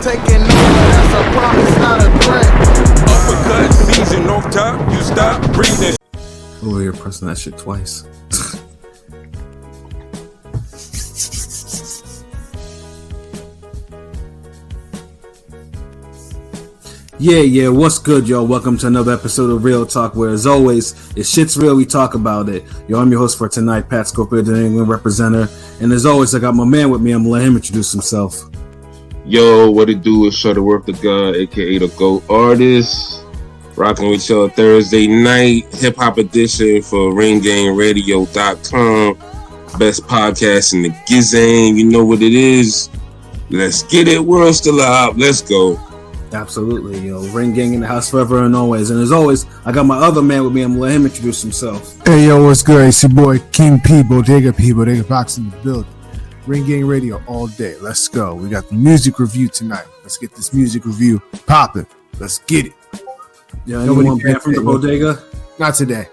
taking over, that's a promise, not a threat. Uppercut, season off top, you stop breathing. Over here pressing that shit twice. Yeah, what's good, y'all? Welcome to another episode of Real Talk, where as always, if shit's real, we talk about it. Yo, I'm your host for tonight, Pat Scofield, the New England representative. And as always, I got my man with me. I'm gonna let him introduce himself. Yo, what it do is Shutterworth the God, aka the GOAT Artist. Rocking with y'all Thursday night, hip hop edition for ringgangeradio.com. Best podcast in the Gizang. You know what it is. Let's get it. World still up. Let's go. Absolutely, yo. Ring Gang in the house forever and always. And as always, I got my other man with me. I'm gonna let him introduce himself. Hey, yo, what's good? It's your boy King P, Bodega Box in the building. Ring Gang Radio all day. Let's go. We got the music review tonight. Let's get this music review popping. Let's get it. Yeah, anyone banned from the bodega? Not today.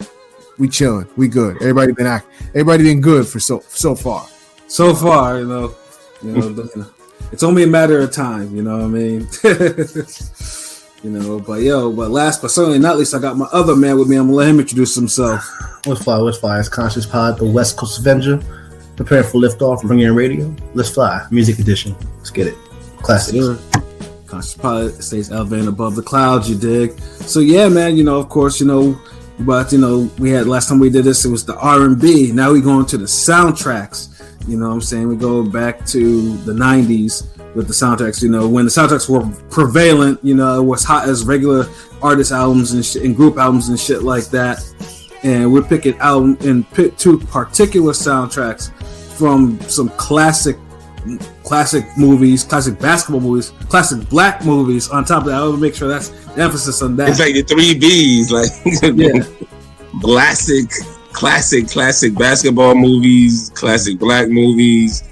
We chilling. We good. Everybody been good for so far. So far, you know. It's only a matter of time, you know what I mean? But last but certainly not least, I got my other man with me. I'm gonna let him introduce himself. What's fly? It's Conscious Pod, the West Coast Avenger. Prepare for liftoff, Ring Gang Radio. Let's fly. Music edition. Let's get it. Classics. Sure. Conscious Pod stays elevated above the clouds, you dig? So yeah, man, of course, but we had last time we did this, it was the R&B. Now we going to the soundtracks. You know what I'm saying? We go back to the 90s with the soundtracks, when the soundtracks were prevalent, it was hot as regular artist albums and shit, and group albums and shit like that. And we're picking out and pick two particular soundtracks from some classic movies, classic basketball movies, classic black movies. On top of that, I want to make sure that's the emphasis on that. It's like the 3 B's, like yeah. Classic basketball movies, classic black movies,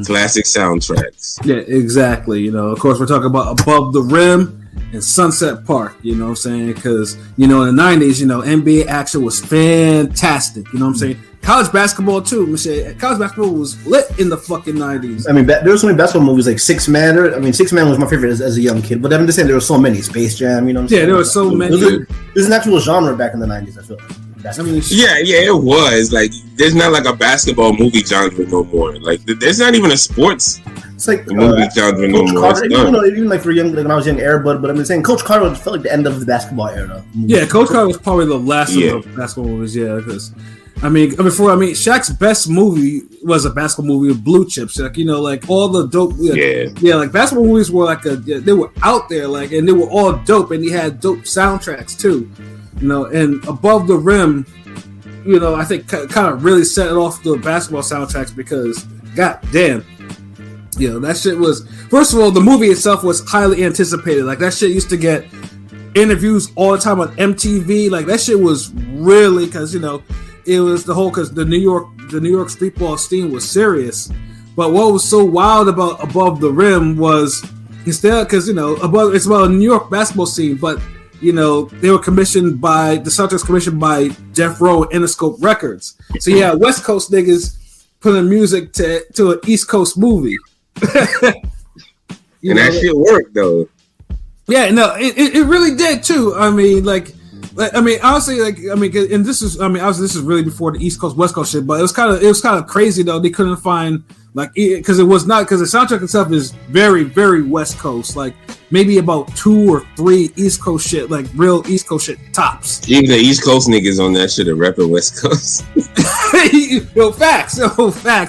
classic soundtracks. Yeah, exactly. Of course, we're talking about Above the Rim and Sunset Park, you know what I'm saying? Because, in the 90s, NBA action was fantastic, you know what I'm saying? College basketball, too, Michelle. College basketball was lit in the fucking 90s. I mean, there were so many basketball movies like Six Man. Six Man was my favorite as a young kid, but I'm just saying there were so many. Space Jam, you know what I'm saying? Yeah, there were so many. There's an actual genre back in the 90s, I feel like. Yeah, it was. Like, there's not like a basketball movie genre no more. Like, there's not even a sports movie genre no more. Carter, even like for young, like when I was young, but I'm saying Coach Carter felt like the end of the basketball era. Yeah, Coach Carter was probably the last of the basketball movies. Yeah, because Shaq's best movie was a basketball movie with Blue Chips. Like all the dope. Like basketball movies were they were out there, and they were all dope, and he had dope soundtracks too. And Above the Rim, I think kind of really set it off the basketball soundtracks because, goddamn, that shit was. First of all, the movie itself was highly anticipated. Like that shit used to get interviews all the time on MTV. Like that shit was really because it was because the New York streetball scene was serious. But what was so wild about Above the Rim was instead because it's about a New York basketball scene, but they were commissioned by the soundtracks commissioned by Jeff Rowe and Interscope Records. So yeah, West Coast niggas putting music to an East Coast movie. And that shit worked though. Yeah, no, it really did too. Honestly, and this is really before the East Coast West Coast shit, but it was kind of crazy though. They couldn't find because the soundtrack itself is very, very West Coast, like maybe about 2 or 3 East Coast shit, like real East Coast shit tops. Even the East Coast niggas on that shit are repping West Coast. Facts.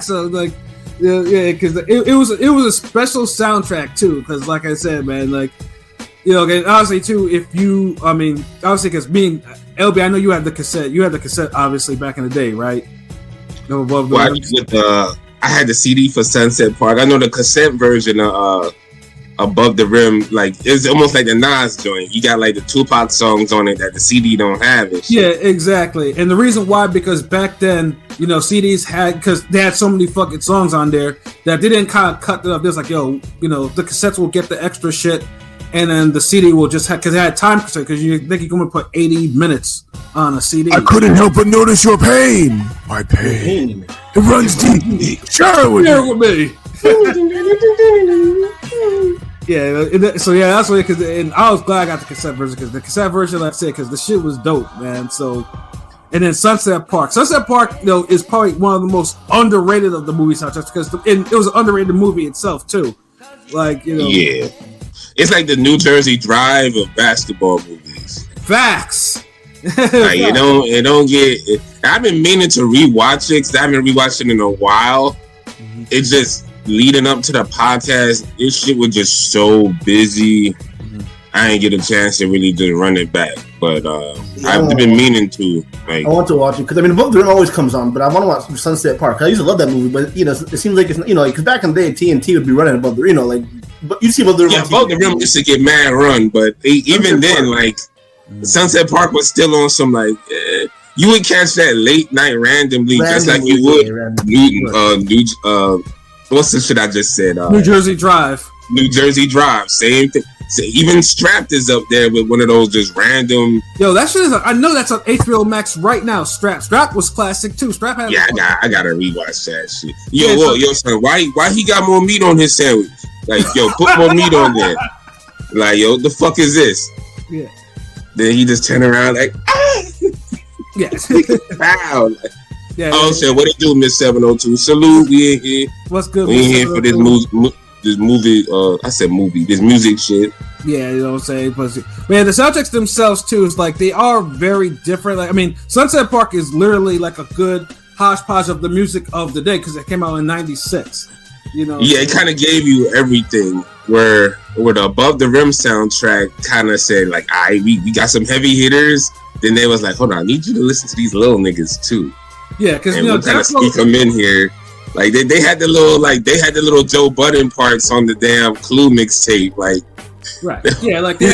So because it was a special soundtrack too, because like I said, man, and honestly too, because being LB, I know you had the cassette obviously back in the day, right? I had the CD for Sunset Park. I know the cassette version of Above the Rim, it's almost like the Nas joint. You got the Tupac songs on it that the CD don't have. And shit. Yeah, exactly. And the reason why, because back then, CDs because they had so many fucking songs on there that they didn't kind of cut it up. There's the cassettes will get the extra shit, and then the CD will just have, because it had time constraint, because you think you're going to put 80 minutes on a CD. I couldn't help but notice your pain. My pain. It runs deep. Share it with me. Yeah, so yeah, that's what. And I was glad I got the cassette version because the cassette version, like I said, because the shit was dope, man. So, and then Sunset Park, is probably one of the most underrated of the movie soundtracks because it was an underrated movie itself too. Like yeah, it's like the New Jersey Drive of basketball movies. Facts. Like it don't get. I've been meaning to rewatch it because I haven't rewatched it in a while. Mm-hmm. It's just leading up to the podcast. This shit was just so busy. Mm-hmm. I didn't get a chance to really just run it back. But I've been meaning to. Like, I want to watch it because Above the Rim always comes on, but I want to watch Sunset Park. I used to love that movie, but it seems like it's because back in the day TNT would be running Above the Rim, but you see Above the Rim. Yeah, Above the Rim used to get mad run, but even then, Sunset Park was still on some you would catch that late night randomly, just like you would what's the shit I just said? New Jersey Drive. New Jersey Drive, same thing. So even Strapped is up there with one of those just random. Yo, that shit is. I know that's on HBO Max right now. Strapped was classic too. Strapped had. Yeah, I gotta rewatch that shit. Yo, son, why he got more meat on his sandwich? Like, yo, put more meat on there. Like, yo, the fuck is this? Yeah. Then he just turn around like, yeah. Wow. Yeah. Oh shit, what it do, Miss 702? Salute, we in here. What's good? We in here for this movie. I said movie. This music shit. Yeah, you know what I'm saying. But man, the soundtracks themselves too is they are very different. Sunset Park is literally like a good hodgepodge of the music of the day because it came out in '96. Yeah, it kind of gave you everything. Where the Above the Rim soundtrack kind of said we got some heavy hitters. Then they was like, hold on, I need you to listen to these little niggas too. Yeah, because we'll kind of sneak them in here. Like they had the little Joe Budden parts on the damn Clue mixtape. Like, right? Yeah, they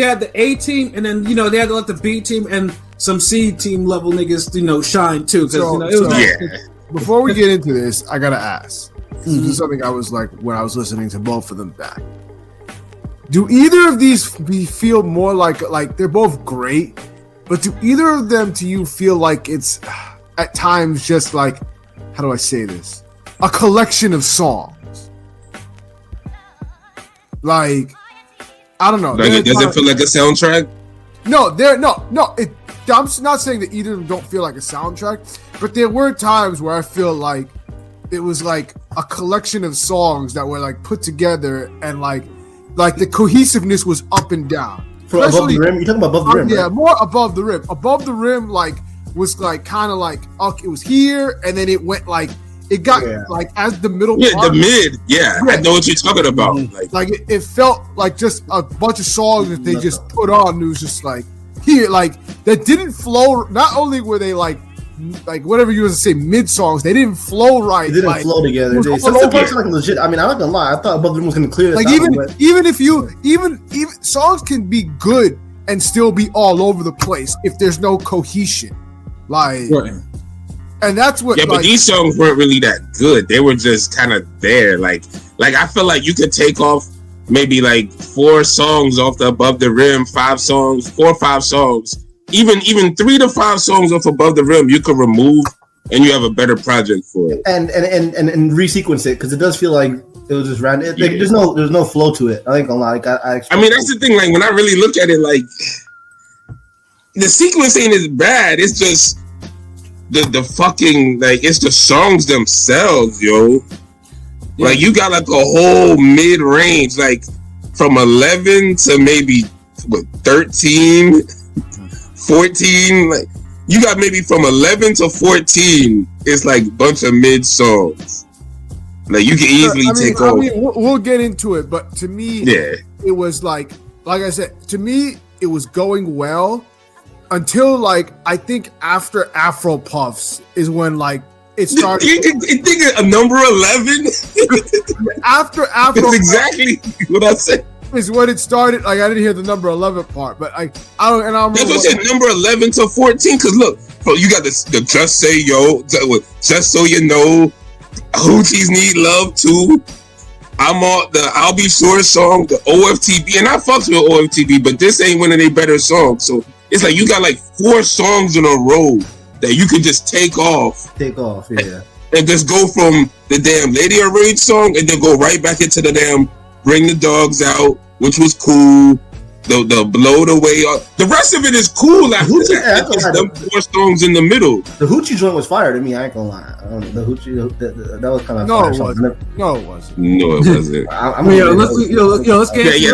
had the A team, and then they had to let the B team and some C team level niggas shine too. Because Before we get into this, I gotta ask. This is something I was like when I was listening to both of them back. Do either of these feel more like they're both great, but do either of them to you feel like it's at times just like, how do I say this? A collection of songs. Like, I don't know. Like it doesn't feel like a soundtrack? No. I'm not saying that either of them don't feel like a soundtrack, but there were times where I feel like it was like a collection of songs that were like put together and like the cohesiveness was up and down. For Above the Rim? You're talking about Above the Rim, yeah, right? more Above the Rim. Above the Rim was kind of it was here and then it went it got as the middle part. The mid. Yeah, I know what you're talking about. It felt like just a bunch of songs that they just put on. It was just here, that didn't flow. Not only were they whatever you want to say, mid songs, they didn't flow right. They didn't flow together. Some parts are legit. I'm not gonna lie. I thought Above the Rim was gonna clear this out. Even songs can be good and still be all over the place if there's no cohesion. And that's what. Yeah, but these songs weren't really that good. They were just kind of there. Like I feel like you could take off maybe 4 songs off the Above the Rim, 4 or 5 songs. Even 3 to 5 songs off Above the Rim, you could remove, and you have a better project for it. And resequence it because it does feel like it was just random. There's no flow to it. I ain't gonna lie. I mean, that's the thing. When I really look at it, the sequence ain't as bad. It's just the fucking it's the songs themselves, yo. Yeah. You got a whole mid range, from 11 to maybe 13. 14, you got maybe from 11 to 14. It's a bunch of mid songs. You can easily take off. We'll get into it, but to me, it was like I said, to me, it was going well until I think after Afro Puffs is when it started. You think a number 11? After Afro, that's exactly what I said. Is when it started. I didn't hear the number 11 part, but I don't. And I that's what I said. Number 11 to 14. Because look, you got the Just Say Yo, Just So You Know, Hoochies Need Love Too. I'm on the I'll Be Sure song, the OFTB, and I fucks with OFTB, but this ain't one of their better songs. So it's you got 4 songs in a row that you can just take off. Yeah. And just go from the damn Lady Arranged song and then go right back into the damn Bring the Dogs Out, which was cool. The Blow the Way Off. The rest of it is cool. Like who's that? It's them 4 songs in the middle. The Hoochie joint was fire to me. I ain't gonna lie. I don't know, the Hoochie that was kind of No, fire. it wasn't. No, it wasn't. No, it wasn't.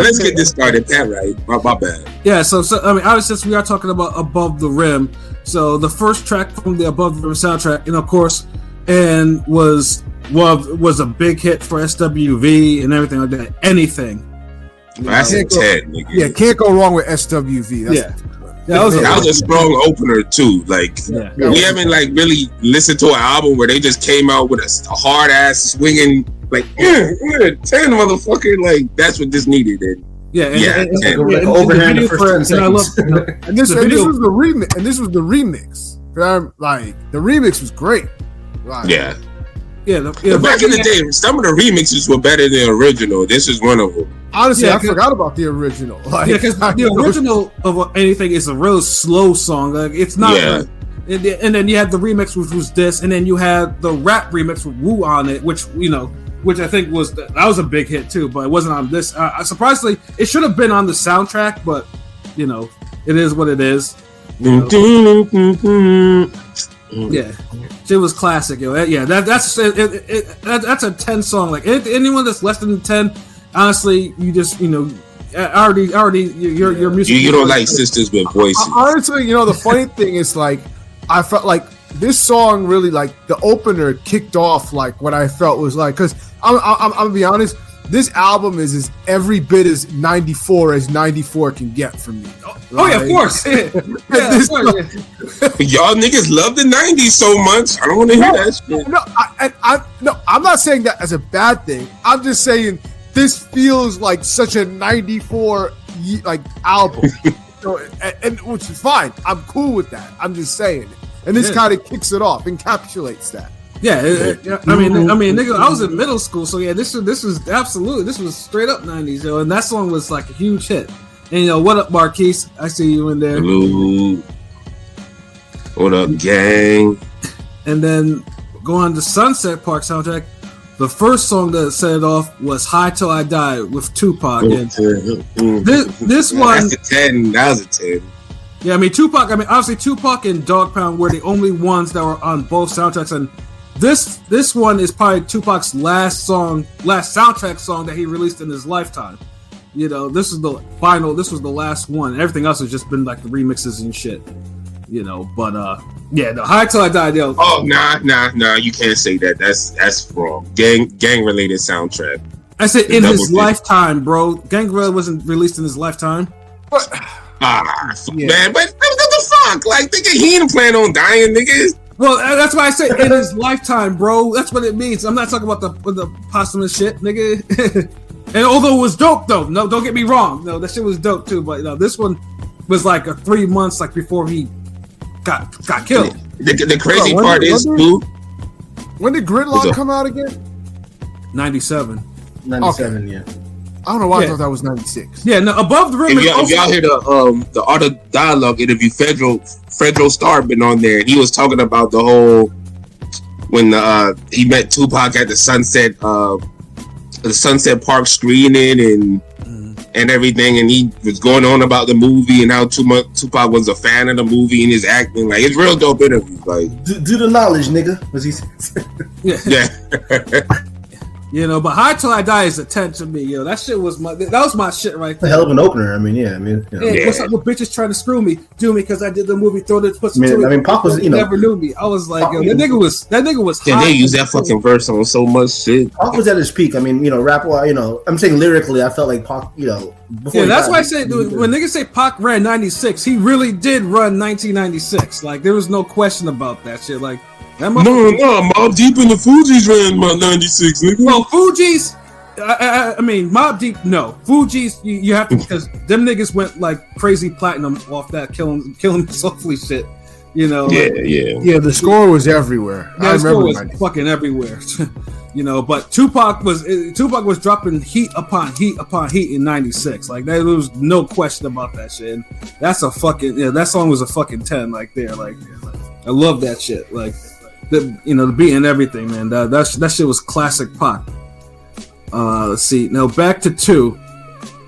Let's get this started. That right? My bad. Yeah. So I mean, obviously, since we are talking about Above the Rim, so the first track from the Above the Rim soundtrack, and of course, was a big hit for SWV and everything like that. Anything. That's a 10, nigga. Yeah, can't go wrong with SWV. That was a strong opener too. Like we haven't like really listened to an album where they just came out with a hard ass swinging like 10 motherfucker. Like that's what this needed. And overhand the first 10 seconds. And this was the remix. And this was the remix. Like the remix was great. Like, back in the day, some of the remixes were better than the original. This is one of them. Honestly, I forgot about the original. Like, because the original of anything is a real slow song. Like it's not. Yeah. And then you had the remix, which was this, and then you had the rap remix with Wu on it, which I think was a big hit too, but it wasn't on this. Surprisingly, it should have been on the soundtrack, but it is what it is. Yeah, it was classic, yo. Yeah, that's a 10 song. Like anyone that's less than 10, honestly, you just already your music. You don't like sisters with voices. Honestly, the funny thing is like I felt like this song really like the opener kicked off like what I felt was like because I'm gonna be honest. This album is every bit as 94 as 94 can get from me. Oh yeah, of course. Y'all niggas love the 90s so much. I don't want to hear that shit. I'm not saying that as a bad thing. I'm just saying this feels like such a 94 like album, and which is fine. I'm cool with that. I'm just saying, and this kind of kicks it off, encapsulates that. Yeah, I mean, nigga, I was in middle school, so yeah, this was straight up 90s, yo, and that song was like a huge hit. And what up, Marquise? I see you in there. Hello. What up, gang? And then go on the Sunset Park soundtrack. The first song that set it off was "High Till I Die" with Tupac. And this one, that's a 10. That was a 10. Yeah, I mean Tupac. I mean, obviously Tupac and Dog Pound were the only ones that were on both soundtracks, and this one is probably Tupac's last soundtrack song that he released in his lifetime. This was the last one. Everything else has just been like the remixes and shit. But the High Till I Die, yo. Oh nah, you can't say that. That's wrong. Gang related soundtrack. I said in his lifetime, bro. Gang really wasn't released in his lifetime. But man, but what the fuck? Like nigga, he ain't plan on dying, niggas. Well, that's why I say in his lifetime, bro. That's what it means. I'm not talking about the posthumous shit, nigga. And although it was dope, though, no, don't get me wrong. No, that shit was dope too. But this one was like 3 months like before he got killed. The crazy part is, dude. When did Gridlock come out again? 97. 97, yeah. I don't know why I thought that was 96. Yeah, no, Above the Rim. If y'all hear the Art of Dialogue interview, Federal Star been on there, and he was talking about the whole when he met Tupac at the Sunset Park screening and everything, and he was going on about the movie and how Tupac was a fan of the movie and his acting. Like it's real dope interview. Like do the knowledge, nigga. Was he? Yeah. But High Till I Die is a 10 to me, yo. That shit was my shit right there. A hell of an opener. I mean, yeah. What's up with bitches trying to screw me? Do me because I did the movie. Throw the pussy. Pac was, never knew me. I was like, yo, that nigga was. Yeah, they use that fucking verse on so much shit. Pac was at his peak. I mean, rap wise, I'm saying lyrically, I felt like Pac, before that's why I say, dude, when niggas say Pac ran 96, he really did run 1996. Like there was no question about that shit. Like. No, Mobb Deep and the Fugees ran about 96, nigga. Well, Fugees, I mean, Mobb Deep, no. Fugees, you have to, because them niggas went like crazy platinum off that killing softly shit, Yeah. Yeah, the score was everywhere. Yeah, the score was fucking everywhere, But Tupac was dropping heat upon heat upon heat in 96. Like there was no question about that shit. And that's that song was a fucking 10 like there. Like I love that shit. Like. The beat and everything, man. That shit was classic Pac. Let's see. Now back to 2.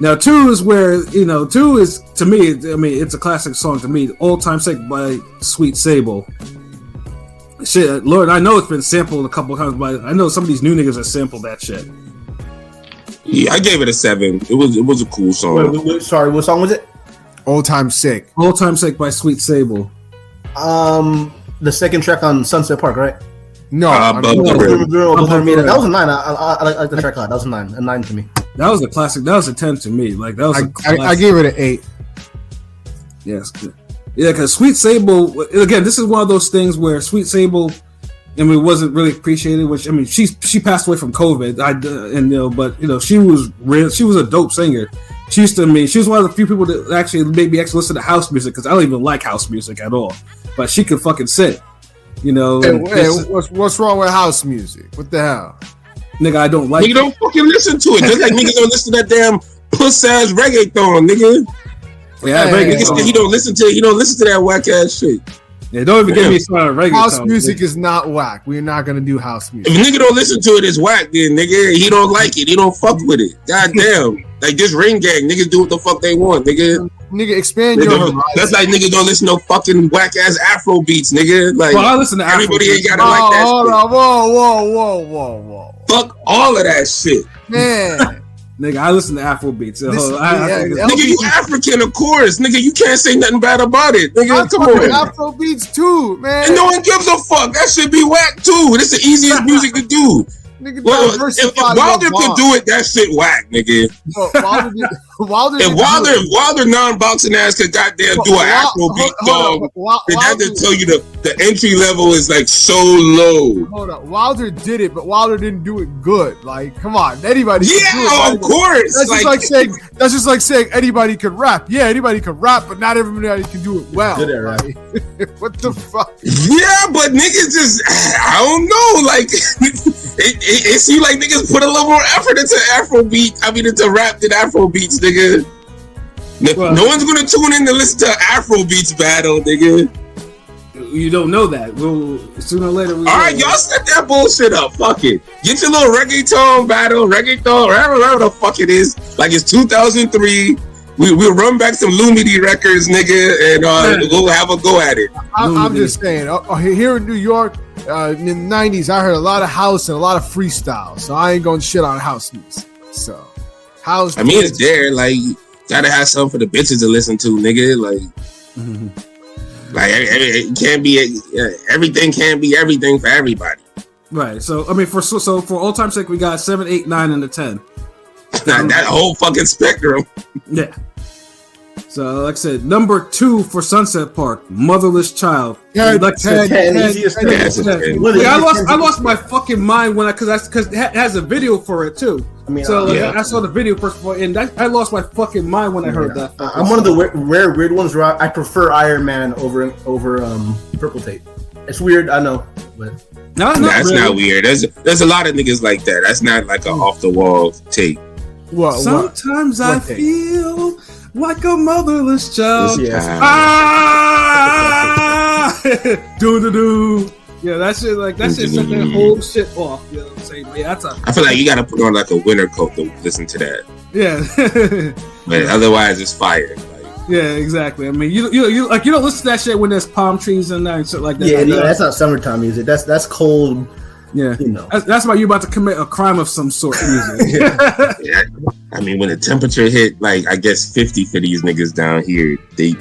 Now 2 is where 2 is to me. I mean, it's a classic song to me. All Time Sick by Sweet Sable. Shit, Lord, I know it's been sampled a couple of times, but I know some of these new niggas have sampled that shit. Yeah, I gave it a 7. It was a cool song. Wait, sorry, what song was it? Old Time Sick. All Time Sick by Sweet Sable. The second track on Sunset Park, right? No, that was a 9. I like the track a lot. That was a 9 to me. That was a classic. That was a 10 to me. Like that was. I gave it an 8. Yes, yeah, because Sweet Sable. Again, this is one of those things where Sweet Sable, I mean, wasn't really appreciated. Which I mean, she passed away from COVID. But she was real. She was a dope singer. She was one of the few people that actually made me listen to house music because I don't even like house music at all. But she could fucking sing. Hey, what's wrong with house music? What the hell? Nigga, I don't like it. Nigga, don't fucking listen to it. Just like niggas don't listen to that damn puss-ass reggaeton, nigga. Yeah, niggas, he don't listen to that whack-ass shit. Yeah, don't even get me started on reggaeton. House music is not whack. We're not gonna do house music. If a nigga don't listen to it, it's whack, then nigga, he don't like it. He don't fuck with it. God damn. Like this Ring Gang, niggas do what the fuck they want, nigga. Nigga, expand your horizon. That's like niggas don't listen to fucking whack ass Afro beats, nigga. Like I listen to everybody Afro ain't gotta like that hold shit. on, whoa. Fuck all of that shit. Man. Nigga, I listen to Afro beats. Nigga, you African, of course. Nigga, you can't say nothing bad about it. Nigga, come on. Afro beats too, man. And no one gives a fuck. That should be whack too. This is the easiest music to do. Nigga, if Wilder could do it, that shit whack, nigga. If Wilder non-boxing ass could goddamn do an Afro beat song, then that just tell you the entry level is like so low. Hold up, Wilder did it, but Wilder didn't do it good. Like, come on, anybody. Yeah, of course. That's just like saying anybody can rap. Yeah, anybody can rap, but not everybody can do it well. Good at rap. What the fuck? Yeah, but niggas just, I don't know, like. It seems like niggas put a little more effort into rap than Afro beats, nigga. No one's gonna tune in to listen to Afro beats battle, nigga. You don't know that. Well, sooner or later. Alright, y'all set that bullshit up. Fuck it. Get your little reggaeton battle, whatever the fuck it is. Like it's 2003. We'll run back some Lumity records, nigga, and we'll have a go at it. I'm just saying, here in New York, in the 90s, I heard a lot of house and a lot of freestyle, so I ain't gonna shit on house music. So, house. I mean, it's there. Like, you gotta have something for the bitches to listen to, nigga. Like, it can't be everything. Can't be everything for everybody. Right. So, I mean, for All Time Sick, we got 7, 8, 9, and a 10. That whole fucking spectrum. Yeah. So, like I said, number 2 for Sunset Park, Motherless Child. Yeah, I lost my fucking mind because it has a video for it too. I mean, I saw the video first of all, and I lost my fucking mind when I heard that. I'm one of the rare weird ones where I prefer Iron Man over Purple Tape. It's weird, I know, but that's really. Not weird. There's a lot of niggas like that. That's not like an off the wall tape. Sometimes I feel like a motherless child. Do. Yeah, that shit set that whole shit off. You know what I'm saying? But yeah, I feel like you gotta put on like a winter coat to listen to that. Yeah. But otherwise, it's fire. Yeah, exactly. I mean, you don't listen to that shit when there's palm trees and shit like that. Yeah, that's not summertime music. That's cold. Yeah, that's why you're about to commit a crime of some sort. Music. Yeah. I mean, when the temperature hit, like I guess 50 for these niggas down here, the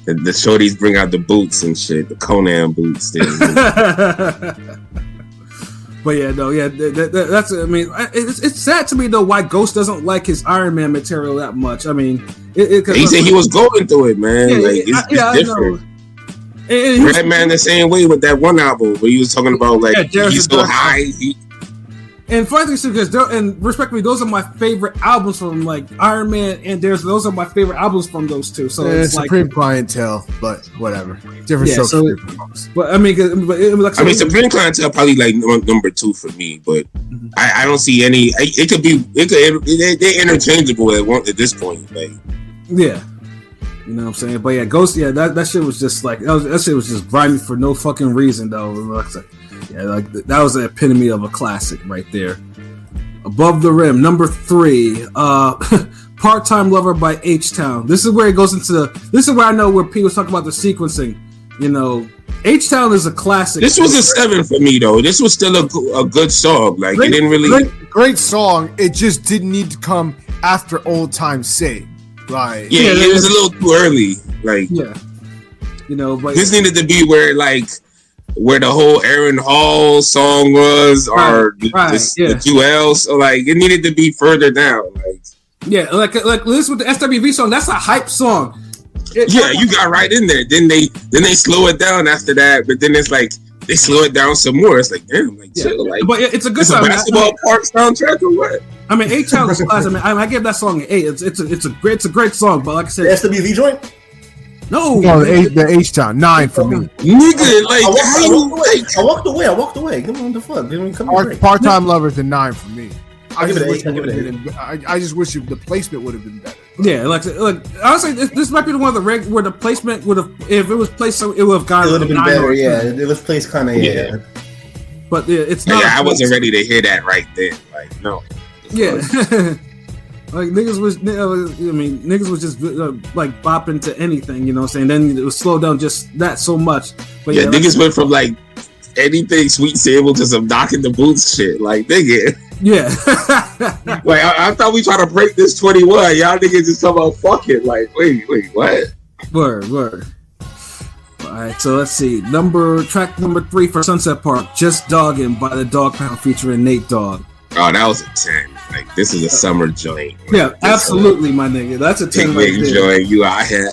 shorties bring out the boots and shit, the Conan boots. But that's. I mean, it's sad to me though why Ghost doesn't like his Iron Man material that much. I mean, he said he was going through it, man. It's different. Redman the same way with that one album where he was talking about like he's so high. And funny thing is, and respectfully, those are my favorite albums from like Iron Man, and those are my favorite albums from those two. So it's Supreme like Clientele, but whatever, different strokes. But I mean, Supreme Clientele probably like number 2 for me, but I don't see any. They're interchangeable at this point. Like, yeah. You know what I'm saying? But yeah, Ghost, that shit was just like that shit was just grimy for no fucking reason though. Like that was the epitome of a classic right there. Above the Rim, number 3. Part-Time Lover by H-Town. This is where it goes into this is where I know where people talk about the sequencing. You know, H-Town is a classic. This was a 7 for me though. This was still a good song. Like it didn't really great song. It just didn't need to come after Old Time Say. Like it was a little too early. Like you know, but this needed to be where the whole Aaron Hall song was, or the Jewel. So like it needed to be further down. Like like this with the SWV song. That's a hype song. You got right in there. Then they slow it down after that, but then it's like they slow it down some more. It's like damn, like chill. Like, but it's a good song. A basketball park soundtrack or what? I mean, H-Town is classic. I give that song an 8. It's a great song. But like I said, the SWV joint. No, the H-Town 9 for me. Nigga, like I walked away. Give me the fuck. Part-Time Lover's a 9 for me. I just wish the placement would have been better. Yeah, like honestly, this might be one of the where the placement would have, if it was placed, so it would have gone. It would have been better. Yeah, it was placed kind of. But it's not. Yeah, I wasn't ready to hear that right then. Like no. Yeah. Like niggas was just like bopping to anything, you know what I'm saying? Then it was slowed down just that so much. But niggas went from like anything Sweet Sable to some knocking the boots shit. Like nigga. Yeah. Like I thought we trying to break this 21. Y'all niggas just talking about fuck it. Like wait, what? Word. Alright, so let's see. Track number 3 for Sunset Park, Just Doggin' by the Dog Pound featuring Nate Dogg. Oh, that was a 10. Like this is a summer joint. Like, yeah, absolutely, my nigga. That's a 10 right there. Joint, you out here.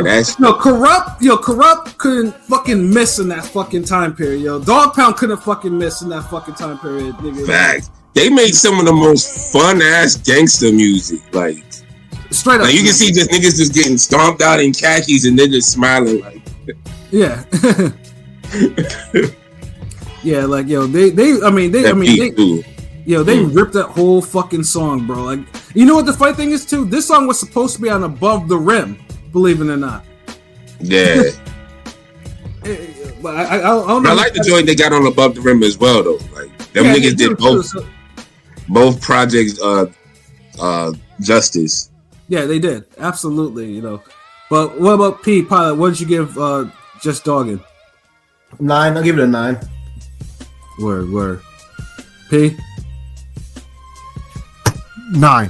That's Corrupt couldn't fucking miss in that fucking time period, yo. Dog Pound couldn't fucking miss in that fucking time period, nigga. Fact. They made some of the most fun ass gangster music, like straight up. Like you can see just niggas just getting stomped out in khakis and they're just smiling like yeah. Yeah, like they ripped that whole fucking song, bro. Like, you know what the funny thing is too? This song was supposed to be on Above the Rim, believe it or not. Yeah. But I don't know. I like the joint they got on Above the Rim as well, though. Like them niggas did both projects justice. Yeah, they did absolutely. You know, but what about P Pilot? What did you give Just Doggin'? 9. I'll give it a 9. Word. P? 9.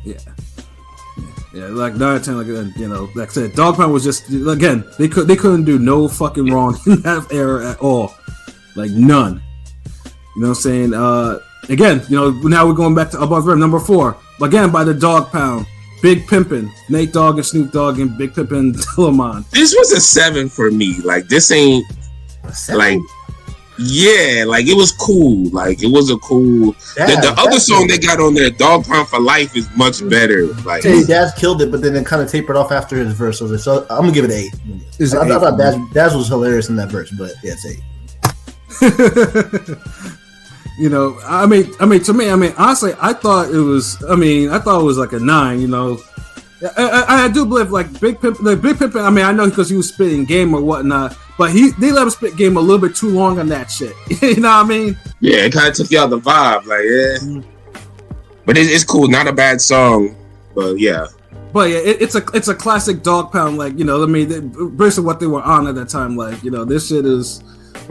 Yeah, like 9 10, like you know, like I said, Dog Pound was just again, they couldn't do no fucking wrong in that era at all. Like none. You know what I'm saying? Again, you know, now we're going back to Above the Rim, number 4. Again by the Dog Pound. Big Pimpin', Nate Dogg and Snoop Dogg and Big Pimpin' Dillamon. This was a 7 for me. Like this ain't like yeah, like it was cool. Like it was a cool. The other song they got on there, Dog Pound for Life, is much better. Like Daz killed it, but then it kind of tapered off after his verse. So I'm gonna give it 8. I thought Daz was hilarious in that verse, but yeah, it's 8. You know, I mean, to me, honestly, I thought it was like a 9. You know, I do believe like Big Pimpin'. I mean, I know because he was spitting game or whatnot, but they let him spit game a little bit too long on that shit. You know what I mean? Yeah, it kind of took you out the vibe, like yeah. But it's cool, not a bad song, but yeah. But yeah, it's a classic Dog Pound. Like you know, I mean, basically what they were on at that time. Like you know, this shit is.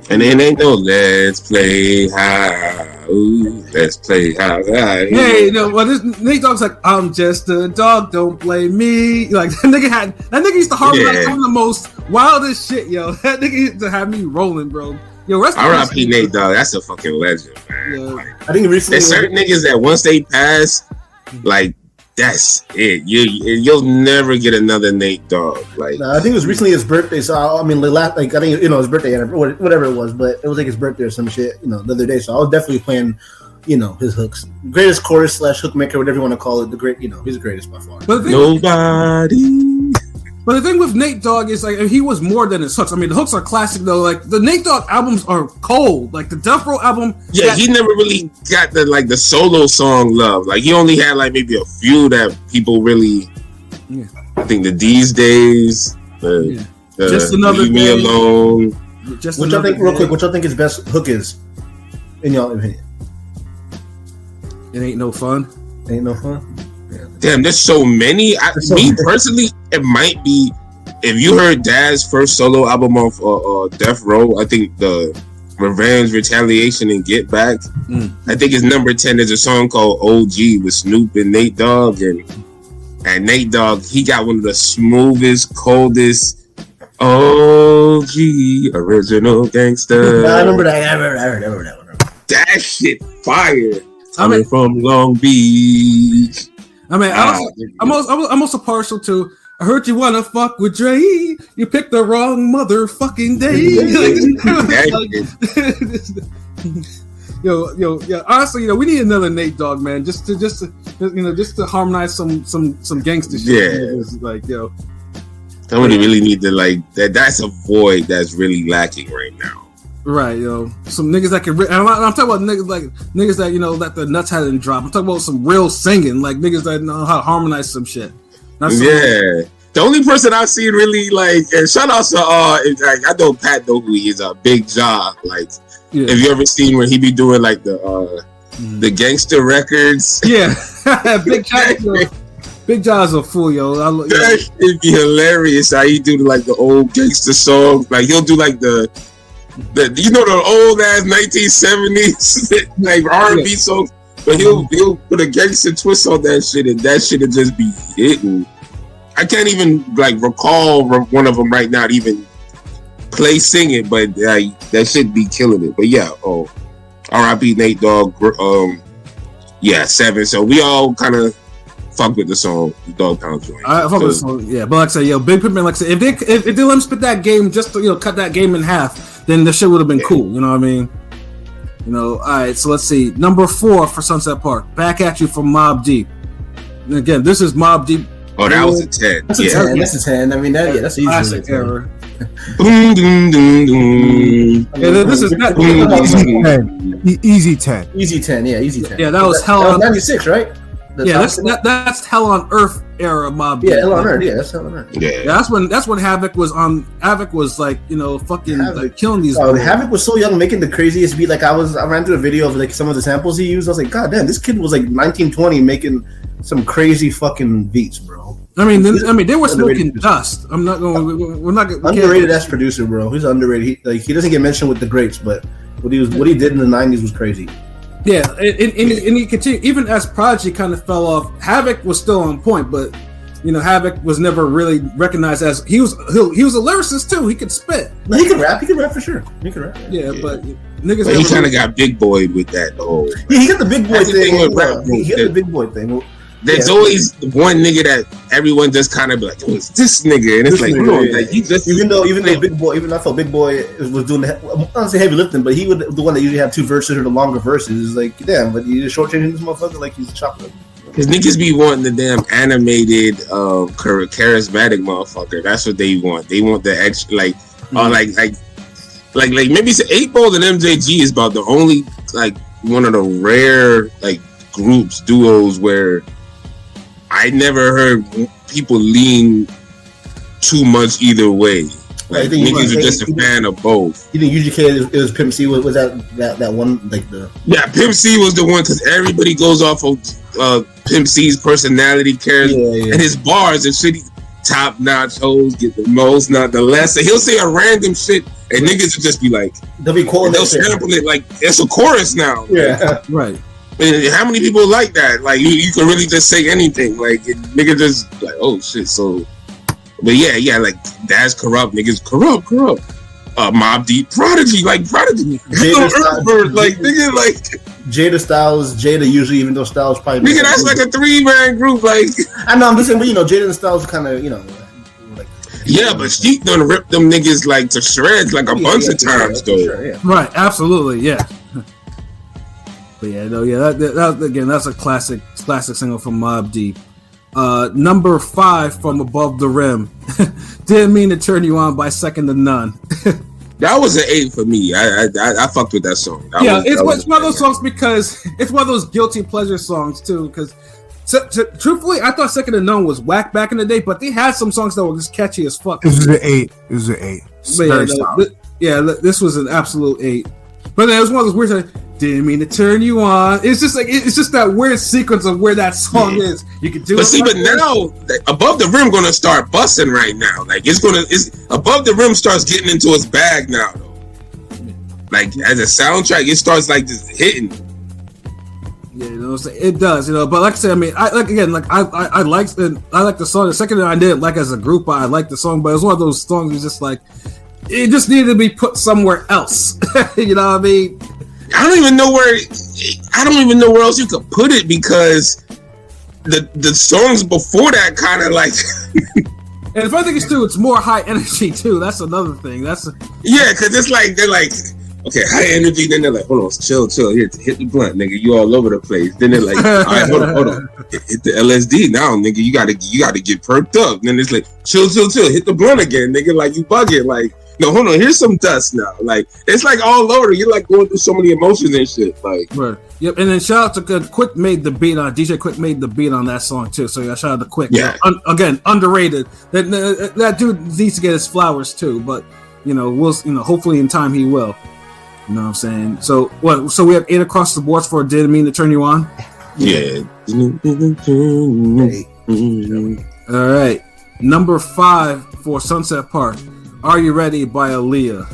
And then ain't no let's play high. Ooh, let's play high. Hey, you know, well, this Nate Dogg's like, I'm just a dog, don't blame me. Like that nigga used to harmonize some of the most wildest shit, yo. That nigga used to have me rolling, bro. Yo, R.I.P. Nate Dogg, that's a fucking legend, man. Yeah. Like, I think recently there's certain niggas that once they pass, like that's it. You'll never get another Nate Dogg. Like I think it was recently his birthday. So I mean, I think his birthday, whatever it was, but it was like his birthday or some shit. You know, the other day. So I was definitely playing, you know, his hooks. Greatest chorus / hook maker, whatever you want to call it. The great, you know, he's the greatest by far. Nobody. But the thing with Nate Dogg is like he was more than his hooks. I mean, the hooks are classic though. Like the Nate Dogg albums are cold. Like the Death Row album. Yeah, he never really got the solo song love. Like he only had like maybe a few that people really. Yeah. I think These Days. Just Another Leave Me Day. Alone. Which I think real quick. Which I think his best hook is, in y'all opinion. It ain't no fun. Ain't no fun. Yeah. Damn, there's so many. Me personally, it might be. If you heard Dad's first solo album of Death Row, I think the Revenge, Retaliation, and Get Back. I think it's number 10. There's a song called OG with Snoop and Nate Dogg, and Nate Dogg, he got one of the smoothest, coldest OG original gangster. I remember that. I remember that one. That shit fire. Coming from Long Beach. I mean, I'm also partial to. I heard you wanna fuck with Dre. You picked the wrong motherfucking day. Yo. Honestly, we need another Nate Dogg, man. Just to harmonize some gangster shit. Yeah. Like, yo. Somebody really need to that. That's a void that's really lacking right now. Right, yo. Some niggas that can. I'm talking about niggas that that the nuts hadn't dropped. I'm talking about some real singing, like niggas that know how to harmonize some shit. The only person I've seen really and shout out to I know Pat know who he is, Big Jaw. Have you ever seen when he be doing the gangster records? Yeah, Big Jaw. Big Jaw's a fool, yo. That would be hilarious how he do the old gangster songs. He'll do the old ass 1970s R&B songs. But he'll put a gangster twist on that shit, and that shit will just be hitting. I can't even recall one of them right now to even play singing, but that should be killing it. But yeah, R.I.P. Nate Dogg. 7. So we all kind of fuck with the song, the Dog Pound joint. I fuck with the song, yeah. But like I said, Big Pimpin', like I said, if they let him spit that game, just to, cut that game in half, then the shit would have been cool. You know what I mean? All right, so let's see. Number 4 for Sunset Park. Back at You from Mobb Deep. And again, this is Mobb Deep. Oh, that was a 10. That's a 10. That's a 10. I mean, that's easy. Classic era. Boom, doom, doom, doom. Yeah, this is not easy 10. Easy 10. Yeah, easy 10. Yeah, that was Hell on 96, right? That's Hell on Earth era Mobb Deep. Yeah, Hell on Earth. Yeah, that's Hell on Earth. Yeah, that's when Havoc was on. Havoc was fucking killing these. Oh, Havoc was so young, making the craziest beat. I ran through a video of some of the samples he used. I was like, God damn, this kid was 19, 20 making some crazy fucking beats, bro. I mean, they were smoking dust. We're not going. Underrated as producer, bro. He's underrated. He doesn't get mentioned with the greats, but what he did in the 90s was crazy. Yeah, and he continued, even as Prodigy kind of fell off. Havoc was still on point, but Havoc was never really recognized as he was a lyricist too. He could spit. No, he could rap. He could rap for sure. He could rap. Yeah, but niggas. But he kind of got big boy with that whole. Yeah, he got the big boy thing. He got the big boy thing. There's always one nigga that everyone just kind of be like, "Oh, it's this nigga," and it's he just even though Big Boy, even I thought Big Boy was doing I don't say heavy lifting, but he would the one that usually have 2 verses or the longer verses. It's damn, but you just shortchanging this motherfucker like he's a chocolate. Because niggas be wanting the damn animated, charismatic motherfucker. That's what they want. They want the extra, like maybe it's 8 Ball and MJG is about the only one of the rare groups, duos where I never heard people lean too much either way. Niggas are just a fan of both. You think UGK it was Pimp C? Was that one Pimp C was the one because everybody goes off of Pimp C's personality, charisma, and his bars and shit. Top notch hoes get the most, not the less. So he'll say a random shit, and niggas will just be like, they'll be quoting. They'll sample it like it's a chorus now. Yeah, right. And how many people like that? You can really just say anything. Nigga just oh shit. So, but yeah, Dad's corrupt. Niggas corrupt. Mobb Deep, Prodigy, Prodigy. Jada Styles, Usually, even though Styles probably. Nigga, that's a 3-man group. I know, I'm just saying, but Jada and Styles kind of, Yeah, but she done ripped them niggas to shreds a bunch of times though. Sure, yeah. Right, absolutely, yeah. But that again, that's a classic single from Mobb Deep. Number 5 from Above the Rim. Didn't Mean to Turn You On by Second to None. That was an 8 for me. I fucked with that song. It's one of those songs because it's one of those guilty pleasure songs too. Because truthfully, I thought Second to None was whack back in the day, but they had some songs that were just catchy as fuck. This was an 8. This was an 8. This was an absolute 8. But it was one of those weird things. Didn't mean to turn you on. It's just like it's just that weird sequence of where that song is. You can do but it. See, but now Above the Rim gonna start busting right now. Like it's Above the Rim starts getting into its bag now though. Like as a soundtrack, it starts like just hitting. Yeah, it does, But like I said, I mean, I like the song. The second that I didn't like as a group, I liked the song, but it was one of those songs. It's just like it just needed to be put somewhere else. You know what I mean? I don't even know where else you could put it because the songs before that kind of like. And the funny thing is too, it's more high energy too. That's another thing. Yeah, because it's like they're like, okay, high energy. Then they're like, hold on, chill. Here, hit the blunt, nigga. You all over the place. Then they're like, all right, hold on. Hit the LSD now, nigga. You gotta get perked up. Then it's like, chill. Hit the blunt again, nigga. Like you bugging. Like, no, hold on. Here's some dust now. Like it's like all over. You're like going through so many emotions and shit. Like, right. Yep. And then shout out to Quick made the beat on DJ Quick made the beat on that song too. So yeah, shout out to Quick. Yeah. Again, underrated. That dude needs to get his flowers too. But we'll hopefully in time he will. You know what I'm saying? So what? So we have 8 across the boards for Didn't Mean to Turn You On. Yeah. All right. Number 5 for Sunset Park. Are You Ready by Aaliyah.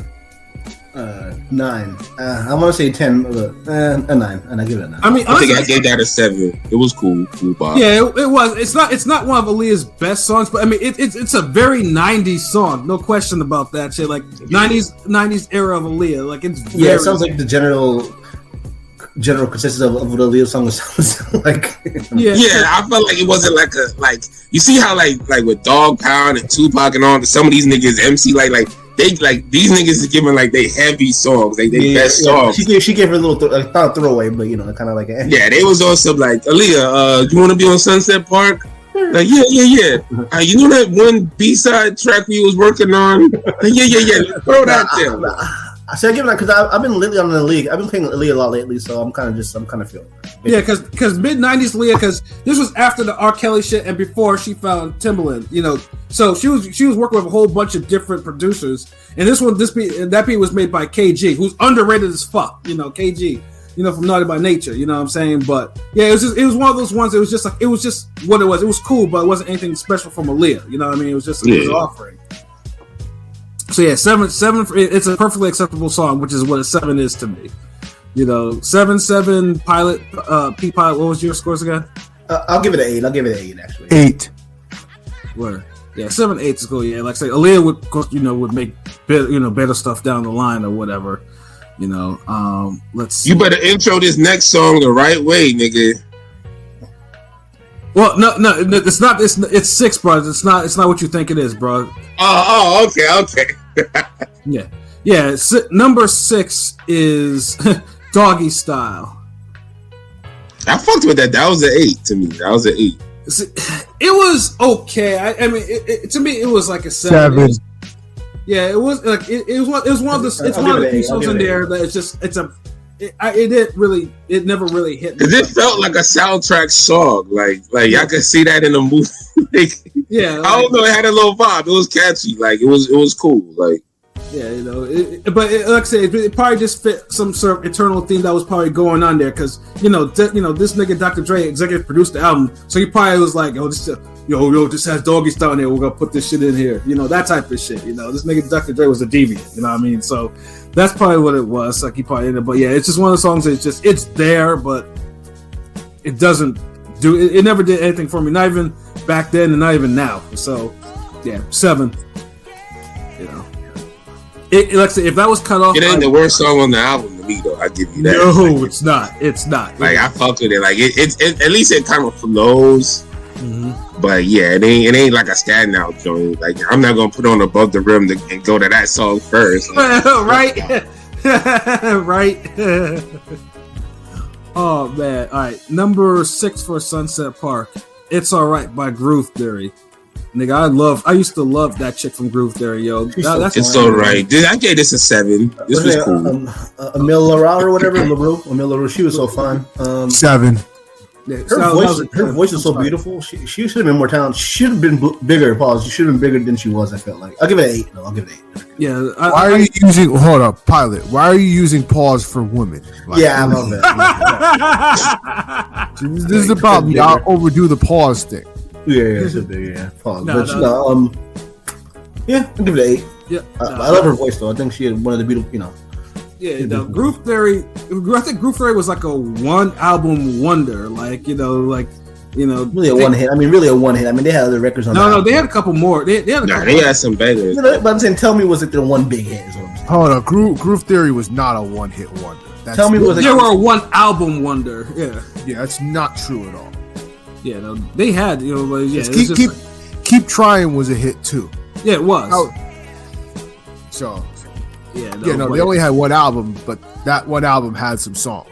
9. I want to say 10, but a 9, and I give it a 9. I mean, I think I gave that a 7. It was cool Bob. Yeah, it was. It's not one of Aaliyah's best songs, but I mean, it's a very 90s song, no question about that shit. Like 90s era of Aaliyah. Like it sounds like the general consensus of what Aaliyah's song sounds like. Yeah, I felt like it wasn't like you see how like with Dog Pound and Tupac and all some of these niggas MC like they like these niggas is giving like they heavy songs, they best songs. She gave her a little not a throwaway, but kind of like yeah, they was also like Aaliyah, you want to be on Sunset Park? Like yeah. You know that one B-side track we was working on? Yeah. Throw that there. So I give it because I've been lately on the league. I've been playing Aaliyah a lot lately, so I'm kind of feeling it. Yeah, because mid-90s Aaliyah, because this was after the R. Kelly shit and before she found Timbaland, So she was working with a whole bunch of different producers, and that beat was made by KG, who's underrated as fuck. KG, from Naughty by Nature. You know what I'm saying? But yeah, it was one of those ones. It was just what it was. It was cool, but it wasn't anything special from Aaliyah. You know what I mean? It was just it was an offering. So yeah, 7. It's a perfectly acceptable song, which is what a 7 is to me. 7 Pilot, P Pilot. What was your scores again? I'll give it an 8. I'll give it an 8 actually. 8. Where? Yeah, 7, 8 is cool. Yeah, like I say, Aaliyah would, of course, would make better stuff down the line or whatever. Let's see. You better intro this next song the right way, nigga. Well, no, it's not. It's 6, bro. It's not what you think it is, bro. Oh, okay. Yeah. Number 6 is Doggy Style. I fucked with that. That was an 8 to me. That was an 8. It was okay. I mean, to me, it was like a 7. Yeah, it was like it was one of the. It's one of the few songs in there that it never really hit me. Because it felt like a soundtrack song. Like I could see that in a movie. Yeah, I don't know. It had a little vibe. It was catchy. Like it was cool. Like yeah, but like I said, it probably just fit some sort of eternal theme that was probably going on there. Because this nigga Dr. Dre executive produced the album, so he probably was like, this has Doggy Style in here. We're gonna put this shit in here. That type of shit. This nigga Dr. Dre was a deviant. You know what I mean? So that's probably what it was. Like he probably ended. But yeah, it's just one of the songs that it's there, but it doesn't do. It never did anything for me. Not even back then, and not even now. So yeah, 7. Like I said, if that was cut off, it ain't the worst song on the album to me, though. I give you that. No, it's not. It's not. Like I fucked with it. Like it at least it kind of flows. Mm-hmm. But yeah, it ain't like a standout joint. Like I'm not gonna put on Above the Rim and go to that song first. Like, right, right. Oh man! All right, number 6 for Sunset Park. It's Alright by Groove Theory. Nigga, I used to love that chick from Groove Theory, yo. It's alright. Dude, I gave this a 7. This was cool. Emile LaRue or whatever, Emile LaRue. She was so fun. 7. Yeah, her voice is so beautiful. She should have been more talented. She should have been bigger. Pause. She should have been bigger than she was. I felt like. I'll give it an 8. No, I'll give it an 8. Yeah. Why are you using? Hold up, pilot. Why are you using pause for women? Like, Yeah, I love that. This is the problem. Y'all overdo the pause thing. Yeah, it's a big pause. No, yeah, I'll give it an 8. Yeah, I love her voice though. I think she had one of the beautiful, Yeah, Groove Theory. I think Groove Theory was like a one album wonder. Like really a one hit. I mean, really a one hit. I mean, they had other records on. No, they had a couple more. They had some bangers. But I'm saying, tell me, was it their one big hit? Is what I'm saying. Hold on, Groove Theory was not a one hit wonder. Tell me, was it? They were a one album wonder. Yeah, that's not true at all. Yeah, no, they had but keep trying was a hit too. Yeah, it was. So. They only had one album, but that one album had some songs.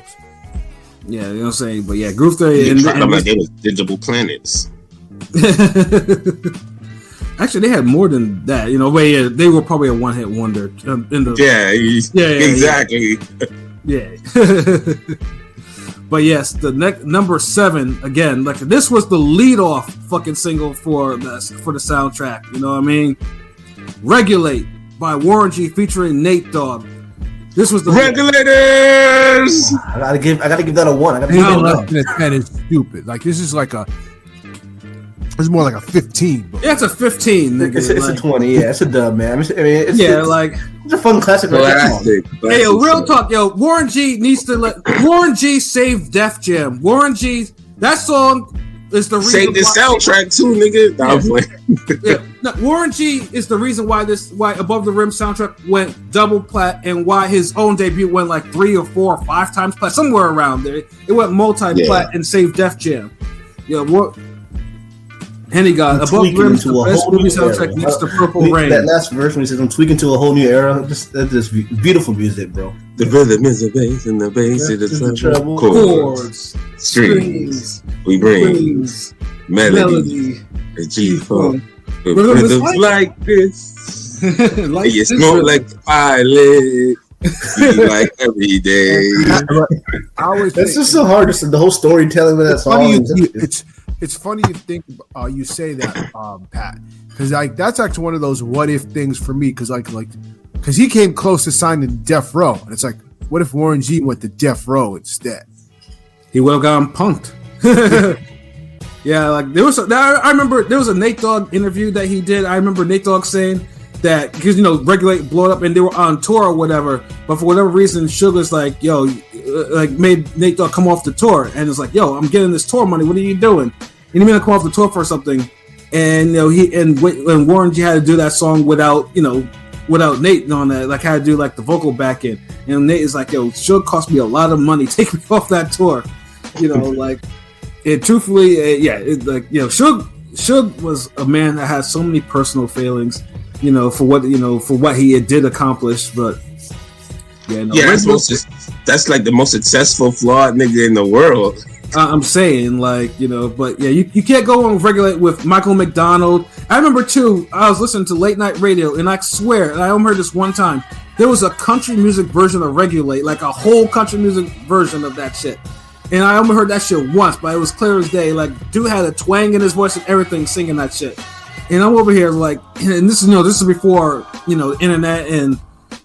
Yeah, you know what I'm saying? But yeah, Groove Theory and they were Digital Planets. Actually, they had more than that. They were probably a one-hit wonder. Exactly. Yeah. But yes, the number 7 again. Like this was the lead-off fucking single for the soundtrack. You know what I mean? Regulate by Warren G featuring Nate Dogg. This was the Regulators. I gotta give that a 1. I gotta give it less than a 10 is stupid. Like this is it's more like a 15. Yeah, it's a 15. Nigga. It's a 20. Yeah, it's a dub, man. It's a fun classic. Hey, real talk, Warren G needs to Warren G save Def Jam. Warren G, that song is the reason. Save the soundtrack too, nigga. Warren G is the reason why Above the Rim soundtrack went double plat and why his own debut went like 3 or 4 or 5 times plat, somewhere around there. It went multi-plat and saved Def Jam. Henny got Above the Rim, the best movie soundtrack next to Purple Rain. That last verse when he says, "I'm tweaking to a whole new era," that's beautiful music, bro. The rhythm is the bass, and the bass is the treble. Chords, strings, we bring melody, a G-funk. Rhythms like this, like you smoke like the pilot. Like every day. That's just so hard. Just the whole storytelling of that song. It's funny you think you say that, Pat, because that's actually one of those what if things for me. Because because he came close to signing Death Row, and it's like, what if Warren G went to Death Row instead? He would have gotten punked. Yeah, like I remember there was a Nate Dogg interview that he did. I remember Nate Dogg saying that because Regulate blew it up and they were on tour or whatever, but for whatever reason Sugar's like, made Nate Dogg come off the tour, and it's like, I'm getting this tour money, what are you doing? And he made him come off the tour for something, and when Warren G had to do that song without Nate on that, like had to do like the vocal backing, and Nate is like, Suge cost me a lot of money, take me off that tour, and truthfully, Suge was a man that had so many personal failings, for what he did accomplish, but that's like the most successful flawed nigga in the world. I'm saying, but yeah, you can't go on Regulate with Michael McDonald. I remember too, I was listening to late night radio, and I swear, and I only heard this one time, there was a country music version of Regulate, like a whole country music version of that shit. And I only heard that shit once, but it was clear as day. Like, dude had a twang in his voice and everything singing that shit. And I'm over here like, and this is before, internet and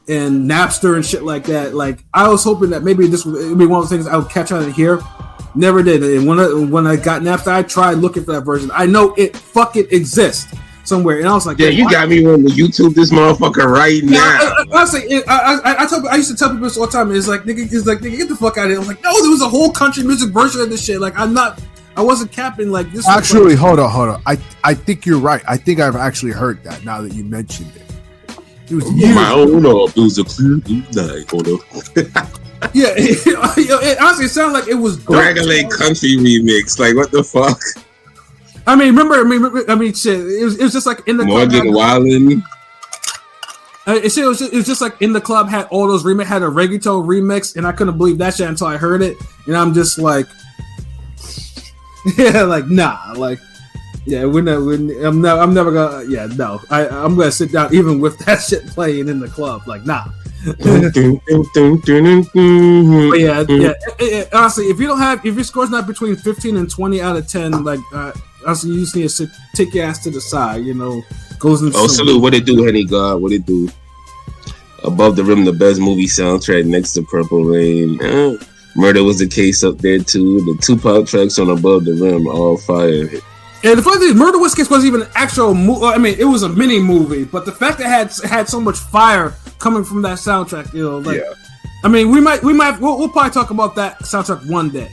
Napster and shit like that. Like, I was hoping that maybe this would be one of the things I would catch on and hear. Never did. And when I got Napster, I tried looking for that version. I know it fucking exists somewhere. And I was like, yeah, you got me on the YouTube this motherfucker right now. I used to tell people this all the time. It's like, nigga, get the fuck out of here. I was like, no, there was a whole country music version of this shit. Like, I wasn't capping like this. Actually, hold on. I think you're right. I think I've actually heard that now that you mentioned it. It was it was a clear night. Hold on. Yeah, it honestly sounded like it was Regulate country remix. Like, what the fuck? I mean, shit. It was just like in the Morgan Wallen. It was just like in the club had all those remix, had a reggaeton remix, and I couldn't believe that shit until I heard it, and I'm just like, yeah, like nah, like yeah, I'm never gonna, yeah, no, I'm gonna sit down even with that shit playing in the club, like nah. Honestly, if your score's not between 15 and 20 out of 10, like honestly, you just need to take your ass to the side. Goes into. Oh, salute! What it do, Henny God? What it do? Above the Rim, the best movie soundtrack next to Purple Rain. Murder Was the Case up there too. The Tupac tracks on Above the Rim, all fire. And the funny thing is, Murder Was the Case wasn't even an actual movie. I mean, it was a mini movie, but the fact that it had so much fire coming from that soundtrack, I mean, we'll probably talk about that soundtrack one day,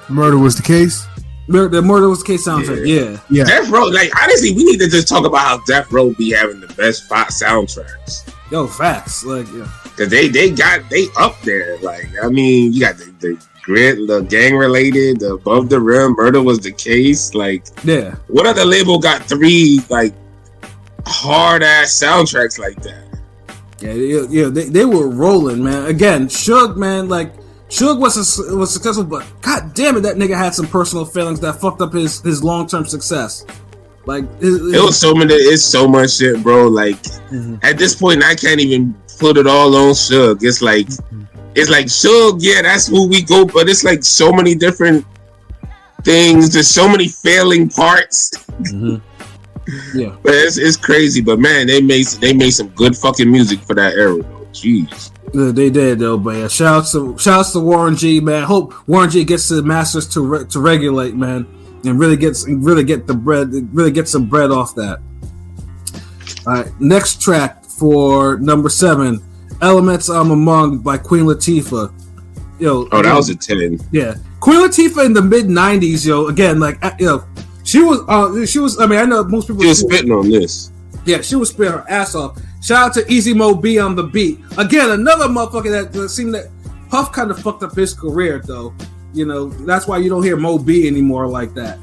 Murder Was the Case. The Murder Was the Case soundtrack, yeah. Death Row, honestly, we need to just talk about how Death Row be having the best soundtracks. Yo, facts, because they up there. I mean, you got the grit, the gang related, the Above the Rim, Murder Was the Case. What other label got 3 hard ass soundtracks like that? Yeah, they were rolling, man. Again, Suge, man, Suge was successful, but god damn it, that nigga had some personal failings that fucked up his long-term success. It's so much shit, bro. At this point, I can't even put it all on Suge. It's like Suge, yeah, that's who we go, but it's so many different things. There's so many failing parts. Mm-hmm. Yeah, but it's crazy. But man, they made some good fucking music for that era, though. Jeez. They did though, but yeah, shouts to Warren G, man. Hope Warren G gets the masters to regulate, man, and really get some bread off that. All right, next track for number 7, "Elements I'm Among" by Queen Latifah. That was a 10. Yeah, Queen Latifah in the mid '90s, again, she was. I mean, I know most people. She was spitting on this. Yeah, she was spitting her ass off. Shout out to Easy Mo B on the beat. Again, another motherfucker that seemed that Puff kind of fucked up his career, though. That's why you don't hear Mo B anymore like that.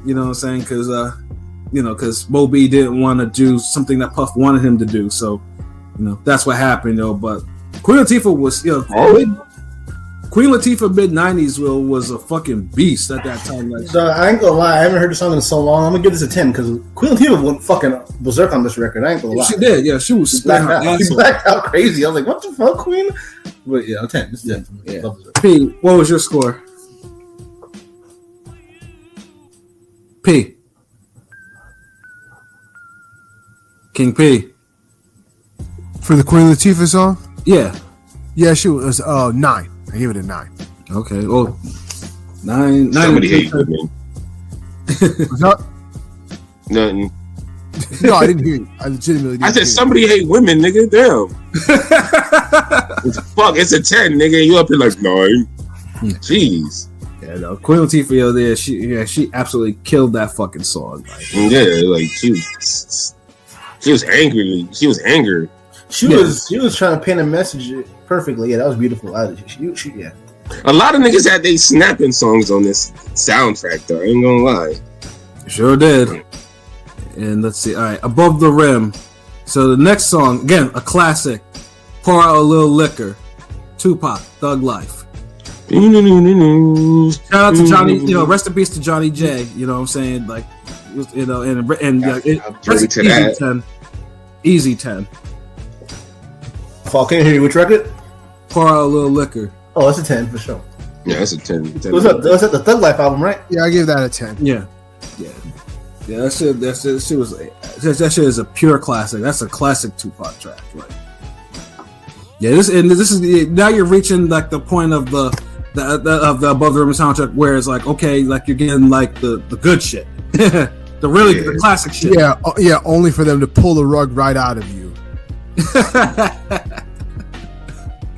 You know what I'm saying? Because Mo B didn't want to do something that Puff wanted him to do. So, that's what happened, though. But Queen Latifah was, Queen Latifah mid '90s was a fucking beast at that time. So I ain't gonna lie, I haven't heard the song in so long. I'm gonna give this a 10 because Queen Latifah went fucking berserk on this record. I ain't gonna lie. She did, yeah. She was blacked out. She blacked out crazy. I was like, what the fuck, Queen? But yeah, 10. It's 10 for me. Yeah. P, what was your score? P. King P. For the Queen Latifah song? Yeah. Yeah, she was 9. I give it a 9. Okay. Well, 9. Somebody hate women. What's up? Nothing. No, I didn't hear you. I legitimately didn't. I said somebody hate women, nigga. Damn. Fuck, it's a 10, nigga. You up here 9. Jeez. Yeah, no. Queen Latifah, she absolutely killed that fucking song. She was angry. She was angry. She was trying to paint a message perfectly. Yeah, that was beautiful. Yeah. A lot of niggas had they snapping songs on this soundtrack, though. I ain't gonna lie. Sure did. And let's see. All right, Above the Rim. So the next song, again, a classic. Pour Out a Little Liquor. Tupac, Thug Life. Shout out to Johnny. Rest in peace to Johnny J. You know what I'm saying? Easy 10. Easy 10. Paul, can you hear you? Which record? Pour Out a Little Liquor. Oh, that's a 10 for sure. Yeah, that's a 10. Was that the Thug Life album, right? Yeah, I give that a 10. Yeah. That shit is a pure classic. That's a classic Tupac track. This is now you're reaching the point of the Above the Rim soundtrack where it's okay, you're getting the good shit, the classic shit. Yeah, only for them to pull the rug right out of you.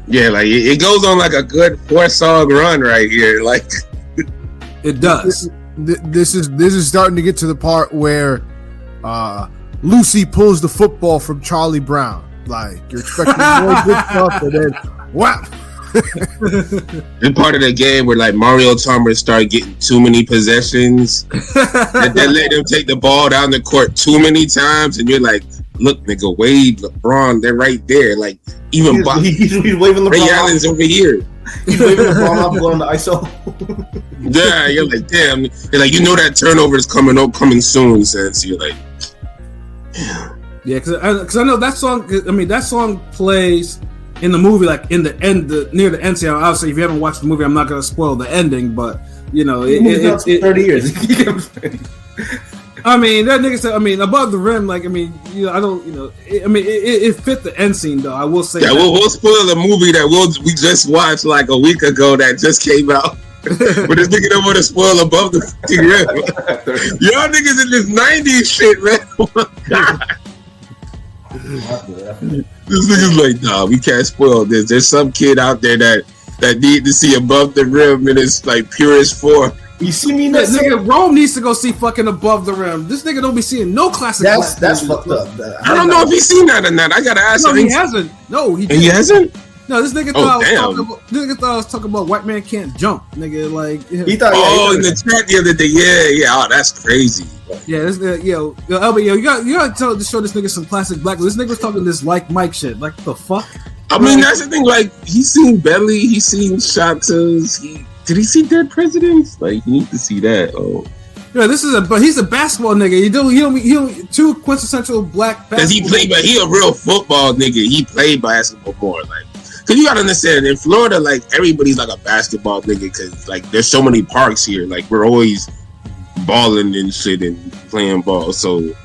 Yeah, it goes on a good 4-song run right here. It does. This is starting to get to the part where Lucy pulls the football from Charlie Brown. You're expecting more good stuff, and then whap. This part of the game where Mario Chalmers start getting too many possessions, and then let them take the ball down the court too many times, and you're like, look, nigga, Wade, LeBron, they're right there. Even he's waving LeBron. Ray Allen's over here. He's waving LeBron off going to ISO. Yeah, you're like, damn. You're like, that turnover is coming soon, since you're like, damn. Yeah, because I know that song. I mean, that song plays in the movie, like in the end, near the end. So obviously, if you haven't watched the movie, I'm not going to spoil the ending. But you know, it's 30 years. I mean, that nigga said. I mean, Above the Rim. Like, I mean, you know, I don't. You know, it fit the end scene though. I will say. Yeah, we'll spoil the movie that we just watched like a week ago that just came out. But this nigga don't want to spoil Above the Rim. Y'all niggas in this 90s shit, man. Oh my God. This nigga's like, nah, we can't spoil this. There's some kid out there that need to see Above the Rim in its like purest form. You see me that nigga Rome needs to go see fucking Above the Rim. This nigga don't be seeing no classic. That's fucked up. I don't know if he's seen that or not. I gotta ask him. He hasn't. No, he hasn't. No, this nigga thought I was talking about white man can't jump, nigga. Like he thought. In the chat the other day, yeah. Oh, that's crazy. Yeah, this Elby, you got to show this nigga some classic black. This nigga was talking this like Mike shit. Like the fuck. I mean, that's the thing. Like he's seen Belly, he's seen Shotas. Did he see Dead Presidents? Like you need to see that. Oh. Yeah, but he's a basketball nigga. He don't two quintessential black. Because he a real football nigga. He played basketball more like. Cause you gotta understand, in Florida, like everybody's like a basketball nigga. Cause like there's so many parks here. Like we're always balling and shit and playing ball. So,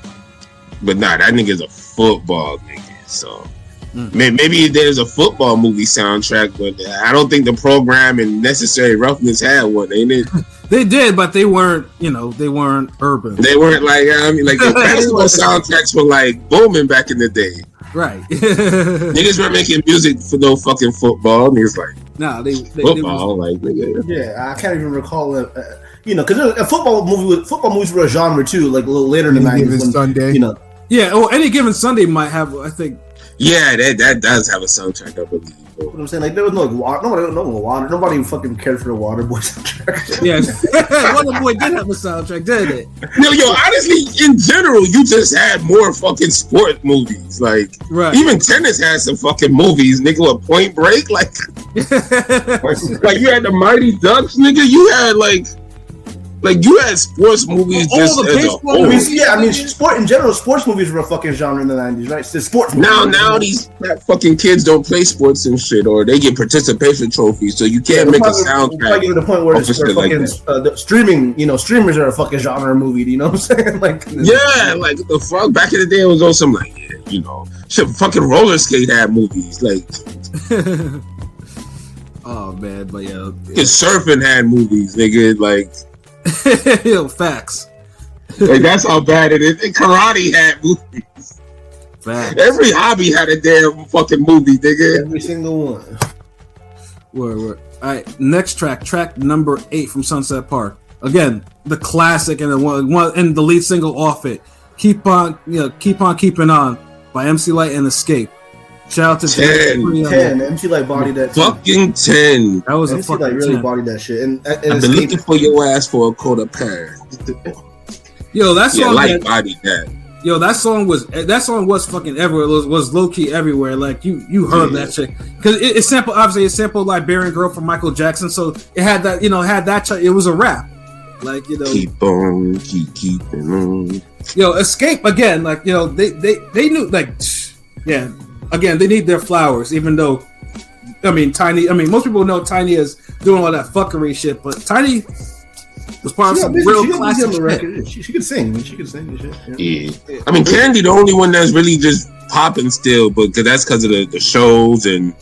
but nah, that nigga's a football nigga. So maybe there's a football movie soundtrack, but I don't think the program and Necessary Roughness had one, ain't it? They did, but they weren't. You know, they weren't urban. They weren't like like the basketball soundtracks were like booming back in the day. Right. Niggas weren't making music for no fucking football. Niggas like, nah, they football, like, nigga. Yeah, I can't even recall it. You know, because a football movies were a genre too, like a little later in the 90s. Sunday. You know. Yeah, or Any Given Sunday might have, I think. Yeah, that does have a soundtrack, I believe. What I'm saying, like there was no water. Nobody fucking cared for the Waterboy soundtrack. Yeah, Waterboy did have a soundtrack, didn't it? No, honestly, in general, you just had more fucking sport movies. Like, even tennis had some fucking movies, nigga. With Point Break, like you had the Mighty Ducks, nigga. You had like you had sports movies just as a whole. I mean, sport in general, sports movies were a fucking genre in the 90s, right? It's sports movies. Now these fucking kids don't play sports and shit, or they get participation trophies, so you can't make a soundtrack. Probably to the point where it's fucking the streaming, streamers are a fucking genre movie. You know what I'm saying? Like, yeah, like the fuck. Back in the day, it was also like, shit. Fucking Roller Skate had movies, like. Oh man, but yeah. Surfing had movies, nigga, like. Yo, facts. Like that's how bad it is. And karate had movies. Facts. Every hobby had a damn fucking movie, nigga. Every single one. Word. All right, next track number 8 from Sunset Park. Again, the classic and the one and the lead single off it. Keep on keeping on by MC Lyte and Escape. Shout out to 10. MC Lyte bodied that. Fucking 10. That was MC a fucking Lyte really 10. bodied that shit. And I've been looking for your ass for a quarter pound. Yo, that song. Lyte bodied that. Yo, that song was fucking everywhere. It was low key everywhere. Like you heard that shit because it sampled Liberian Girl from Michael Jackson. So it had that it was a rap. Like keep on, keeping on. Yo, Escape again. Like they knew like yeah. Again, they need their flowers, even though, Tiny. Most people know Tiny is doing all that fuckery shit, but Tiny was part of some real classic shit. She could sing. She could sing and shit. Yeah. Candy, the only one that's really just popping still, but that's because of the shows and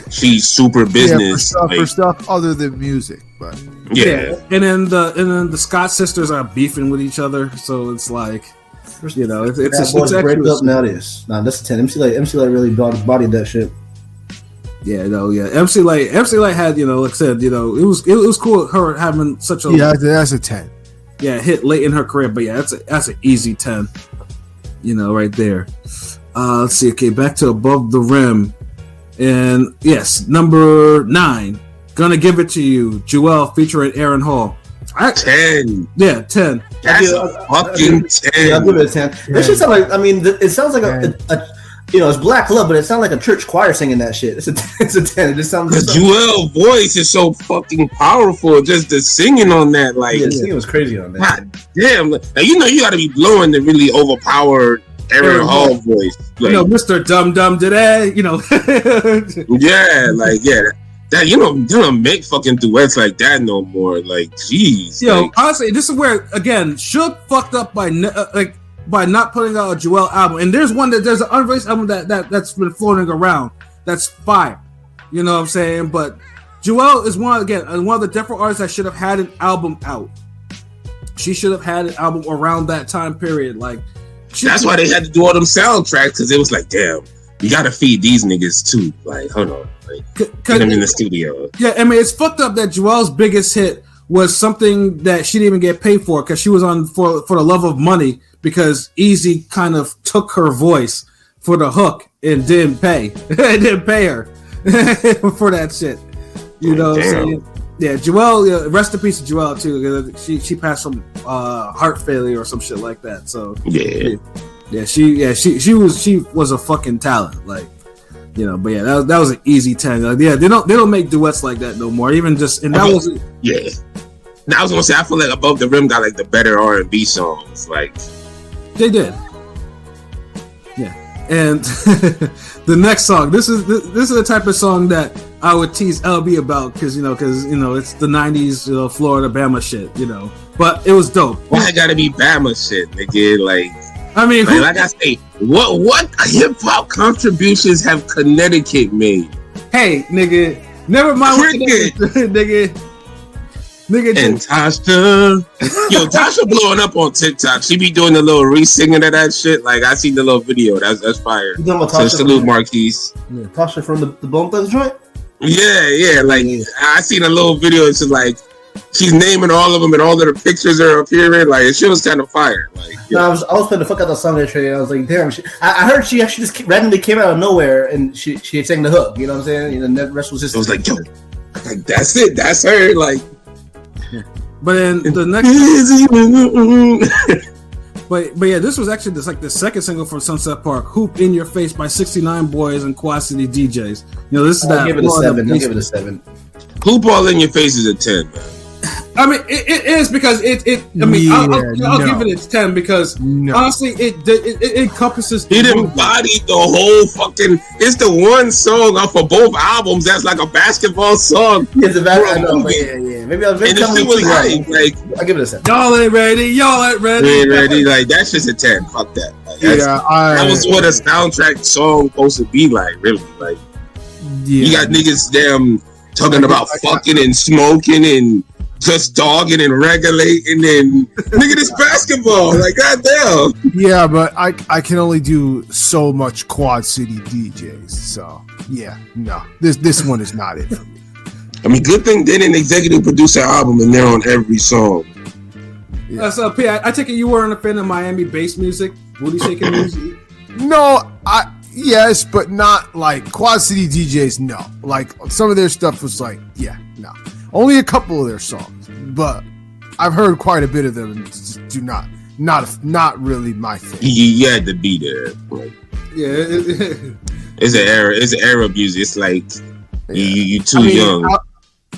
she's super business. For stuff other than music, but yeah. And then the Scott sisters are beefing with each other, so it's like. It's break up nowadays. Nah, that's a 10. MC Lyte really bodied that shit. Yeah, MC Lyte had, like I said, it was cool her having such a that's a 10. Yeah, hit late in her career, but yeah, that's an easy 10. Right there. Let's see. Okay, back to Above the Rim, and yes, number 9. Gonna Give It to You, Jewel featuring Aaron Hall. 10. Yeah, 10. That's a fucking 10. Yeah, I'll give it a 10. That shit sounds like, it sounds like a it's Black Love, but it sounds like a church choir singing that shit. It's a 10. It just sounds like Jewel's voice is so fucking powerful. Just the singing on that, like, the singing was crazy on that. God damn. Now, you gotta be blowing to really overpower Aaron Hall voice. Like, Mr. Dum Dum today. Yeah, like that you don't make fucking duets like that no more. Like, jeez. Honestly, this is where again Suge fucked up by not putting out a Joel album. And there's an unreleased album that's been floating around. That's fire. You know what I'm saying? But Joel is one of the different artists that should have had an album out. She should have had an album around that time period. Like, that's why they had to do all them soundtracks, because it was like, damn, you gotta feed these niggas too. Like, hold on, like, get them in the studio. Yeah, I mean, it's fucked up that Joel's biggest hit was something that she didn't even get paid for, because she was on for the love of money, because Easy kind of took her voice for the hook and didn't pay her for that shit. You know what I'm saying? Yeah, Joelle, rest in peace to Joelle too. She passed from heart failure or some shit like that. So she was a fucking talent, like, But yeah, that was an easy 10. Like, yeah, they don't make duets like that no more. Even just and that was Now I was gonna say, I feel like Above the Rim got like the better R&B songs. Like, they did. Yeah, and the next song. This is the type of song that I would tease LB about, because it's the 90s, Florida Bama shit, But it was dope. Why it gotta be Bama shit, nigga? Like, I mean, like I say, what hip hop contributions have Connecticut made? Hey, nigga, never mind. Nigga. And Tasha, Tasha blowing up on TikTok. She be doing the little re-singing of that shit. Like, I seen the little video. That's fire. So salute Marquise. Yeah, Tasha from the Bone Thugs joint. Yeah. Like, I seen a little video. It's just like she's naming all of them, and all of the pictures are appearing. Like, it shit was kind of fire. Like, I was playing the fuck out the song yesterday. I was like, damn. I heard she actually just randomly came out of nowhere, and she sang the hook. You know what I'm saying? And the rest was just. I was like, yo, like, that's it. That's her. Like. But then the next, but yeah, this was actually the second single from Sunset Park, "Hoop in Your Face" by 69 Boys and Quad City DJs. This is that. I'll give it a 7. Hoop All in Your Face is a 10, man. I mean, it is, because I'll give it a 10 because honestly, it encompasses. It embodied the whole fucking. It's the one song off of both albums that's like a basketball song. It's a basketball. Yeah. Maybe I was. And the shit was like, I'll give it a 7. Y'all ain't ready. Like, that's just a 10. Fuck that. Like, that was what a soundtrack song supposed to be like. Really, like, you got niggas damn talking about fucking and smoking and just dogging and regulating, and nigga, this basketball, like, goddamn. Yeah, but I can only do so much Quad City DJs, so yeah, no, this one is not it for me. I mean, good thing they didn't executive produce an album and they're on every song. Yeah. So P, I take it you weren't a fan of Miami bass music, booty shaking music? No, yes, but not like Quad City DJs. No, like some of their stuff was like, no. Only a couple of their songs, but I've heard quite a bit of them, and just do not really my thing. You had to be there. Like, it's an era. It's an era of music. It's like you too young.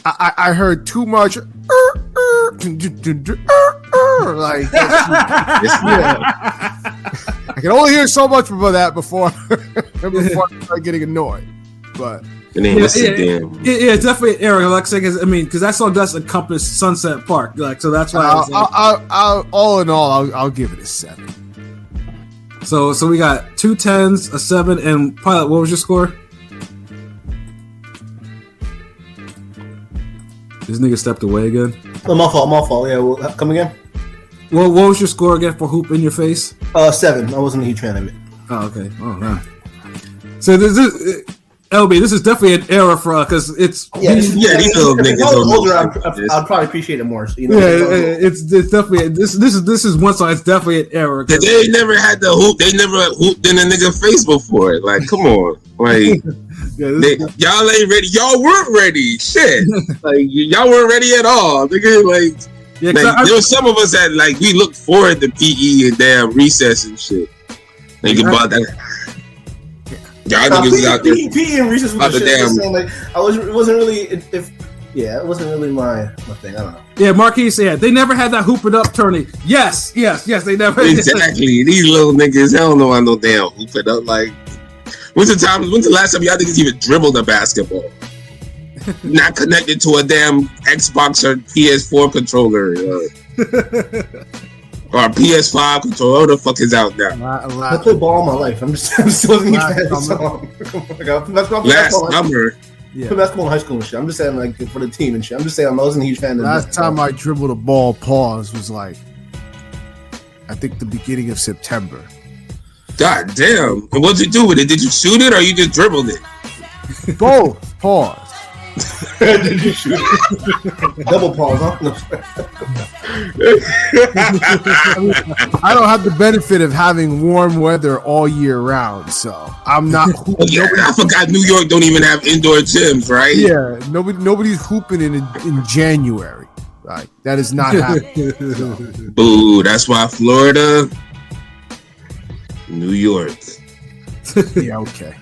I heard too much. Like, I can only hear so much about that before I start getting annoyed, but. Definitely, Eric. Like, because that song does encompass Sunset Park, like, so that's why. I'll all in all, I'll give it a 7. So we got 2 10s, a 7, and Pilot. What was your score? This nigga stepped away again. Oh, my fault. Yeah, well, come again. Well, what was your score again for Hoop in Your Face? 7. I wasn't a huge fan of it. Oh, okay. Oh, man. So this is. LB, this is definitely an era for us, because it's these little niggas. Older, I'd probably appreciate it more. So, it's definitely this is one song. It's definitely an era. They never had the hoop. They never hooped in a nigga face before. Like, come on, like y'all ain't ready. Y'all weren't ready. Shit, like y'all weren't ready at all. Nigga, like there was some of us that like we looked forward to PE and damn recess and shit. Think about that. Y'all niggas out there. PE and recess was the damn. Like, it wasn't really. Yeah, it wasn't really my thing. I don't know. Yeah, Marquise said they never had that hoop it up tourney. Yes, they never. Exactly. These little niggas, they don't know how no damn hoop it up. Like, when's the last time y'all niggas even dribbled a basketball? Not connected to a damn Xbox or PS4 controller or PS5 controller. What the fuck is out now? I played ball all my life. I'm still a fan of the song. Last summer. Yeah. Basketball in high school and shit. I'm just saying, like, for the team and shit. I'm just saying, I wasn't a huge fan of Last time I dribbled a ball, was like, I think the beginning of September. God damn. And what'd you do with it? Did you shoot it or you just dribbled it? Both. Pause. Did you shoot it? Double pause, huh? I don't have the benefit of having warm weather all year round, so I'm not. I forgot New York don't even have indoor gyms, right? Yeah, nobody's hooping in January. Like, that is not happening. Boo! That's why Florida, New York. Yeah, okay.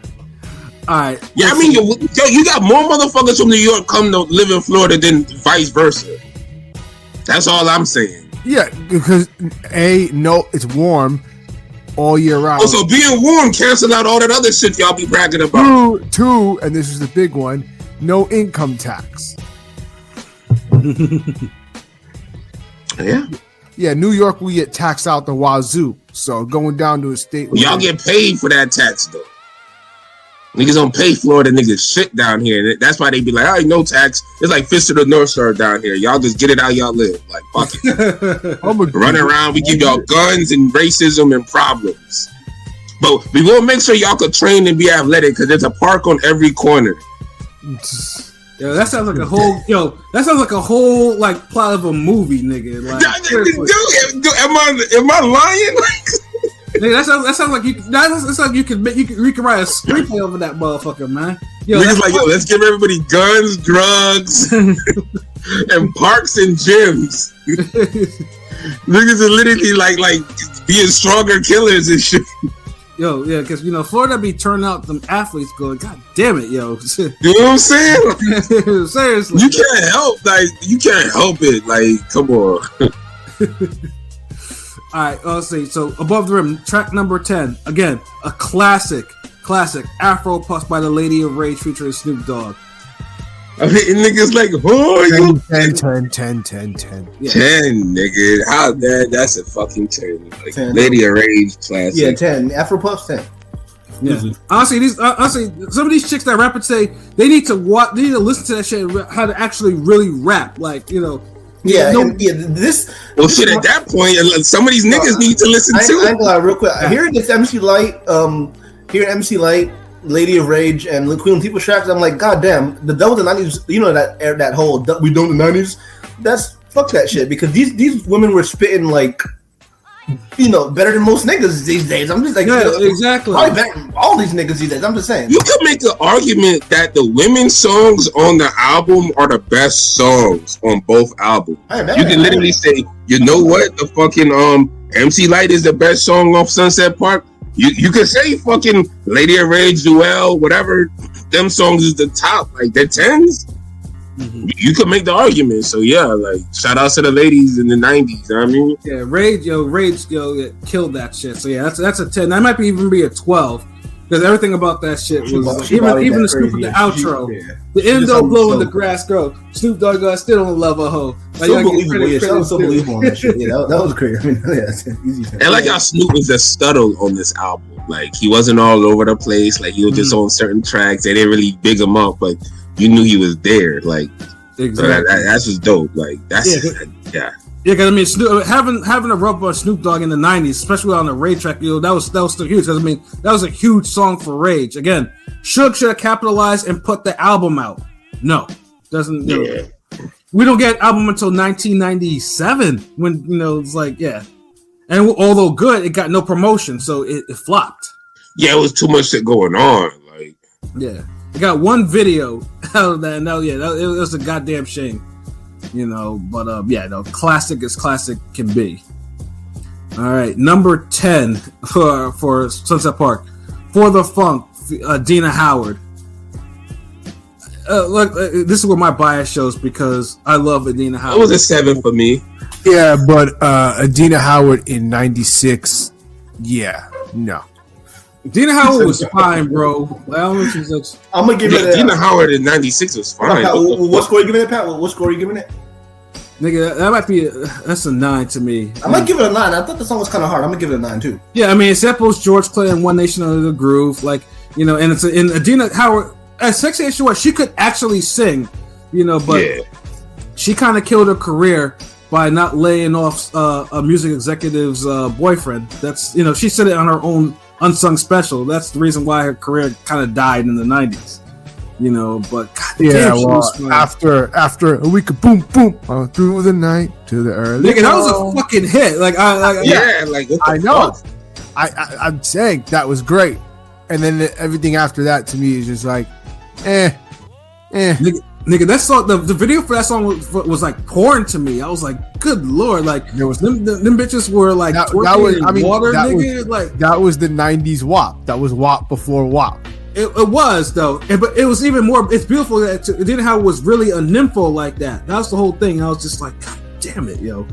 All right. Yeah, I mean, you got more motherfuckers from New York come to live in Florida than vice versa. That's all I'm saying. Yeah, because it's warm all year round. Also, being warm cancel out all that other shit y'all be bragging about. Two, and this is the big one: no income tax. Yeah. Yeah, New York, we get taxed out the wazoo. So going down to a state, y'all get paid for that tax though. Niggas don't pay Florida niggas shit down here. That's why they be like, all right, no tax. It's like Fist of the North Star down here. Y'all just get it how y'all live. Like, fuck it. Running around, we give y'all guns and racism and problems. But we will make sure y'all could train and be athletic because there's a park on every corner. Yo, that sounds like a whole. That sounds like a whole like plot of a movie, nigga. Like, am I lying? Nigga, that sounds like you. That's like you could write a screenplay over that motherfucker, man. Niggas like, let's give everybody guns, drugs, and parks and gyms. Niggas are literally like being stronger killers and shit. Yo, yeah, because Florida be turning out them athletes going, God damn it, yo. You know what I'm saying? Seriously, you can't help it. Like, come on. All right, let's see. So, Above the Rim, track number 10. Again, a classic Afro Puffs by the Lady of Rage featuring Snoop Dogg. I mean, niggas like, 10. Yeah. 10, nigga. How that? That's a fucking 10. Like, 10. Lady of Rage classic. Yeah, 10. Afro Puffs, 10. Yeah. Honestly, some of these chicks that rap and say they need to listen to that shit and how to actually really rap. Like, Yeah, this. Well, shit. At that point, some of these niggas need to listen to. I ain't gonna lie, real quick. Hearing this MC Light, Lady of Rage, and Queen People tracks, I'm like, God damn, that was the 90s. That whole we don't the 90s. That's fuck that shit because these women were spitting like, better than most niggas these days. I'm just like, exactly. Probably better than all these niggas these days. I'm just saying. You could make an argument that the women's songs on the album are the best songs on both albums. You can literally say, you know what, the fucking MC Light is the best song off Sunset Park. You could say fucking Lady of Rage, Duel, whatever. Them songs is the top, like they're 10s. Mm-hmm. You could make the argument. So yeah, like shout out to the ladies in the 90s. You know what I mean? Yeah, Rage killed that shit. So yeah, that's a 10. That might even be a 12 because everything about that shit was even the Snoop the outro, the Endo blowing the grass grow. Snoop Dogg, I still don't love a hoe. Like, so believable on that shit. Yeah, that was crazy. I mean, it's easy. And like how Snoop was just subtle on this album. Like he wasn't all over the place. Like he was just on certain tracks. They didn't really big him up, but you knew he was there. Like exactly. So that's just dope. Like that's yeah. Yeah, because I mean, having a rub on Snoop Dogg in the '90s, especially on the Rage track, that was still huge. Because I mean, that was a huge song for Rage. Again, Suge should have capitalized and put the album out. No, doesn't. Yeah. We don't get an album until 1997 when it's like and although good, it got no promotion, so it flopped. Yeah, it was too much shit going on. Like it got one video out of that. And it was a goddamn shame. But classic as classic can be. All right, number 10 for Sunset Park, For the Funk, Dina Howard. look, this is where my bias shows because I love Adina Howard. It was a 7 for me. Yeah, but Adina Howard in '96. Yeah, no. Adina Howard was fine, bro. I'm gonna give it. Adina Howard in '96 was fine. What score are you giving it, Pat? What score are you giving it? Nigga, that might be that's a 9 to me. I might give it a 9. I thought the song was kind of hard. I'm gonna give it a 9 too. Yeah, I mean, it samples George Clinton and One Nation Under the Groove, like and it's in Adina Howard. As sexy as she was, she could actually sing, but she kind of killed her career by not laying off a music executive's boyfriend. That's she said it on her own unsung special. That's the reason why her career kind of died in the 90s. But God, after a week of boom boom through the night to the early. Nigga, that was a fucking hit. I know. I'm saying that was great, and then everything after that to me is just like, Nigga, that song, the video for that song was like porn to me. I was like, good lord, like there was them bitches were like that was, I mean, water, that nigga. Was, that was the 90s WAP. That was WAP before WAP. It was though, but it was even more. It's beautiful that it didn't have was really a nympho like that. That was the whole thing. I was just like, God damn it, yo.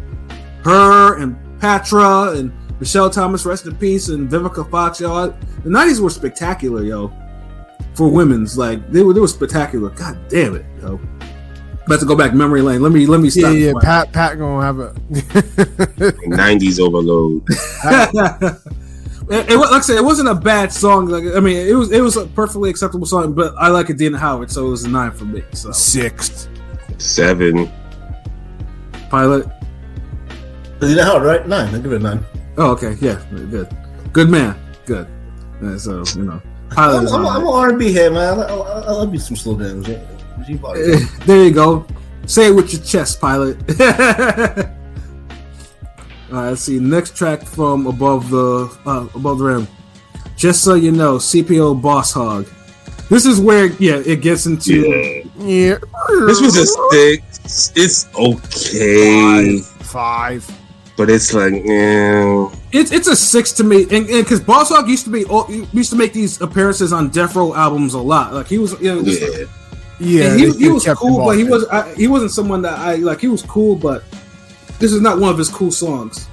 Her and Patra and Michelle Thomas, rest in peace, and Vivica Fox, yo. The 90s were spectacular, yo. For women's, like they were spectacular. God damn it, yo. About to go back memory lane. Let me stop. Yeah. Pat gonna have a 90s overload. Like I said, it wasn't a bad song. Like I mean, it was a perfectly acceptable song. But I like Adina Howard, so it was a 9 for me. So 6, 7. Pilot. Adina Howard, right? 9. I give it a 9. Oh, okay, yeah, good man, good. So Pilot. I'm an R&B head, man. I love you some slow jams. There you go. Say it with your chest, Pilot. All right, let's see. Next track from Above the Rim. Just so you know, CPO Boss Hog. This is where it gets into. Yeah. This was a 6. It's okay. 5. But it's like, It's a 6 to me, and because Boss Hog used to make these appearances on Death Row albums a lot. Like he was, he was cool, but he wasn't someone that I like. He was cool, but this is not one of his cool songs.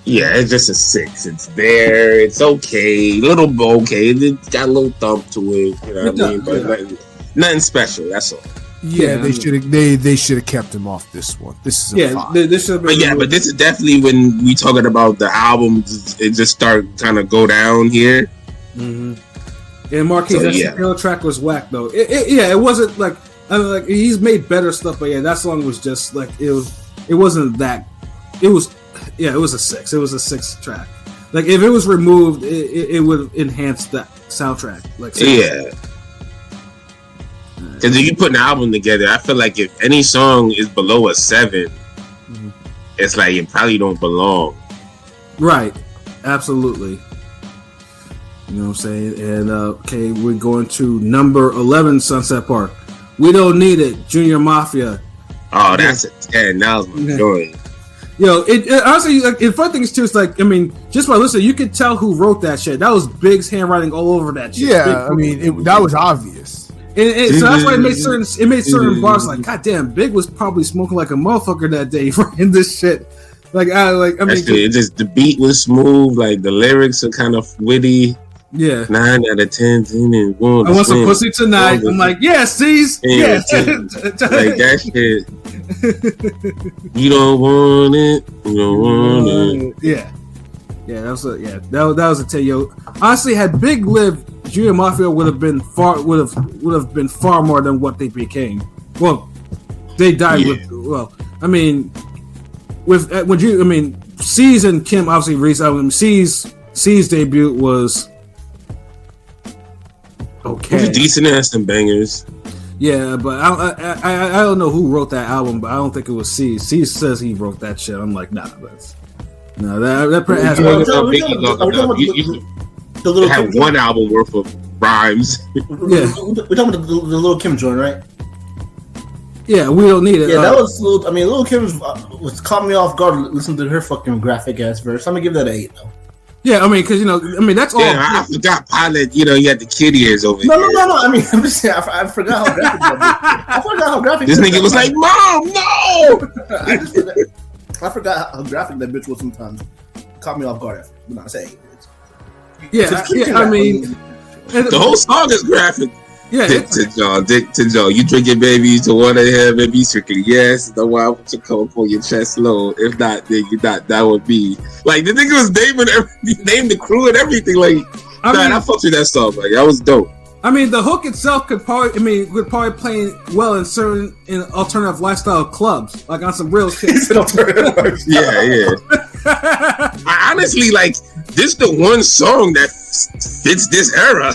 Yeah, it's just a 6. It's there. It's okay. Little okay. It's got a little thump to it. You know what I mean? But nothing special. That's all. Yeah, they should have kept him off this one. This is a 5. This should have been. But this is definitely when we talking about the album. It just start kind of go down here. Mm-hmm. And Marquis, that Shapiro track was whack though. It wasn't like he's made better stuff, but that song was just like it wasn't that. It was a 6. It was a 6 track. Like if it was removed, it would enhance that soundtrack. Because if you put an album together, I feel like if any song is below a 7, it's like it probably don't belong. Right. Absolutely. You know what I'm saying? And okay, we're going to number 11, Sunset Park. We Don't Need It, Junior Mafia. Oh, that's a 10. That was my joint. Yo, it honestly, like, the fun thing is too, it's like, I mean, just by listening, you could tell who wrote that shit. That was Big's handwriting all over that shit. Yeah, I mean, that was obvious. And so that's why it made certain bars like, God damn, Big was probably smoking like a motherfucker that day in this shit. I mean, it just the beat was smooth, like the lyrics are kind of witty. Yeah, 9 out of 10. I want some pussy tonight. I'm like, C's. Yeah, like that shit. You don't want it. You don't want it. Yeah, that was a 10. Yo, honestly, had Big lived, Junior Mafia would have been far more than what they became. Well, they died with. Well, I mean, C's and Kim obviously reached. C's debut was okay. It was decent ass some bangers. Yeah, but I don't know who wrote that album, but I don't think it was C. C says he wrote that shit. I'm like, nah, that has. The little had one album worth of rhymes. We're talking about the Little Kim joint, right? Yeah, We Don't Need It. Yeah, that was Little Kim was caught me off guard listening to her fucking graphic ass verse. I'm gonna give that an 8 though. Yeah, I mean, because that's all. Yeah, I forgot Pilot. You had the kid ears over No. here. I mean, I'm just saying. I forgot how graphic that bitch. I forgot how graphic. This nigga was like, "Mom, no!" I forgot how graphic that bitch was sometimes. Caught me off guard. I'm not saying. Yeah, I mean, the whole song is graphic. Yeah, Dick to Joe. You drink your baby to one of him and be strictly yes. The one with your coat for your chest low. If not, then you not. That would be like the nigga was named the crew and everything. Like, I fucked with that song. Like, that was dope. I mean, the hook itself would probably play well in certain alternative lifestyle clubs, like on some real shit. Yeah. I honestly like this. The one song that fits this era.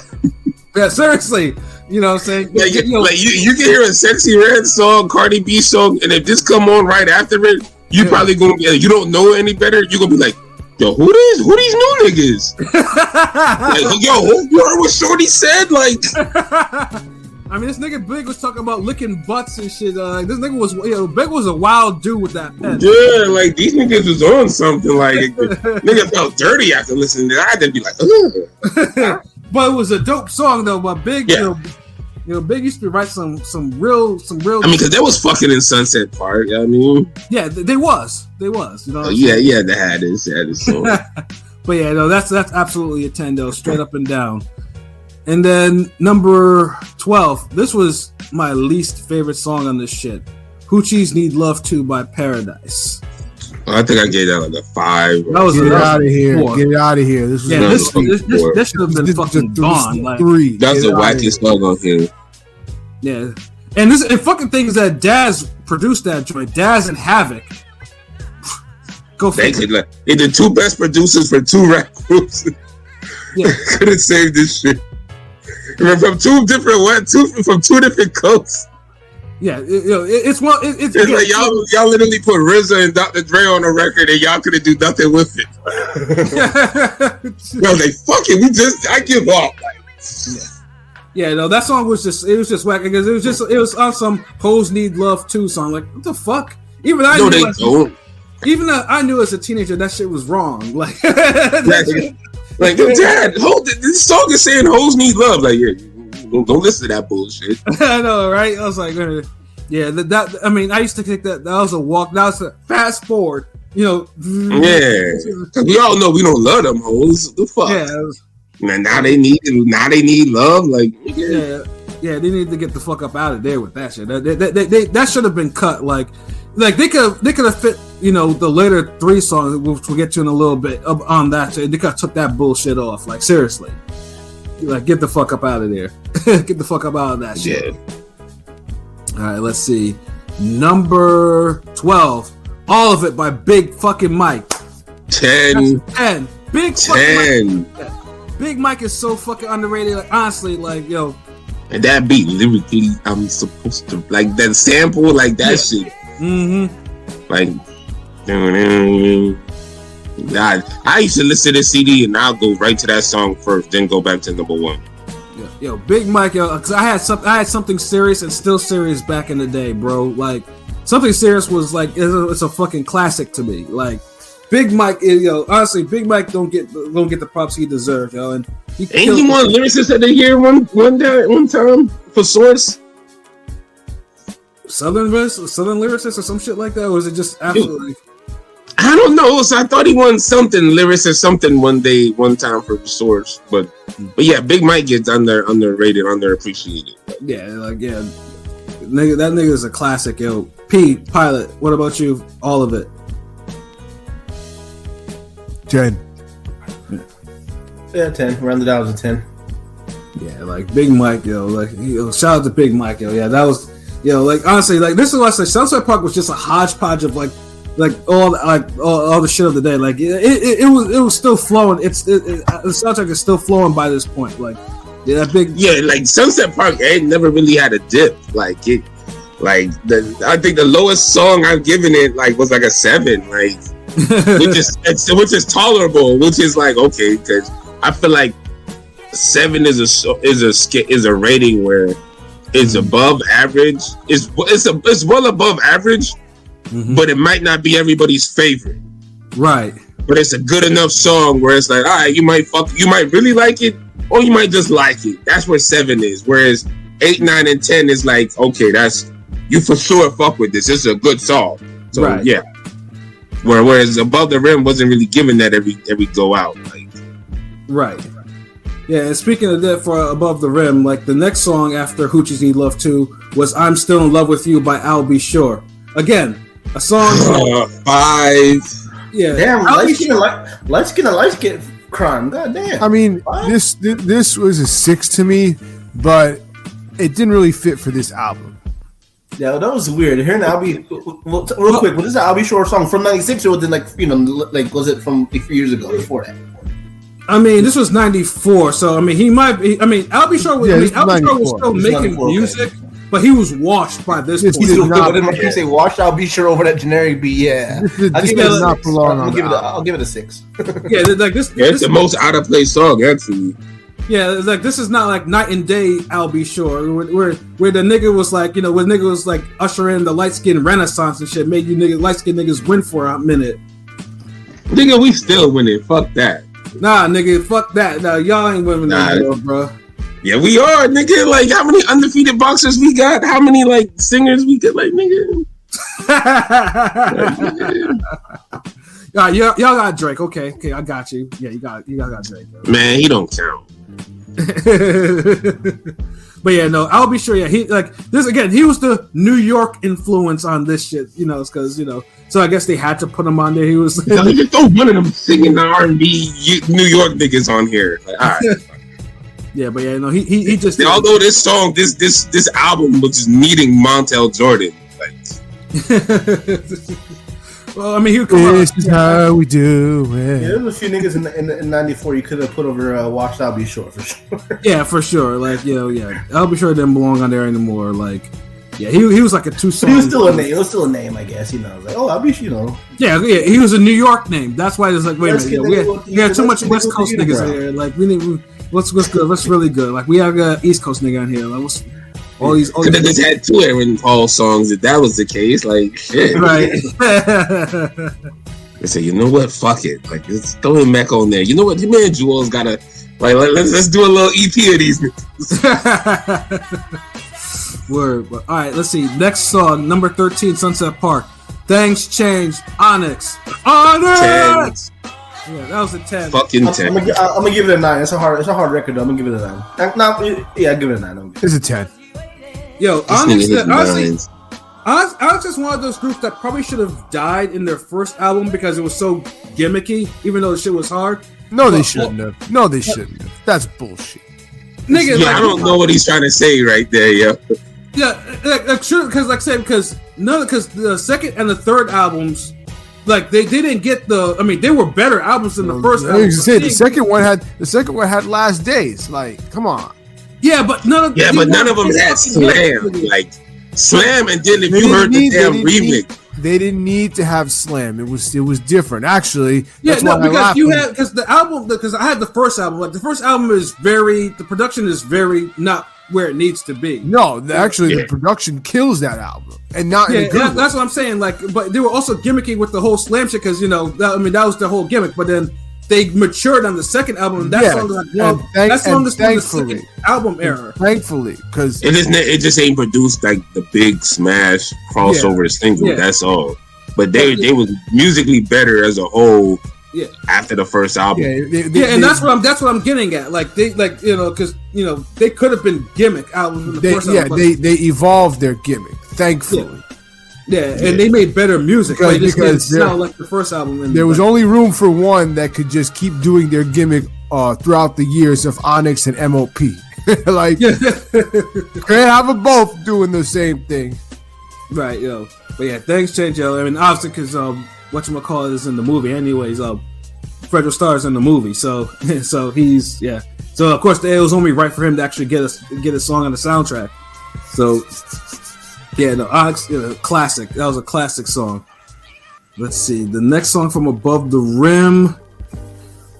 Yeah, seriously. You know what I'm saying? Like, you can hear a Sexy Red song, Cardi B song, and if this come on right after it, you probably gonna be. You don't know any better. You gonna be like, yo, who these new niggas? Like, yo, you heard what Shorty said? Like, I mean, this nigga Big was talking about licking butts and shit. This nigga was, Big was a wild dude with that pen. Yeah, like these niggas was on something. Like, nigga felt dirty after listening to that. I had to be like, ugh. But it was a dope song though. But Big, Big used to write some real. I mean, because there was fucking in Sunset Park. I mean, yeah, there was. You know. Yeah, they had this song. But yeah, no, that's absolutely a 10 though, straight up and down. And then number 12. This was my least favorite song on this shit. Hoochies Need Love Too by Paradise. I think I gave that like a 5. Get it out of here. 4. Get it out of here. This was this should have been fucking gone. Like, 3. That's the wackest song on here. Yeah. And fucking thing is that Daz produced that joint. Daz and Havoc. Go figure. Like, they're the two best producers for 2 rap groups. Yeah. Could have saved this shit. From 2 different coasts. Yeah, it's like y'all literally put RZA and Dr. Dre on the record and y'all couldn't do nothing with it. I was like, fuck it, I give up. Yeah, no, that song was just whack because it was on some Hoes Need Love Too song. Like, what the fuck? Even I knew as a teenager that shit was wrong. Like, like, Dad, this song is saying hoes need love. Like, yeah, don't listen to that bullshit. I know, right? I was like, yeah, that. I mean, I used to think that was a walk. That was a fast forward. Yeah, we all know we don't love them hoes. The fuck? Yeah. Now they need love. Like, yeah, they need to get the fuck up out of there with that shit. That should have been cut. Like they could have fit, the later 3 songs, which we'll get to in a little bit on that shit. They could have took that bullshit off. Like, seriously, like, get the fuck up out of there. Get the fuck up out of that shit. Yeah. All right, let's see. Number 12, All of It by Big fucking Mike. 10. Big 10. Fucking Mike. Big Mike is so fucking underrated. Like, honestly, like, yo. And that beat lyrically, I'm supposed to like that sample, like that shit. Mm-hmm. Like, God, I used to listen to the CD and I'll go right to that song first, then go back to number 1. Yo, Big Mike, because I had something serious and still serious back in the day, bro. Like, Something Serious was like it's a fucking classic to me. Like, Big Mike, honestly, Big Mike don't get the props he deserves, yo. And ain't he one lyricist that they hear one time for Source? Southern lyricist or some shit like that, or was it just absolutely? I don't know. So I thought he won something lyricist something one time for Source, but yeah, Big Mike gets underrated, underappreciated. Yeah, nigga, that nigga is a classic, yo. Pilot, what about you? All of it. 10. Yeah, 10. Rounded out as a 10. Yeah, like Big Mike, yo. Like, shout out to Big Mike, yo. Yeah, that was, like, honestly, like, this is what I said. Sunset Park was just a hodgepodge of like all the shit of the day. Like, it was still flowing. The soundtrack is still flowing by this point. Like, yeah, that big. Yeah, like Sunset Park ain't never really had a dip. Like it, like I think the lowest song I've given it was like a 7. Like. which is tolerable, which is like okay, because I feel like 7 is a rating where it's above average. It's well above average, but it might not be everybody's favorite. Right. but it's a good enough song where it's like, all right, you might really like it, or you might just like it. That's where 7 is. Whereas 8, 9, and 10 is like, okay, that's you for sure fuck with this. This is a good song. So Right. yeah. Whereas Above the Rim wasn't really giving that every go out. Like, Right. Yeah, and speaking of that, for Above the Rim, like the next song after Hoochies Need Love 2 was I'm Still in Love with You by I'll Be Sure. Again, a song. 5. Yeah. Damn, light skin crime. God damn. I mean, this was a 6 to me, but it didn't really fit for this album. Yeah, that was weird. Hearing I'll Be real quick. Was this an I'll Be Sure song from '96 or was it was it from a few years ago before that? I mean, this was 94, so I mean, he might be. I mean, I'll Be Sure was, I'll Be Sure was still making music, but he was washed by this point. He's still good. When you say washed, I'll Be Sure over that generic beat. Yeah, I'll give it a 6. Yeah, like this. It's the most out of place song actually. Yeah, it's like this is not like Night and Day. I'll Be Sure, where the nigga was like, when nigga was like ushering the light skin renaissance and shit, made you light skin niggas win for a minute. Nigga, we still winning. Fuck that. Nah, nigga, fuck that. Nah, y'all ain't winning no more, bro. Yeah, we are, nigga. Like, how many undefeated boxers we got? How many like singers we got? Like, nigga. Y'all got Drake. Okay, I got you. Yeah, you got Drake. Bro. Man, he don't count. But yeah, no, I'll be sure. Yeah, he like this again. He was the New York influence on this shit, because so I guess they had to put him on there. He was. Just throw one of them singing the R&B New York niggas on here. Like, all right. Yeah, but yeah, no, he just. Although this song, this album was just needing Montel Jordan. Like. Well, I mean, he would come This is how we do it. Yeah, there was a few niggas in '94 you could have put over Washed. I'll Be Sure for sure. Yeah, for sure. Like, yeah, I'll Be Sure it didn't belong on there anymore. Like, yeah, he was like a 2-song. He was still a name. It was still a name, I guess. Like, oh, I'll be, Yeah, he was a New York name. That's why it's like, wait a minute, we had too much West Coast niggas in here. Like, we need what's good, what's really good. Like, we have a East Coast nigga on here. Like, what's all these? Could have just had 2 Aaron Paul songs if that was the case. Like, shit. Right. They say, you know what? Fuck it. Like, let's throw him back on there. You know what? Your man Jewel's gotta let's do a little EP of these. Word. But, all right, let's see. Next song, number 13, Sunset Park. Things Change. Onyx. 10. Yeah, that was a 10. Fucking 10. I'm gonna give it a 9. It's a hard record though. I'm gonna give it a 9. I'll give it a 9. It's a 10. Yo, Onyx is one of those groups that probably should have died in their first album because it was so gimmicky, even though the shit was hard. No, they shouldn't have. No, they shouldn't have. That's bullshit. Nigga, I don't know what he's trying to say right there, yo. Yeah, sure, because the second and the third albums, like they didn't get they were better albums than the first album. The second one had Last Days. Like, come on. Yeah, but none of them had Slam. Like Slam, and then if you heard the damn remix, they didn't need to have Slam. It was different, actually. Yeah, no, because I had the first album. Like the first album the production is very not where it needs to be. No, the production kills that album, and not. Yeah, that's what I'm saying. Like, but they were also gimmicky with the whole Slam shit because that was the whole gimmick. But then they matured on the second album. And that song was the second album era. Thankfully, because it just ain't produced like the big smash crossover single. That's all. But they was musically better as a whole. Yeah. After the first album. And that's what I'm getting at. Like because they could have been gimmick albums in the first album. Yeah, they evolved their gimmick. Thankfully. Yeah, and they made better music. Because it didn't sound like the first album. There was only room for one that could just keep doing their gimmick throughout the years of Onyx and MOP. Like, can't have them both doing the same thing. Right, yo. But yeah, Things Change, yo. I mean, obviously, because whatchamacallit is in the movie. Anyways, Fredro Starr's in the movie, so he's So of course, it was only right for him to actually get a song on the soundtrack. So. Yeah, no, classic. That was a classic song. Let's see. The next song from Above the Rim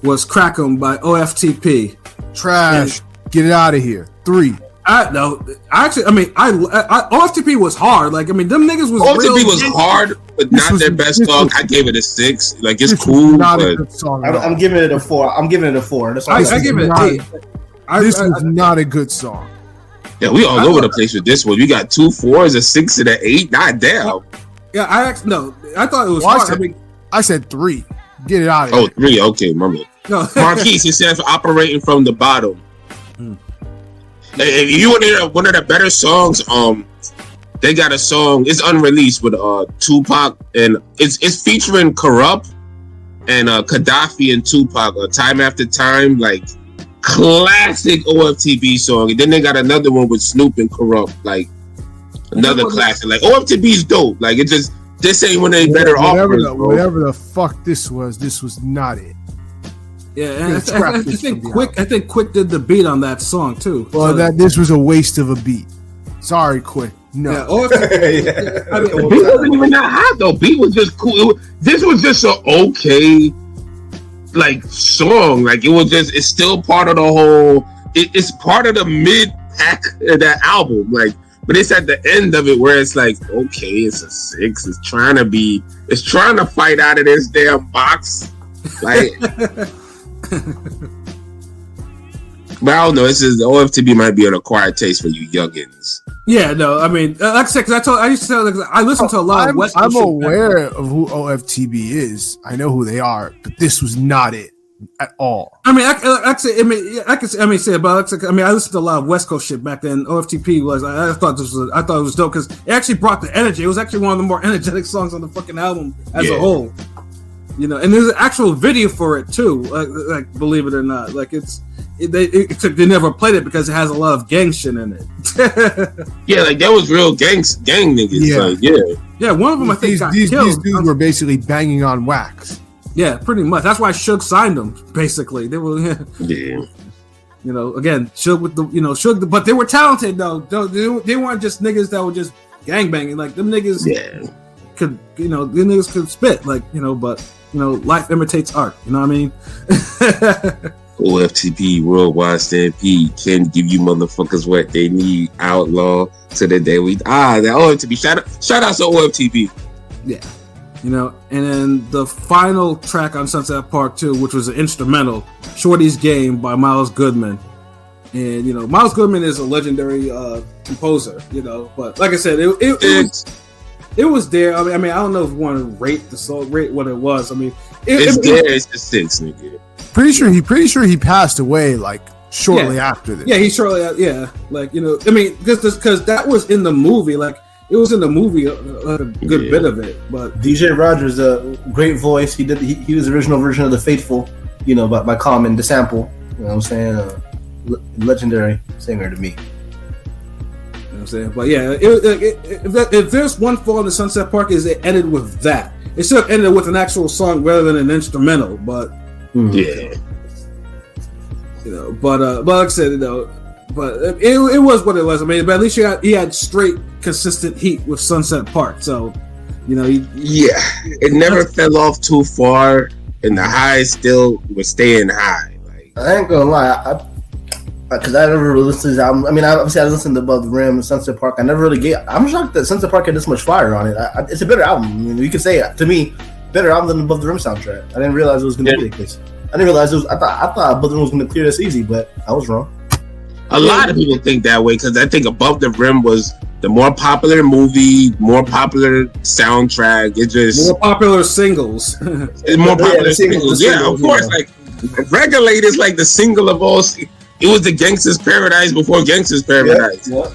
was Crack 'Em by OFTP. Trash. Get it out of here. 3. OFTP was hard. Like, I mean, them niggas was OFTP was hard, but not their best song. I gave it a 6. Like, it's cool, not but a good song. I'm giving it a 4. I'm giving it a 4. That's all I give it an 8. This was not a good song. yeah, we all over the place with this one. We got 2 4s, a 6, and an 8. Not damn. Yeah, I thought it was hard. I said 3. Get it out of here. Oh, 3. Okay, my man. No. Marquise, it stands for operating from the bottom. If you want to hear one of the better songs, they got a song. It's unreleased with Tupac, and it's featuring Corrupt and Gaddafi and Tupac. Time After Time, like classic OFTB song. And then they got another one with Snoop and Corrupt, like another classic. Like OFTB is dope. Like it just this ain't one of the better offers. Whatever the fuck this was not it. Yeah, and I think Quick did the beat on that song too. Well, this was a waste of a beat. Sorry, Quick. No. Yeah, I mean, the beat wasn't even that hot though. Beat was just cool. This was just an okay, like song. Like it was just. It's still part of the whole. It's part of the mid pack of that album. Like, but it's at the end of it where it's like, okay, it's a 6. It's trying to fight out of this damn box. Like. But I don't know. This is OFTB might be an acquired taste for you youngins. Yeah, no, I mean, like I said, because I used to tell, I listen to a lot of West Coast. I'm aware of who OFTB is. I know who they are, but this was not it at all. I mean, I listened to a lot of West Coast shit back then. OFTP was. I thought it was dope because it actually brought the energy. It was actually one of the more energetic songs on the fucking album as a whole. You know, and there's an actual video for it too. Like believe it or not, like they never played it because it has a lot of gang shit in it. Yeah, like that was real gang niggas. Yeah, like, yeah. One of them, I think, got these killed. These dudes were basically banging on wax. Yeah, pretty much. That's why Suge signed them. Basically, they were. Yeah. You know, again, Suge with Suge, but they were talented though. They weren't just niggas that were just gang banging. Like them niggas could, the niggas could spit. Like but. Life imitates art. You know what I mean? OFTP, Worldwide Stampede, can give you motherfuckers what they need. Outlaw to the day we that OFTP. Shout out to OFTP. Yeah, and then the final track on Sunset Park 2, which was an instrumental, "Shorty's Game" by Miles Goodman. And Miles Goodman is a legendary composer. But like I said, it was there. I mean, I don't know if you want to rate the song, rate what it was. I mean, it's there. It's a 6, nigga. Pretty sure he passed away like shortly after this. Yeah, he shortly. Yeah, like I mean, because that was in the movie. Like it was in the movie, a good bit of it. But DJ Rogers, a great voice. He was the original version of "The Faithful," by Common, the sample. You know what I'm saying? Legendary singer to me. You know what I'm saying? But yeah, if there's one flaw in the Sunset Park, is it ended with that. It should have ended with an actual song rather than an instrumental. But yeah, but like I said, but it was what it was. I mean, but at least he had straight, consistent heat with Sunset Park. So it never fell off too far, and the highs still were staying high. Like I ain't gonna lie, because I never really listened to this album. I mean, obviously I listened to Above the Rim and Sunset Park. I never really I'm shocked that Sunset Park had this much fire on it. It's a better album. I mean, you could say to me, better album than Above the Rim soundtrack. I didn't realize it was going to be the case. I didn't realize it was. I thought Above the Rim was going to clear this easy, but I was wrong. A lot of people think that way because I think Above the Rim was the more popular movie, more popular soundtrack. It just more popular singles. It's more popular singles. Yeah, of course. Like Regulate is like the single of all. It was the Gangsta's Paradise before Gangsta's Paradise. Yeah.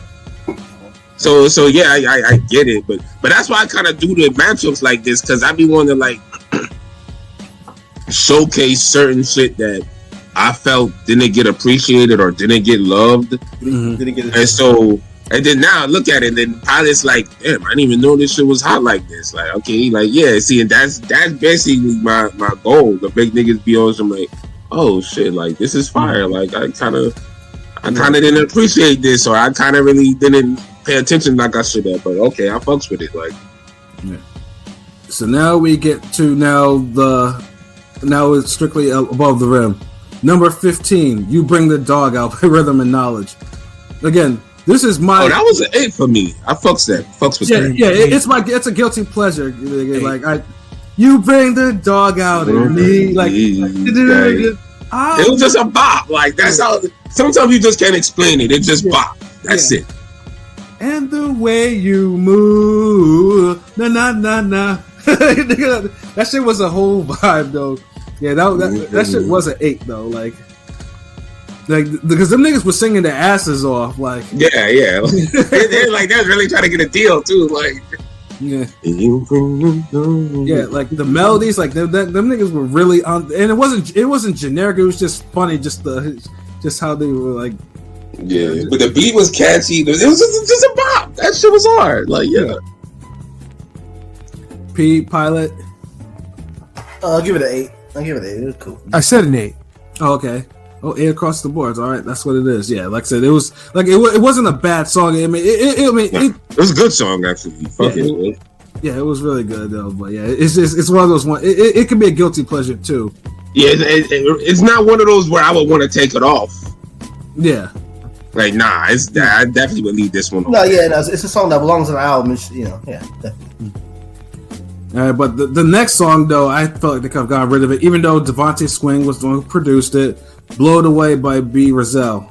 So yeah, I get it, but that's why I kind of do the matchups like this because I be wanting to like showcase certain shit that I felt didn't get appreciated or didn't get loved. Mm-hmm. And then now I look at it, and Pilot's like, damn, I didn't even know this shit was hot like this. Like, okay, like yeah, see, and that's basically my goal. The big niggas be on some like, oh shit, like this is fire. Like I kind of didn't appreciate this, or I kind of really didn't pay attention like I should have. But okay, I fucks with it. Like, yeah. So now we get to now it's strictly Above the Rim. Number 15, You Bring the Dog Out by Rhythm and Knowledge. again, this is my. Oh, that was an 8 for me. I fucks with that. Yeah, it's a guilty pleasure. Like you bring the dog out in me, like it was just a bop. Like that's how. Sometimes you just can't explain it. It's just bop. That's it. And the way you move, na. That shit was a whole vibe, though. Yeah, that shit was an 8 though. Like because them niggas were singing their asses off. Like yeah. they're like they're really trying to get a deal too. Like yeah, like the melodies, like them niggas were really on, and it wasn't generic. It was just funny, just how they were like. Yeah, but the beat was catchy. It was just a bop. That shit was hard. Like yeah. P Pilot. I'll give it an 8. It was cool. I said an 8. Oh, okay. Oh, 8 across the boards. All right, that's what it is. Yeah, like I said, it was like it wasn't a bad song. I mean, it was a good song actually. Yeah, it was really good though. But yeah, it's one of those one. It can be a guilty pleasure too. Yeah, it's not one of those where I would want to take it off. Yeah. Like I definitely would leave this one. No, it's a song that belongs on the album. It's, definitely. All right, but the next song though, I felt like they could have gotten rid of it, even though Devontae Swing was the one who produced it. "Blown Away" by B. Rizal.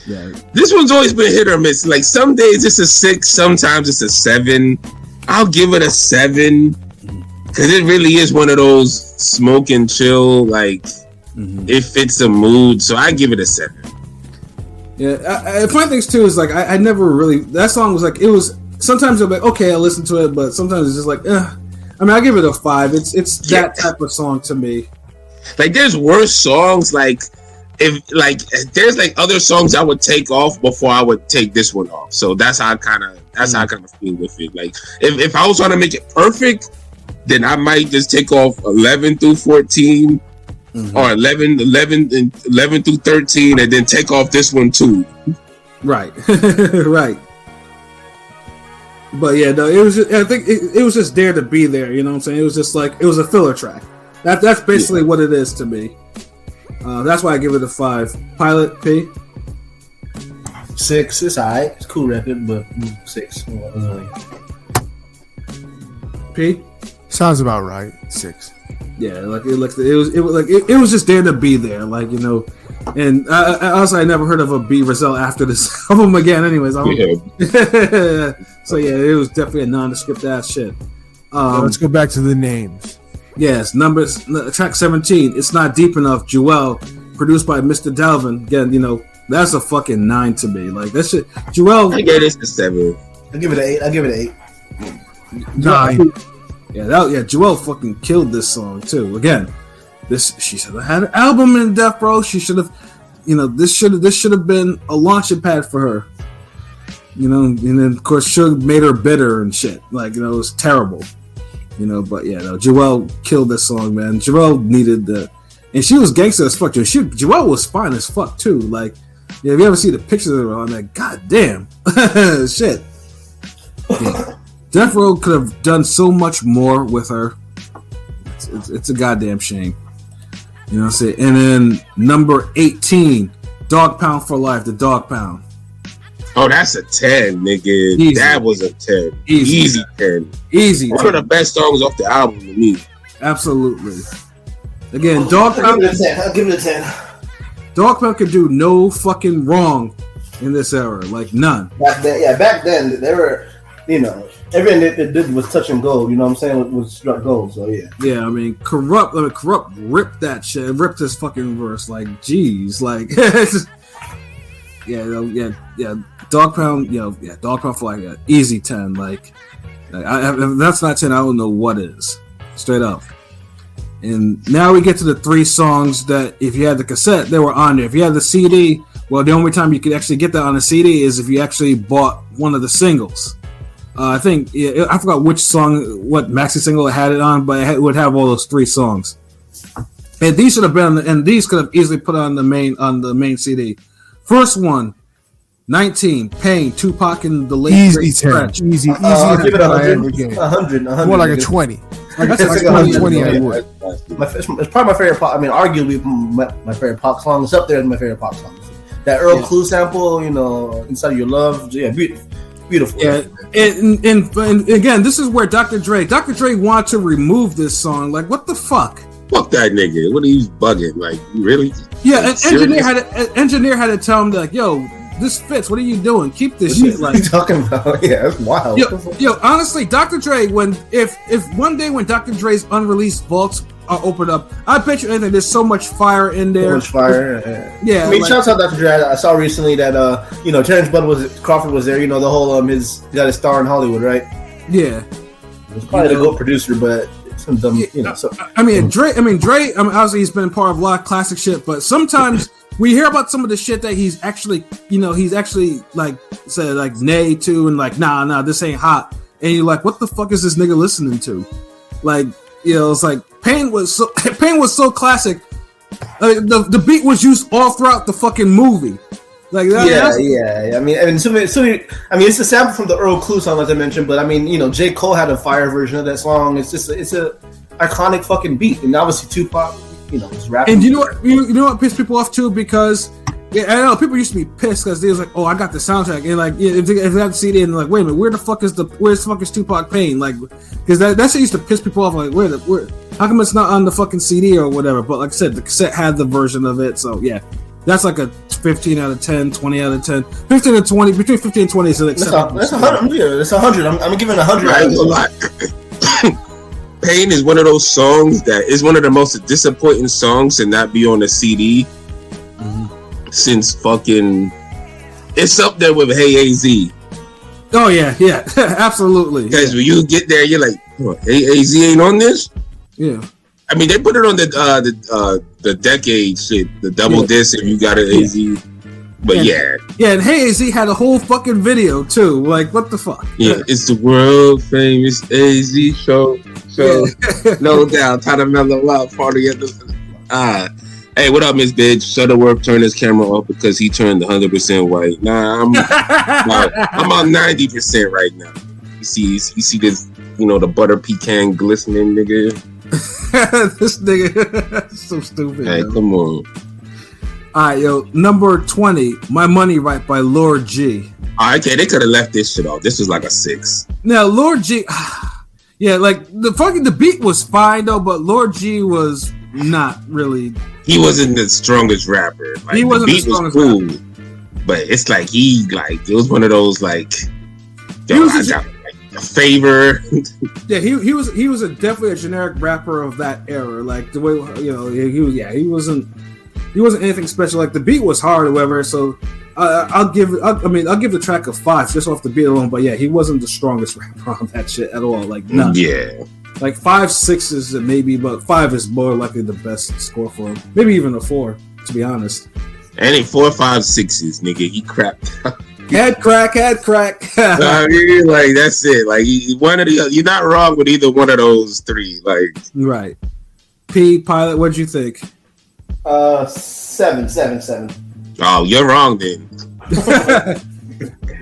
Yeah, this one's always been hit or miss. Like some days it's a 6, sometimes it's a 7. I'll give it a 7 because it really is one of those smoke and chill. Like it fits the mood, so I give it a 7. Yeah, I find things too is like I never really, that song was like, it was sometimes I'm like, okay, I listen to it, but sometimes it's just like, I mean, I give it a 5. It's that type of song to me. Like there's worse songs. Like if there's like other songs I would take off before I would take this one off. So that's how I kind of feel with it. Like if I was trying to make it perfect, then I might just take off 11 through 14. Or 11 through 13, and then take off this one too. Right, right. But yeah, no, it was. I think it was just there to be there. You know what I'm saying? It was just like it was a filler track. That's basically what it is to me. That's why I give it a 5. Pilot P. 6. It's alright. It's a cool record, but 6. P. Sounds about right. 6. Yeah, like it was just there to be there, like and I also I never heard of a B Rizal after this album again. Anyways, so yeah, it was definitely a nondescript ass shit. Let's go back to the names. Yes, track 17. It's Not Deep Enough. Jewel, produced by Mr. Dalvin. Again, that's a fucking 9 to me. Like that shit. Jewel. I gave this a 7. I give it an 8. 9. Yeah, Jewel fucking killed this song too. Again, she should have had an album in Death Row. She should have, this should have been a launching pad for her. And then of course Suge made her bitter and shit. Like it was terrible. But yeah, no, Jewel killed this song, man. Jewel needed and she was gangster as fuck. Jewel was fine as fuck too. Like, yeah, if you ever see the pictures of her, I'm like, god damn, shit. Yeah. Death Row could have done so much more with her. It's a goddamn shame. You know what I'm saying? And then number 18, Dog Pound for Life, the Dog Pound. Oh, that's a 10, nigga. Easy. That was a 10. Easy 10. Easy. One of the best songs off the album to me. Absolutely. Again, Dog Pound. I'll give it a 10. Dog Pound could do no fucking wrong in this era. Like, none. Back then, they were, everything they did was touch and go. You know what I'm saying? Was struck gold. So yeah. Yeah, I mean, Corrupt ripped that shit. Ripped his fucking verse. Like, geez, like, yeah. Dog Pound, Dog Pound for like easy 10. Like, if that's not 10, I don't know what is. Straight up. And now we get to the 3 songs that, if you had the cassette, they were on there. If you had the CD, well, the only time you could actually get that on a CD is if you actually bought one of the singles. I think I forgot which song, what maxi single it had it on, but it would have all those 3 songs. And these should have been, and these could have easily put on the main CD. First one, 19, Pain, Tupac and the Late Easy 10. Easy. I'll give it 100. More like a 20. Like 20, I would. It's probably my favorite pop. I mean, arguably my favorite pop song. It's up there as my favorite pop song. That Earl Clue sample, you know, Inside Your Love, yeah, beautiful. Yeah, and again, this is where Dr. Dre wanted to remove this song. Like, what the fuck? Fuck that nigga. What are you bugging? Like, really? Yeah, an engineer had to tell him like, yo, this fits. What are you doing? Keep this shit. Like, what are you talking about? Yeah, that's wild. Yo, honestly, Dr. Dre, if one day when Dr. Dre's unreleased vaults are opened up, I bet you anything. There's so much fire in there. So much fire. Yeah. I mean, shouts out Dr. Dre. I saw recently that you know, Terrence Crawford was there. You know, the whole he got a star in Hollywood, right? Yeah. It was probably the GOAT producer, but some dumb, you know. So Dre. Obviously he's been part of a lot of classic shit, but sometimes we hear about some of the shit that he's actually like said like nay to and like nah, this ain't hot, and you're like, what the fuck is this nigga listening to? Like, you know, it's like Pain was so classic. The beat was used all throughout the fucking movie. Like that, yeah. I mean, it's a sample from the Earl Clue song, as I mentioned. But I mean, you know, J. Cole had a fire version of that song. It's a iconic fucking beat, and obviously Tupac, you know, was rapping. And you know what pissed people off too, because I know people used to be pissed because they was like, oh, I got the soundtrack, and like if they got the CD and like, wait a minute, where the fuck is Tupac Pain? Like, because that shit used to piss people off. Like, how come it's not on the fucking CD or whatever? But like I said, the cassette had the version of it, so yeah. That's like a 15 out of 10, 20 out of 10. 15 and 20, between 15 and 20 is an acceptable. That's 100. Yeah, that's 100. I'm giving 100. I ain't gonna lie. Pain is one of those songs that is one of the most disappointing songs to not be on a CD since fucking. It's up there with Hey AZ. Oh yeah, absolutely. Because when you get there, you're like, oh, Hey AZ ain't on this. Yeah. I mean, they put it on the decade shit, the double disc if you got an AZ. But yeah, and Hey AZ had a whole fucking video too. Like, what the fuck? Yeah, it's the world famous AZ show. No doubt, time to mellow out, party at the. Hey, what up, Miss Bitch? Shuttleworth turned his camera off because he turned 100% white. Nah, I'm on 90% right now. You see this, you know, the butter pecan glistening nigga. This nigga so stupid. Hey, come on. Alright, yo, number 20, My Money Right by Lord G. Okay, they could have left this shit off. This was like a 6. Now, Lord G, yeah, like the beat was fine though, but Lord G was not really. He wasn't the strongest rapper. Like, he wasn't the strongest rapper. But it's like it was one of those like, yo, I got a favor. Yeah, he was definitely a generic rapper of that era. Like the way, you know, he wasn't anything special. Like the beat was hard, however. So I'll give the track a 5 just off the beat alone. But yeah, he wasn't the strongest rapper on that shit at all. Like none. Yeah, like 5, 6s maybe, but 5 is more likely the best score for him. Maybe even a 4, to be honest. And ain't 4, 5, 6s, nigga. He crapped. Had crack. I mean, like that's it. Like one of the, you're not wrong with either one of those 3. Like right. P Pilot, what'd you think? 7. Oh, you're wrong then.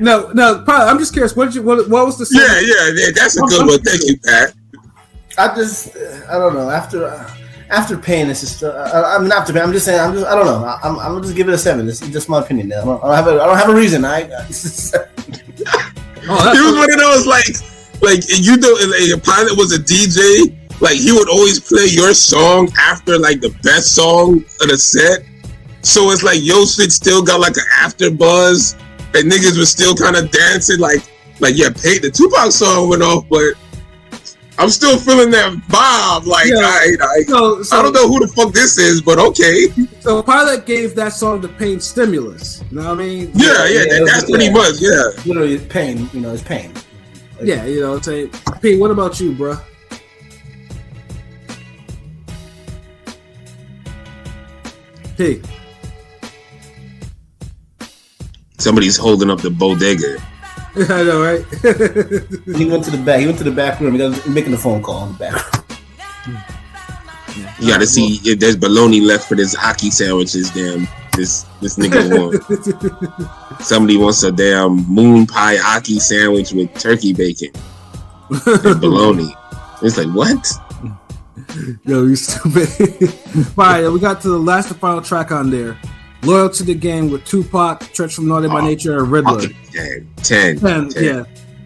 No, Pilot. I'm just curious. What was the? Yeah. That's a good one. Thank you, Pat. I don't know. After Pain, it's just I'm not after Pain. I'm just saying. I don't know. I'm gonna just give it a 7. This is just my opinion. I don't have a reason. It was one of those like you know, a Pilot was a DJ. Like he would always play your song after like the best song of the set. So it's like yo shit still got like an after buzz, and niggas was still kind of dancing. Like yeah, Pain. The Tupac song went off, but I'm still feeling that vibe. Like, I don't know who the fuck this is, but okay. So Pilot gave that song the Pain stimulus. You know what I mean? Yeah, that's pretty much, yeah. Literally, Pain, you know, it's Pain. Like, yeah, you know what I'm saying? P, what about you, bro? P. Somebody's holding up the bodega. I know, right? He went to the back room. He was making a phone call in the back room. You got to see if there's bologna left for this hockey sandwiches. Damn, this nigga want. Somebody wants a damn moon pie hockey sandwich with turkey bacon and bologna. It's like what? Yo, you stupid. All right, we got to the last and final track on there. Loyal to the Game with Tupac, Treach from Naughty by Nature, and Riddler. 10.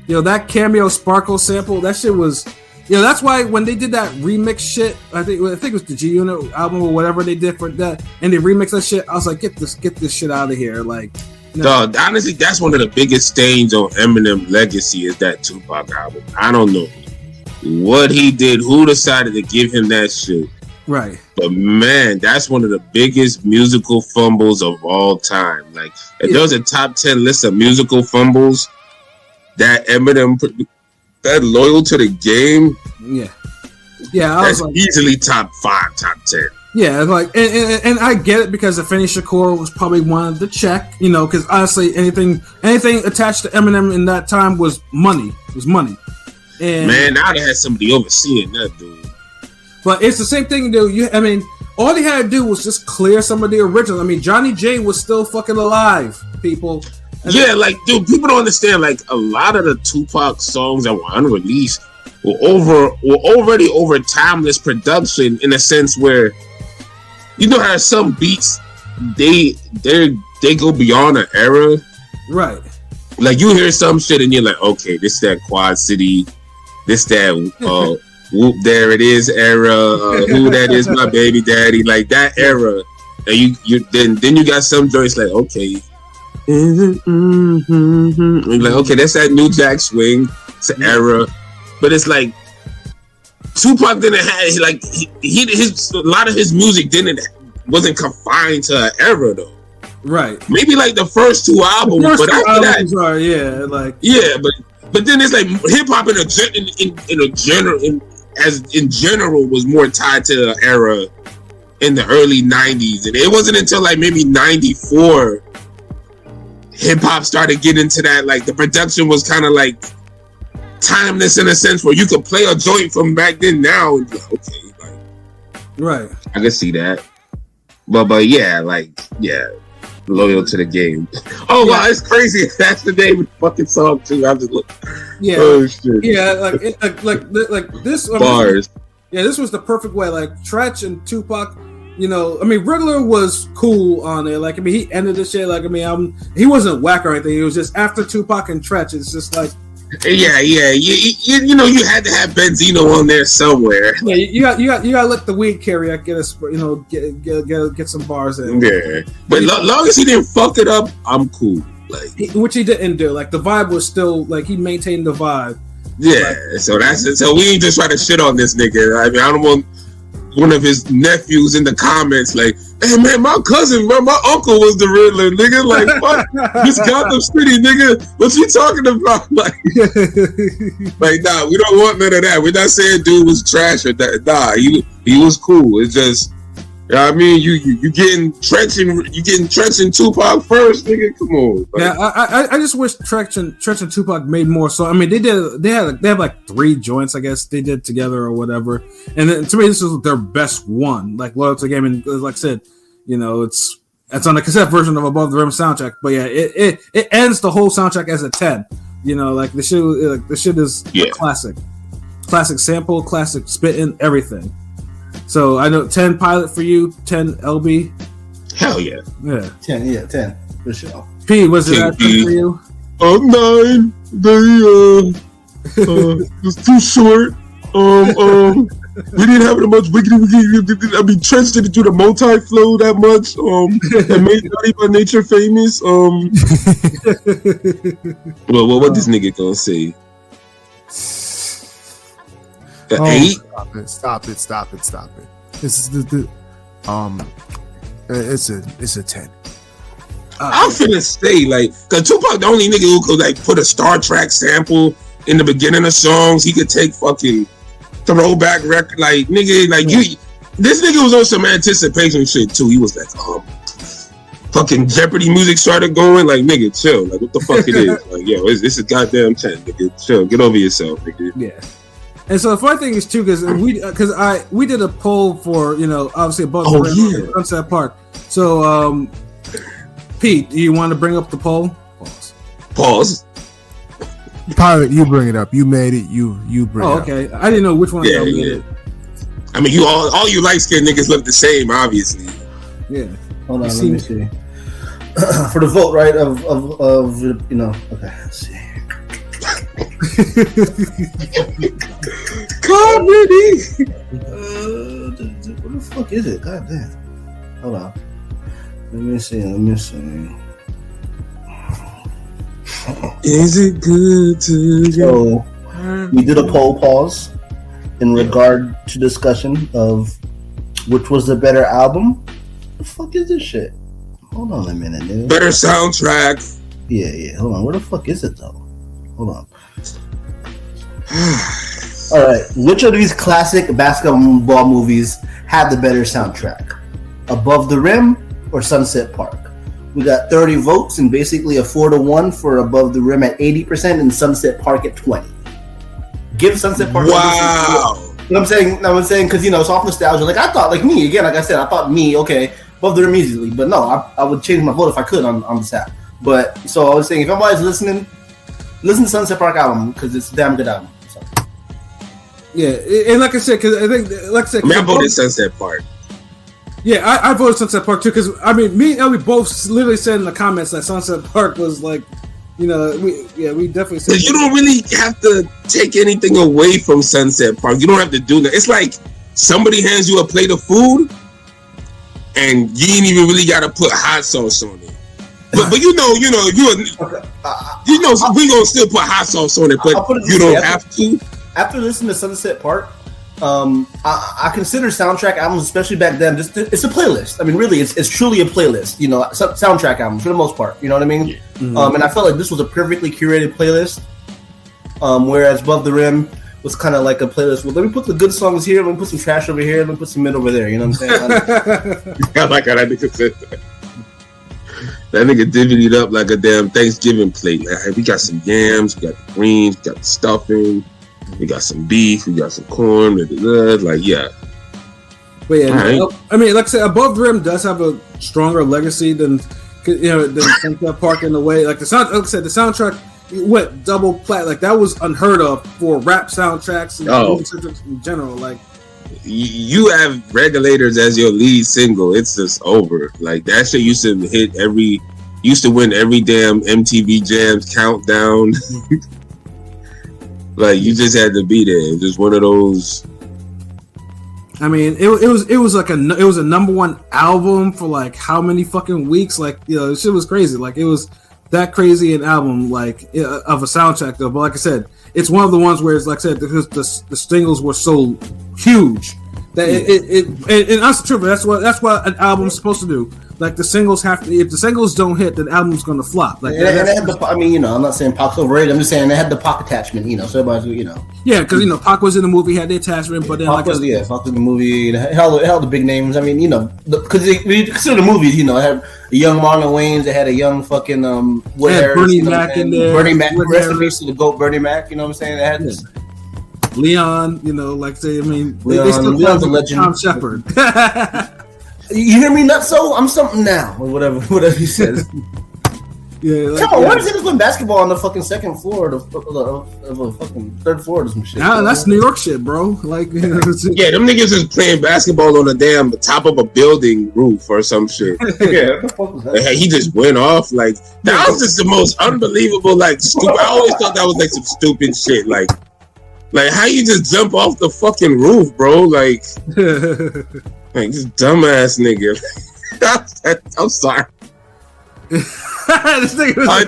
Yeah. That cameo Sparkle sample, that shit was. That's why when they did that remix shit, I think it was the G Unit album or whatever they did for that, and they remixed that shit. I was like, get this shit out of here, like. Dog, honestly, that's one of the biggest stains on Eminem legacy is that Tupac album. I don't know what he did, who decided to give him that shit. Right. But man, that's one of the biggest musical fumbles of all time. Like, if there was a top 10 list of musical fumbles that Eminem, that Loyal to the Game. Yeah. I was that's like, easily top 5, top 10. Yeah, like, and I get it because Afeni Shakur was probably one of the check, because honestly, anything attached to Eminem in that time was money. It was money. And man, now they had somebody overseeing that dude. But it's the same thing, dude. All they had to do was just clear some of the originals. Johnny J was still fucking alive, people. And dude, people don't understand. Like, a lot of the Tupac songs that were unreleased were already over timeless production in a sense where. You know how some beats they go beyond an era, right? Like you hear some shit and you're like, okay, this that Quad City, this that Whoop There It Is era, Who That Is My Baby Daddy, like that era. And you then you got some joints like, okay, and you're like, okay, that's that New Jack Swing, it's an era, but it's like. Tupac didn't have like his a lot of his music wasn't confined to an era though. Right. But after that, but then it's like hip hop in general was more tied to an era in the early 90s, and it wasn't until like maybe 94 hip hop started getting into that. Like the production was kind of like. Timeless in a sense where you could play a joint from back then now and be like, okay, like, right. I can see that. But Loyal to the Game. Oh wow, it's crazy. That's the name of the fucking song too. I just look. Yeah. Oh shit. Yeah, like this bars. This was the perfect way. Like Treach and Tupac. Riddler was cool on it. Like he ended the shit. Like he wasn't whack or anything. It was just after Tupac and Treach. It's just like. Yeah. You had to have Benzino on there somewhere. Yeah, you got to let the weed carrier get us, get some bars in. Yeah, but long as he didn't fuck it up, I'm cool. Like which he didn't do. Like the vibe was still like he maintained the vibe. Yeah, so that's it. So we ain't just try to shit on this nigga. I don't want one of his nephews in the comments like, hey man, my uncle was the Riddler, nigga. Like, fuck, this Gotham City, nigga. What you talking about? Like, nah, we don't want none of that. We're not saying dude was trash or that. Nah, he was cool. It's just, you getting Treach and Tupac first, nigga. Come on. Like, yeah, I just wish Treach and Tupac made more. So they have like 3 joints, I guess they did together or whatever. And then, to me, this is their best one. Like Loyal to the Game, and like I said, it's on the cassette version of Above the Rim soundtrack. But yeah, it ends the whole soundtrack as a 10. Like the shit is a classic sample, classic spitting, everything. So I know 10 Pilot for you, 10 LB. Hell yeah. Yeah. 10 for sure. P, was it that for you? 9. It's too short. We didn't have that much wiggity. Treach didn't do the multi-flow that much. That made Naughty by Nature famous. Well, what this nigga gonna say? 8? Stop it. This is it's a 10. I'm finna say, like, cause Tupac the only nigga who could like put a Star Trek sample in the beginning of songs. He could take fucking throwback record, like nigga, like you. This nigga was on some anticipation shit too. He was like, fucking Jeopardy music started going. Like, nigga, chill. Like, what the fuck it is? Like, yo, this is goddamn 10. Nigga, chill. Get over yourself, nigga. Yeah. And so the funny thing is too, because we did a poll for obviously above the Sunset Park. So Pete, do you want to bring up the poll? Pause. Pilot, you bring it up. You made it. You bring it up. Okay. I didn't know which one of y'all made it. I mean, you all you light skinned niggas look the same, obviously. Yeah. Hold on, let me see. for the vote, right? Of you know. Okay, let's see. Comedy. What the fuck is it? God damn. Hold on. Let me see. Is it good to So we did a poll pause in regard to discussion of which was the better album. The fuck is this shit? Hold on a minute, dude. better soundtrack? Yeah. Hold on. Where the fuck is it though? Hold on. All right. Which of these classic basketball movies had the better soundtrack? Above the Rim or Sunset Park? We got 30 votes and basically a 4-1 for Above the Rim at 80% and Sunset Park at 20%. Give Sunset Park. Wow. I'm saying because it's off nostalgia. Like I thought, like me again, like I said, I thought okay, Above the Rim easily, but no, I would change my vote if I could on this app. But so I was saying, if anybody's listening, listen to Sunset Park album because it's a damn good album. So. Yeah, and like I said, because I think, like I said, I voted Sunset Park. Yeah, I voted Sunset Park too because I mean, me and Ellie both literally said in the comments that Sunset Park was like, we definitely said. You don't really have to take anything away from Sunset Park. You don't have to do that. It's like somebody hands you a plate of food, and you ain't even really got to put hot sauce on it. But we gonna still put hot sauce on it, but you don't have to. After listening to Sunset Park, I consider soundtrack albums, especially back then, it's a playlist. I mean, really, it's truly a playlist. Soundtrack albums for the most part. You know what I mean? Yeah. Mm-hmm. And I felt like this was a perfectly curated playlist. Whereas Above the Rim was kind of like a playlist. Well, let me put the good songs here. Let me put some trash over here. Let me put some mid over there. You know what I'm saying? I like how that nigga said that. That nigga divvied it up like a damn Thanksgiving plate. Like, we got some yams, we got the greens, we got the stuffing. We got some beef, we got some corn, like yeah. But yeah, right. I mean, like I said, Above the Rim does have a stronger legacy than Sunset Park in a way. Like like I said, the soundtrack went double plat. Like that was unheard of for rap soundtracks and soundtracks in general. Like you have Regulators as your lead single, it's just over. Like that shit used to win every damn MTV Jams countdown. Like you just had to be there. Just one of those. I mean, it was like a number one album for like how many fucking weeks? Like this shit was crazy. Like it was that crazy an album like of a soundtrack though. But like I said, it's one of the ones where it's like I said because the singles were so huge that and that's true. That's what an album's supposed to do. Like the singles have to. If the singles don't hit, then the album's gonna flop. Like they had the. I mean, I'm not saying Pac's overrated. I'm just saying they had the Pac attachment. So everybody's, Yeah, because Pac was in the movie, had the attachment, but then Pac was in the movie. Held the big names. I mean, because we consider the movies. It had a young Marlon Wayans. It had a young fucking Bernie Mac in there. Bernie Mac. Rest in peace to the GOAT Bernie Mac. You know what I'm saying? They had this. Leon. Like say, I mean, Leon, they still Leon's a legend. Tom Shepard. You hear me? Not so. I'm something now, or whatever he says. Yeah. Come on, why is he playing basketball on the fucking second floor of a fucking third floor or some shit? Nah, that's New York shit, bro. Like, yeah, them niggas is playing basketball on the damn top of a building roof or some shit. Yeah, what the fuck was that? He just went off like that. Was just the most unbelievable. Like, stupid. I always thought that was like some stupid shit. Like how you just jump off the fucking roof, bro? Like this dumbass nigga. I'm sorry. I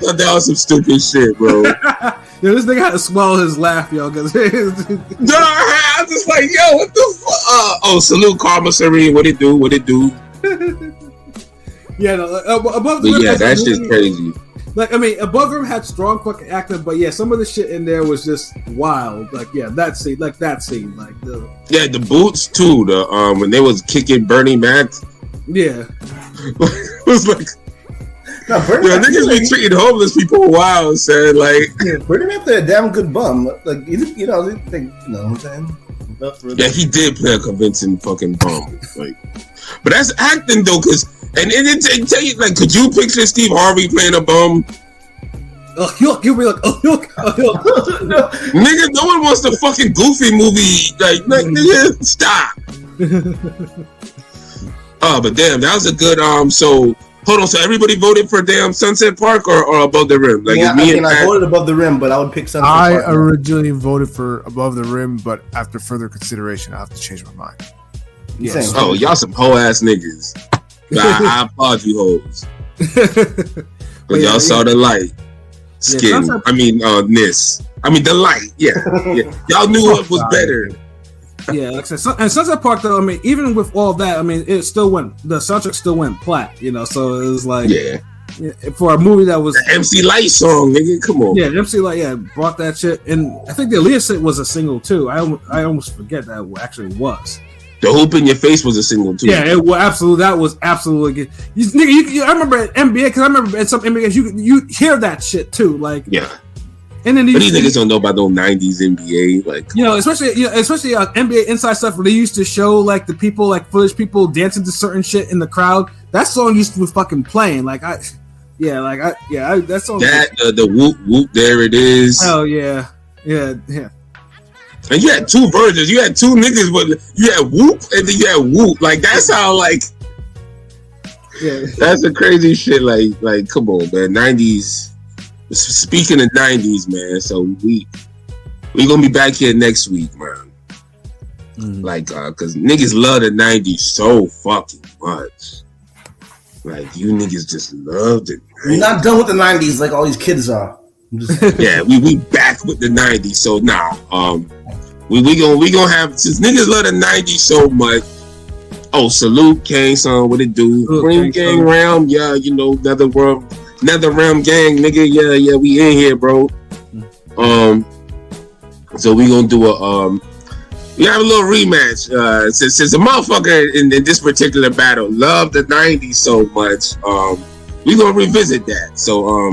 thought that was some stupid shit, bro. This nigga had to swallow his laugh, yo. Cause no, I was just like, yo, what the fuck? Salute Karma Serene. What it do? Yeah, no, Above the Rim. Yeah, that's just crazy. Like, I mean, Above the Rim had strong fucking acting, but yeah, some of the shit in there was just wild. Like, yeah, that scene, like the boots too. The when they was kicking Bernie Mac. Yeah, it was like. No, niggas been treating homeless people a while, said like. Yeah, Bernie Mac played a damn good bum. Like, what I'm saying? Yeah, he did play a convincing fucking bum. Like, but that's acting though, and it tell you like, could you picture Steve Harvey playing a bum? You'll be like, nigga, no one wants the fucking Goofy movie. Like nigga, stop. But damn, that was a good So Hold on, so everybody voted for damn Sunset Park or Above the Rim? Like, yeah, I voted Above the Rim, but I would pick Sunset Park. I originally voted for Above the Rim, but after further consideration, I have to change my mind. Yes. Oh, y'all some hoe ass niggas. I applaud you hoes. But y'all saw the light. Skin. Yeah, Nis. The light. Yeah. Y'all knew it was better. Yeah, like I said, and Sunset Park though, even with all that, it still went. The soundtrack still went plat, so it was like, for a movie that was the MC Light song, nigga. Come on. Yeah, MC Light, brought that shit, and I think the Aaliyah shit was a single too. I almost forget that it actually was. The Hoop in Your Face was a single too. Yeah, it was absolutely. That was absolutely good. I remember at NBA because I remember at some NBA you hear that shit too, like And then these niggas don't know about no '90s NBA, like especially NBA inside stuff where they used to show like the people, like footage people dancing to certain shit in the crowd. That song used to be fucking playing. That song. The whoop whoop, there it is. Hell yeah. And you had two versions. You had two niggas, but you had whoop and then you had whoop. Like that's how that's a crazy shit. Like come on, man. '90s. Speaking of '90s, man, so we gonna be back here next week, man. Cause niggas love the '90s so fucking much. Like you niggas just love it. We're not done with the '90s like all these kids are. Yeah, we back with the '90s. So we gonna have, since niggas love the '90s so much. Oh, salute Kane, son. What it do? Bring gang round, NetherRealm gang, nigga, yeah, we in here, bro. So we gonna do we have a little rematch. Since a motherfucker in this particular battle loved the '90s so much, we gonna revisit that. So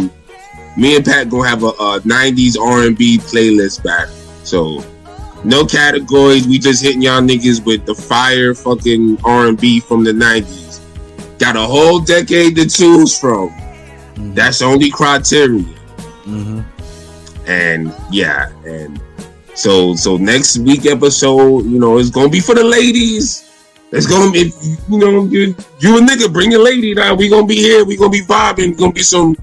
me and Pat gonna have a '90s R&B playlist battle. So no categories, we just hitting y'all niggas with the fire fucking R&B from the '90s. Got a whole decade to choose from. That's the only criteria. And so next week episode, it's gonna be for the ladies. It's gonna be, you a nigga, bring your lady down. We gonna be here. We gonna be vibing. Gonna be some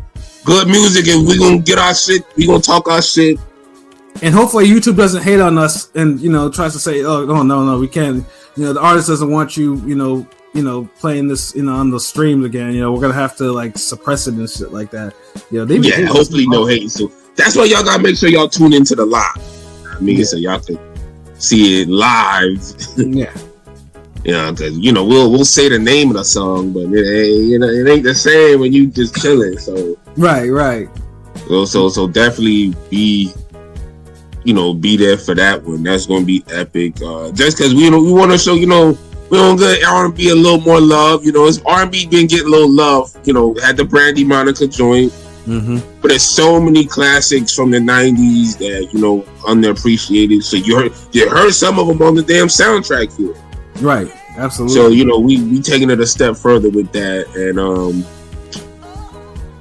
good music, and we gonna get our shit. We gonna talk our shit. And hopefully YouTube doesn't hate on us and tries to say, oh no, we can't. The artist doesn't want you, playing this, on the streams again. We're gonna have to suppress it and shit like that. Hopefully no hate. So that's why y'all gotta make sure y'all tune into the live. So y'all can see it live. Because we'll say the name of the song, but it ain't the same when you just chilling. So right. So definitely be there for that one. That's gonna be epic. Just because we want to show we don't get R&B a little more love. It's R&B been getting a little love. Had the Brandy Monica joint. But there's so many classics from the '90s that underappreciated. So you heard some of them on the damn soundtrack here. Right, absolutely. So we taking it a step further with that, and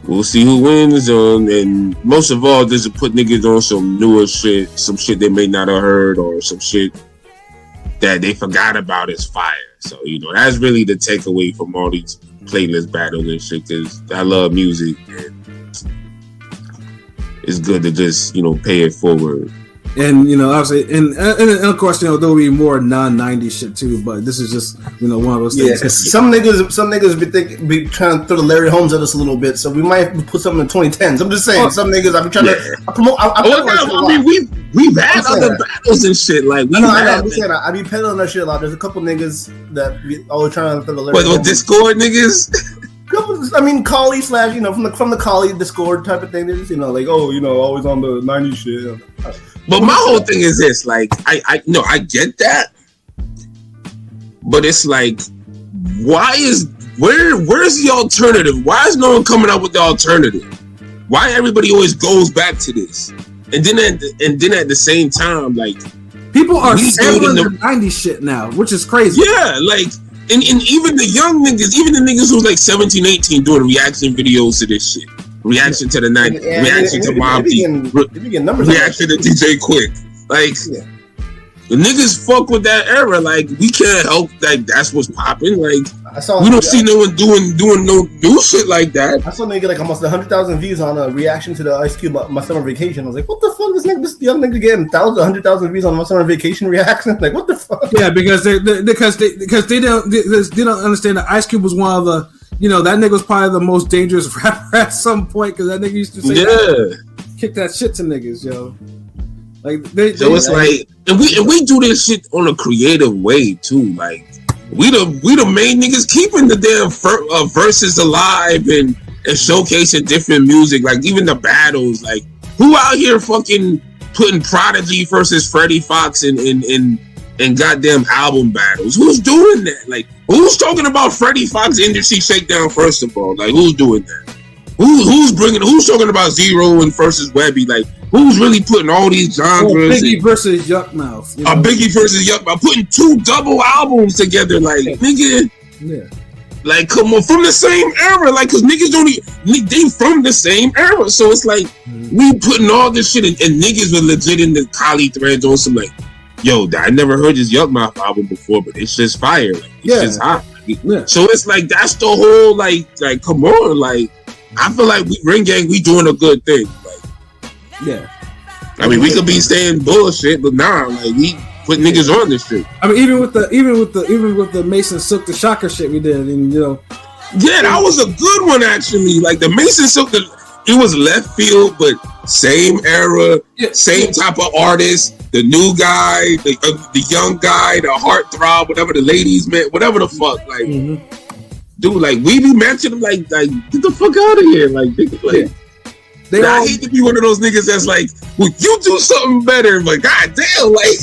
we'll see who wins. And most of all, just to put niggas on some newer shit, some shit they may not have heard, or some shit that they forgot about is fire. So that's really the takeaway from all these playlist battles and shit. Because I love music, and it's good to just pay it forward. And obviously, and of course, there will be more non-90s shit too. But this is just one of those things. Yeah, because some niggas be trying to throw the Larry Holmes at us a little bit. So we might put something in 2010s. I'm just saying, some niggas I be trying to promote. We've had other battles and shit. Like I be peddling that shit a lot. There's a couple niggas that be always trying to throw the Larry Holmes. What Discord niggas? Collie / from the Collie Discord type of thing. They're just always on the '90s shit. But my whole thing is this: I get that, but it's like, where's the alternative? Why is no one coming up with the alternative? Why everybody always goes back to this? And then at the same time, people are sampling the '90s shit now, which is crazy. Yeah, And even the young niggas, even the niggas who's 17, 18 doing reaction videos to this shit. Reaction to the 90s, reaction to Mobb Deep, reaction to DJ Quick. The niggas fuck with that era. Like, we can't help that. That's what's popping. Like, we don't see no one doing no new shit like that. I saw a nigga like almost 100,000 views on a reaction to the Ice Cube My Summer Vacation. I was like, what the fuck? This young nigga getting 100,000 views on My Summer Vacation reaction? Like, what the fuck? Yeah, because they don't understand that Ice Cube was one of the, you know, that nigga was probably the most dangerous rapper at some point, because that nigga used to say, kick that shit to niggas, yo. Like, it's like, and we do this shit on a creative way too. Like, we the main niggas keeping the damn verses alive and showcasing different music. Like, even the battles. Like, who out here fucking putting Prodigy versus Freddie Fox in goddamn album battles? Who's doing that? Like, who's talking about Freddie Fox Industry Shakedown? First of all, like, who's doing that? Who's talking about Zero and versus Webby? Like, who's really putting all these genres? Biggie versus Yuck Mouth. You know? Biggie versus Yuck Mouth, putting 2 double albums together. Like, nigga, like, come on, from the same era. Like, cause niggas they from the same era. So it's like, we putting all this shit in, and niggas were legit in the collie threads on some like, yo, I never heard this Yuck Mouth album before, but it's just fire. Like, it's just hot. Like, so it's like, that's the whole, like, come on, like, I feel like Ring Gang, we doing a good thing. Like, I mean, we could be saying bullshit, but nah, like, we put niggas on this shit. I mean, even with the Mason Silk the Shocker shit we did, and you know, that was a good one actually. Like, the Mason Silk, it was left field, but same era, same type of artist. The new guy, the young guy, the heartthrob, whatever the ladies meant, whatever the fuck, like. Dude, like, we be mentioning like get the fuck out of here, like, I hate to be one of those niggas that's like, well, you do something better, but goddamn, like.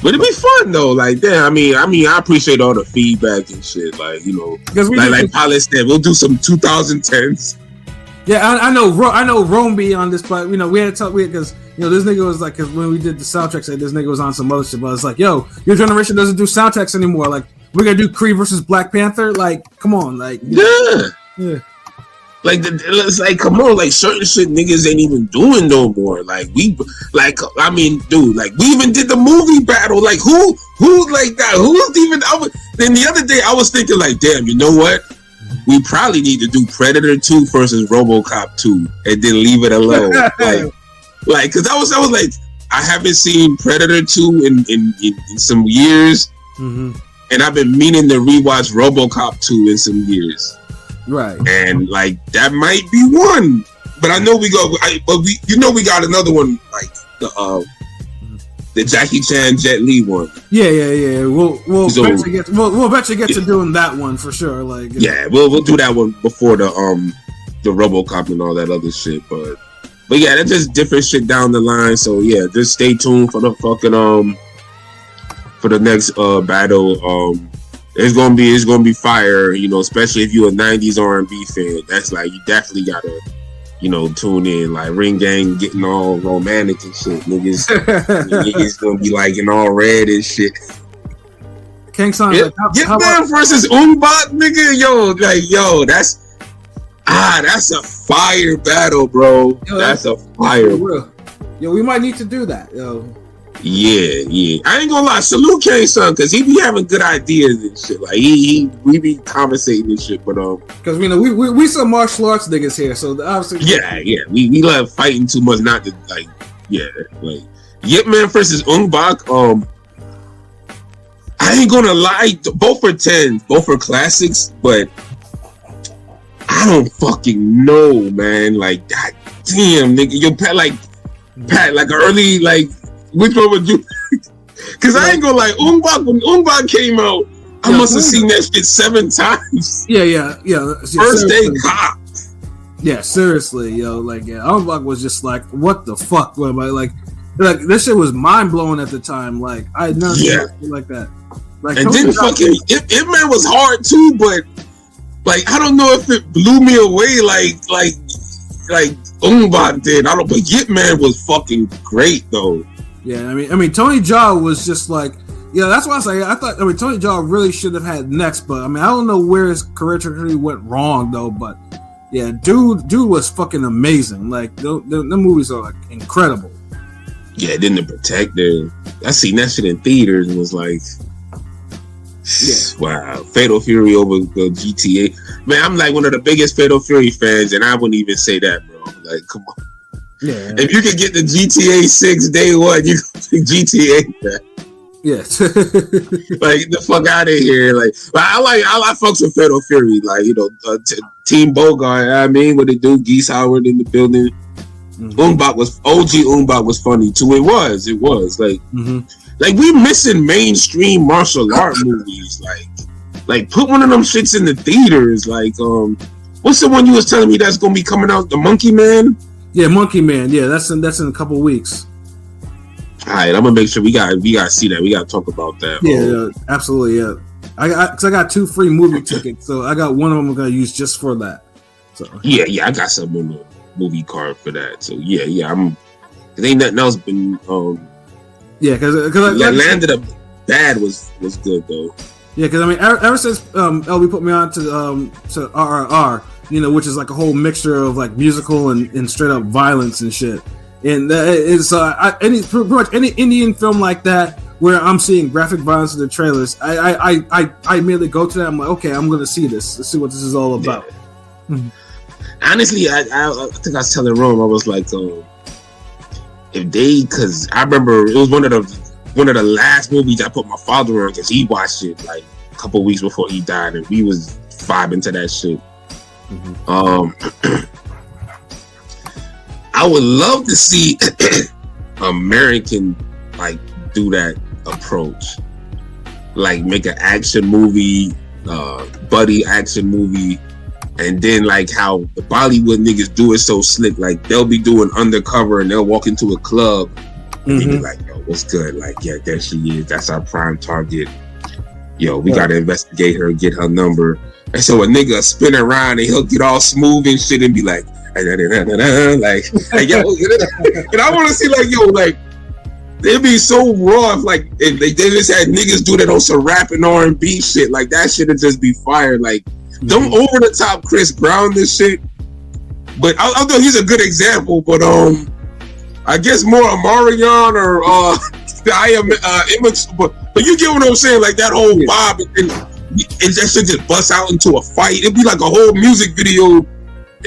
But it'd be fun though, like, damn. I mean, I appreciate all the feedback and shit, like, you know, like Pilot said, we'll do some 2010s. Yeah, I know Rome be on this, but you know, we had to talk because you know, this nigga was like, cause when we did the soundtracks, like, this nigga was on some other shit, but it's like, yo, your generation doesn't do soundtracks anymore. Like, we're gonna do Creed versus Black Panther. Like, come on, like, yeah. Like, it's like, come on, like, certain shit niggas ain't even doing no more. Like, I mean, dude, like, we even did the movie battle. Like, who like that? Who's even? Then the other day, I was thinking, like, damn, you know what? We probably need to do Predator 2 versus RoboCop 2, and then leave it alone. like, cause I was like, I haven't seen Predator 2 in some years, and I've been meaning to rewatch RoboCop 2 in some years. Right. And like, that might be one, but I know we got another one, like the Jackie Chan Jet Li one. Yeah. We'll eventually get to doing that one for sure. Like, we'll do that one before the RoboCop and all that other shit. But yeah, that's just different shit down the line. So yeah, just stay tuned for the fucking for the next battle. It's gonna be fire, you know, especially if you're a 90s R&B fan. That's like, you definitely gotta, you know, tune in. Like, Ring Gang getting all romantic and shit. Niggas gonna be like in all red and shit. King Son, Hitman versus Umbot, nigga, that's a fire battle, bro. That's a fire. Yo, we might need to do that, yo. Yeah. I ain't gonna lie, salute King Son, cause he be having good ideas and shit. Like, we be conversating and shit, but cause you know we some martial arts niggas here, so obviously we love fighting too much not to like Yipman versus Ungbok. I ain't gonna lie, both are 10s, both are classics, but I don't fucking know, man. Like, god damn, nigga, yo, Pat, like early, like, which one would you? Because I ain't gonna lie, when Umbok came out, I must have seen that shit 7 times. Yeah. First day cop. Yeah, seriously, yo, like, Umbok was just like, what the fuck? Like this shit was mind blowing at the time. Like, I had never seen shit like that. Like, and then fucking Hitman was hard too, but like, I don't know if it blew me away like Umbok did. I don't, but Hitman was fucking great though. Yeah, I mean, Tony Jaa was just like, that's why I say I thought Tony Jaa really should have had next, but I mean, I don't know where his career trajectory went wrong though, but yeah, dude was fucking amazing. Like, the movies are like incredible. Yeah, then The Protector. I seen that shit in theaters and was like, wow. Fatal Fury over the GTA. Man, I'm like one of the biggest Fatal Fury fans, and I wouldn't even say that, bro. Like, come on. Yeah. If you could get the GTA 6 day one, you can pick GTA. Man. Yes. Like, the fuck out of here. Like, I fucks with Fatal Fury. Like, you know, Team Bogart. I mean, what they do? Geese Howard in the building. Umbach was OG. Umbach was funny too. It was like like we missing mainstream martial art movies. Like put one of them shits in the theaters. Like what's the one you was telling me that's gonna be coming out? The Monkey Man. Yeah, Monkey Man. Yeah, that's in a couple weeks. All right, I'm gonna make sure we gotta see that. We gotta talk about that. Yeah, absolutely. Yeah, I got 2 free movie tickets, so I got one of them I'm gonna use just for that. So yeah, I got some in the movie card for that. So yeah, ain't nothing else been because Landed Up Bad was good though. Yeah, because I mean, ever since LB put me on to RRR, you know, which is like a whole mixture of like musical and straight up violence and shit. And it's pretty much any Indian film like that where I'm seeing graphic violence in the trailers, I immediately go to that. I'm like, okay, I'm gonna see this. Let's see what this is all about. Yeah. Honestly, I think I was telling Rome, I was like, because I remember it was one of the last movies I put my father on because he watched it like a couple weeks before he died, and we was vibing to that shit. I would love to see American like do that approach, like make an action movie, buddy action movie. And then like how the Bollywood niggas do it so slick, like they'll be doing undercover and they'll walk into a club and they be like, yo, what's good? Like, yeah, there she is. That's our prime target. Yo, we gotta investigate her and get her number. And so a nigga spin around and he'll get all smooth and shit and be like, yo, and I wanna see like, yo, like they'd be so raw if they just had niggas do that on some rap and R&B shit. Like that shit would just be fire. Like don't over the top Chris Brown this shit, but although he's a good example, but I guess more Omarion or Image, but you get what I'm saying? Like that whole vibe, and that shit just busts out into a fight. It'd be like a whole music video,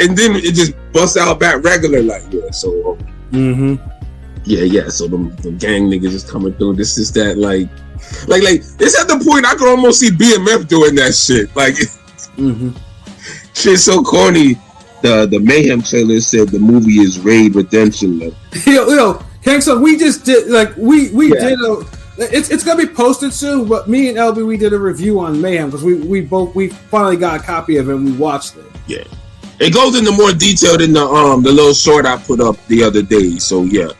and then it just busts out back regular, like So So them gang niggas is coming through. This is that like it's at the point I could almost see BMF doing that shit, like. Shit's so corny. The Mayhem trailer said the movie is Raid Redemption. Yo, Hank, so we just did did it's gonna be posted soon, but me and LB we did a review on Mayhem because we finally got a copy of it and we watched it. Yeah. It goes into more detail than the little short I put up the other day. So yeah.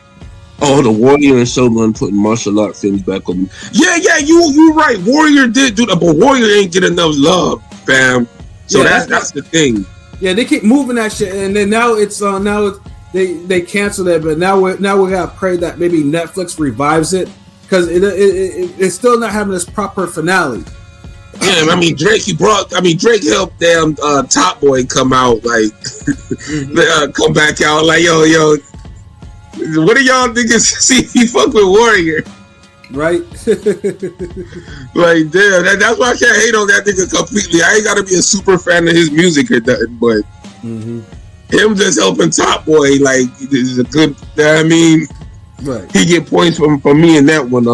Oh, the Warrior and Shogun putting martial art films back on. Yeah, you right. Warrior did do that, but Warrior ain't get enough love, fam. So that's the thing. Yeah, they keep moving that shit, and then now they canceled it, but now we gotta pray that maybe Netflix revives it because it's still not having this proper finale. Yeah, I mean Drake helped damn Top Boy come out like come back out like yo. What do y'all niggas see? He fuck with Warrior, right? Like damn, that's why I can't hate on that nigga completely. I ain't gotta be a super fan of his music or nothing, but him just helping Top Boy like is a good. I mean, right? He get points from me in that one.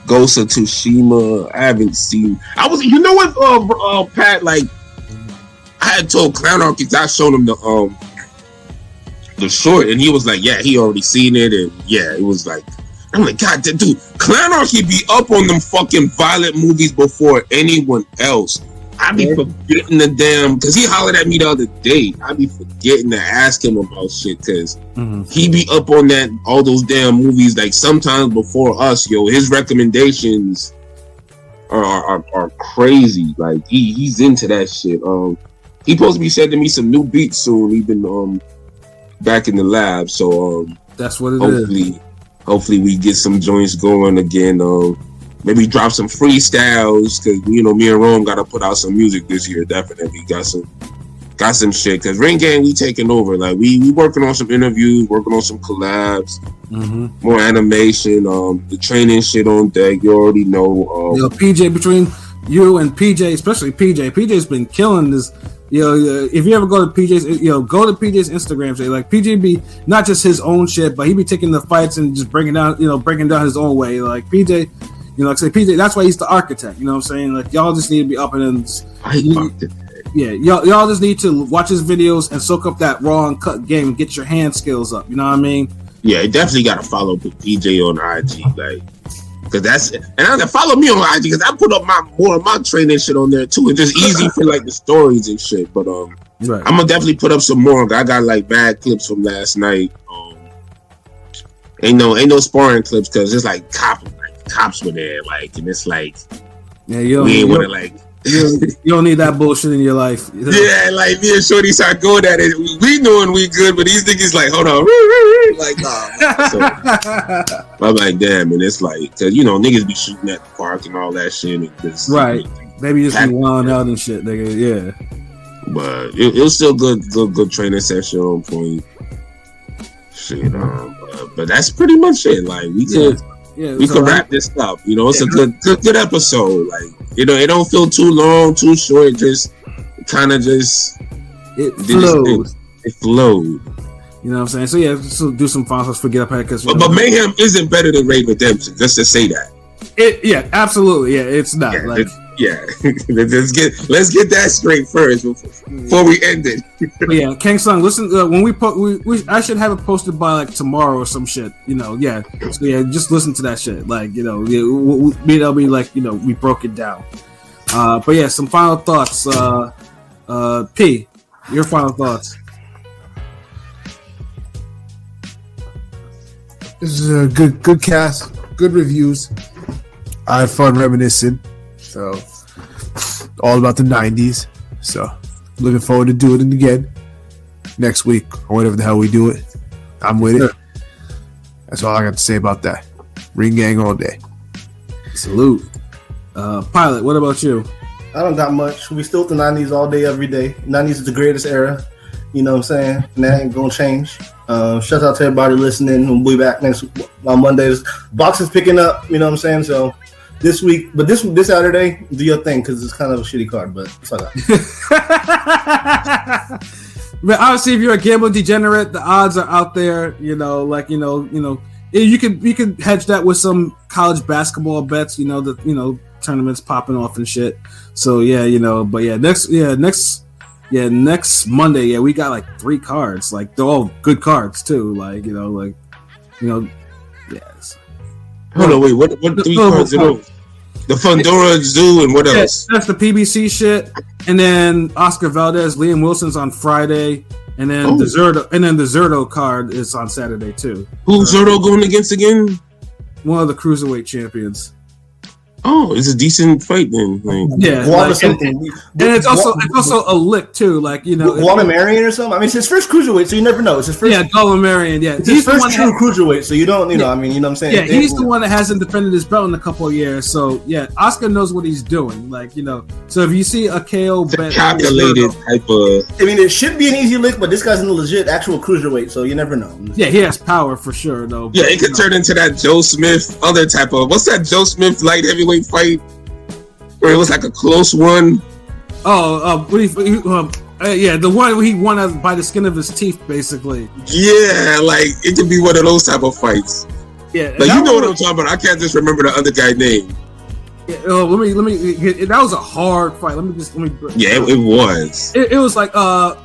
Ghost of Tsushima. I haven't seen. You know what? Pat, like I had told Clownarchy, I showed him the short, and he was like, yeah, he already seen it, and yeah, it was like, I'm like, God, dude, Clownarchy be up on them fucking violent movies before anyone else. I be forgetting the damn, because he hollered at me the other day, I be forgetting to ask him about shit, because he be up on all those damn movies, like sometimes before us, yo. His recommendations are crazy. Like he's into that shit. He supposed to be sending me some new beats soon. He been back in the lab, so that's what it is. Hopefully we get some joints going again. Maybe drop some freestyles, because me and Rome gotta put out some music this year. Definitely got got some shit. Cause Ring Gang, we taking over. Like we working on some interviews, working on some collabs, more animation. The training shit on deck. You already know. PJ, between you and PJ, especially PJ's been killing this. If you ever go to PJ's, go to PJ's Instagram. Say like PJ be not just his own shit, but he be taking the fights and just breaking down his own way. Like PJ, like I say, PJ. That's why he's the architect. You know what I'm saying? Like y'all just need to be up and y'all just need to watch his videos and soak up that raw and cut game and get your hand skills up. You know what I mean? Yeah, you definitely got to follow PJ on IG, like. Cause follow me on IG because I put up more of my training shit on there too. It's just easy for like the stories and shit. But right. I'm gonna definitely put up some more. I got like bad clips from last night. Ain't no sparring clips because it's like cops were there, like, and it's like we ain't want to like. You don't need that bullshit in your life. Yeah, like me and Shorty start going at it. We knowing we good, but these niggas like, hold on, like, nah. So, I'm like, damn, and it's like, cause niggas be shooting at the park and all that shit. And just, right, maybe just be wilding out and shit, nigga. Yeah, but it was still good training session on point. Shit, but that's pretty much it. Like we could. Yeah, we could wrap this up. It's a good episode. Like, it don't feel too long, too short. Just kind of it flowed. It flowed. You know what I'm saying? So yeah, so do some finals for Get Up Ahead. But Mayhem isn't better than Raid Redemption. Just to say that. Yeah, absolutely. Yeah, it's not. Let's get that straight first before we end it. But yeah, Kang Sung, listen. When I should have it posted by like tomorrow or some shit. Yeah. So yeah, just listen to that shit. Like it'll be like we broke it down. But yeah, some final thoughts. P, your final thoughts. This is a good cast, good reviews. I had fun reminiscing. So, all about the 90s. So, looking forward to doing it again next week or whatever the hell we do it. I'm with it. That's all I got to say about that. Ring Gang all day. Salute. Pilot, what about you? I don't got much. We still the 90s all day, every day. 90s is the greatest era. You know what I'm saying? And that ain't going to change. Shout out to everybody listening. We'll be back next on Mondays. Boxing's picking up. You know what I'm saying? So, this week, but this Saturday, do your thing because it's kind of a shitty card, but it's all right. But obviously, if you're a gambling degenerate, the odds are out there. You can hedge that with some college basketball bets. The tournaments popping off and shit. So yeah, but yeah, next Monday, we got like 3 cards. Like they're all good cards too. Yes. Hold on, wait. What 3 cards are those? The Fundora Zoo and what else? That's the PBC shit, and then Oscar Valdez, Liam Wilson's on Friday, and then the Zerto card is on Saturday too. Who's Zerto going against again? One of the cruiserweight champions. Oh, it's a decent fight then. Yeah, and it's also a lick too. Guanamarian or something. I mean, it's his first cruiserweight, so you never know. It's his first. Yeah, Guanamarian. Yeah, it's his first true cruiserweight, so you don't. You know what I'm saying. Yeah, he's the one that hasn't defended his belt in a couple of years. So yeah, Oscar knows what he's doing. So if you see a KO bet, calculated type of. I mean, it should be an easy lick, but this guy's in a legit actual cruiserweight, so you never know. Yeah, he has power for sure, though. Yeah, it could turn into that Joe Smith other type of. What's that Joe Smith light heavyweight fight where it was like a close one? The one where he won by the skin of his teeth, basically. Yeah, like it could be one of those type of fights. Yeah, like you know what I'm talking about. I can't just remember the other guy's name. Yeah, let me. That was a hard fight. Let me. Yeah, it was. It was like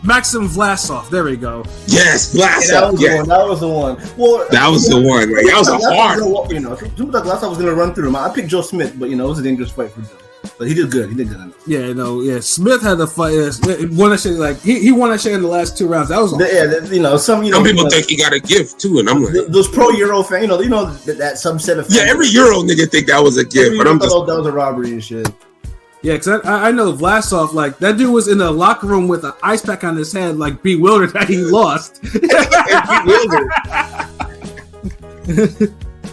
Maxim Vlasov. There we go. Yes, Vlasov. That was the one. Well, that was the one. Like, that was a hard. Vlasov was gonna run through him. I picked Joe Smith, but it was a dangerous fight for Joe. But he did good. Yeah, Smith had the fight. Won that shit. Like he won that shit in the last 2 rounds. That was some people think he got a gift too, and I'm like those pro Euro fans. That subset of fans. Yeah, every Euro nigga think that was a gift, but I'm just that was a robbery and shit. Yeah, because I know Vlasov, like that dude was in the locker room with an ice pack on his head, like bewildered that he lost.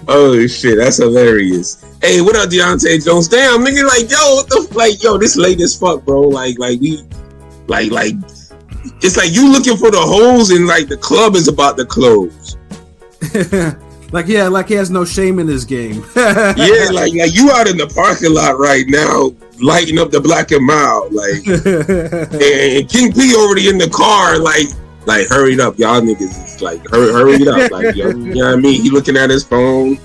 Oh shit, that's hilarious. Hey, what up, Deontay Jones? Damn, nigga, like, yo, this late as fuck, bro. Like we it's like you looking for the holes and like the club is about to close. like he has no shame in his game. Yeah, like you out in the parking lot right now, lighting up the Black and Mild, like, and King P already in the car, like hurry up, y'all niggas, like hurry it up, like you know what I mean? He looking at his phone.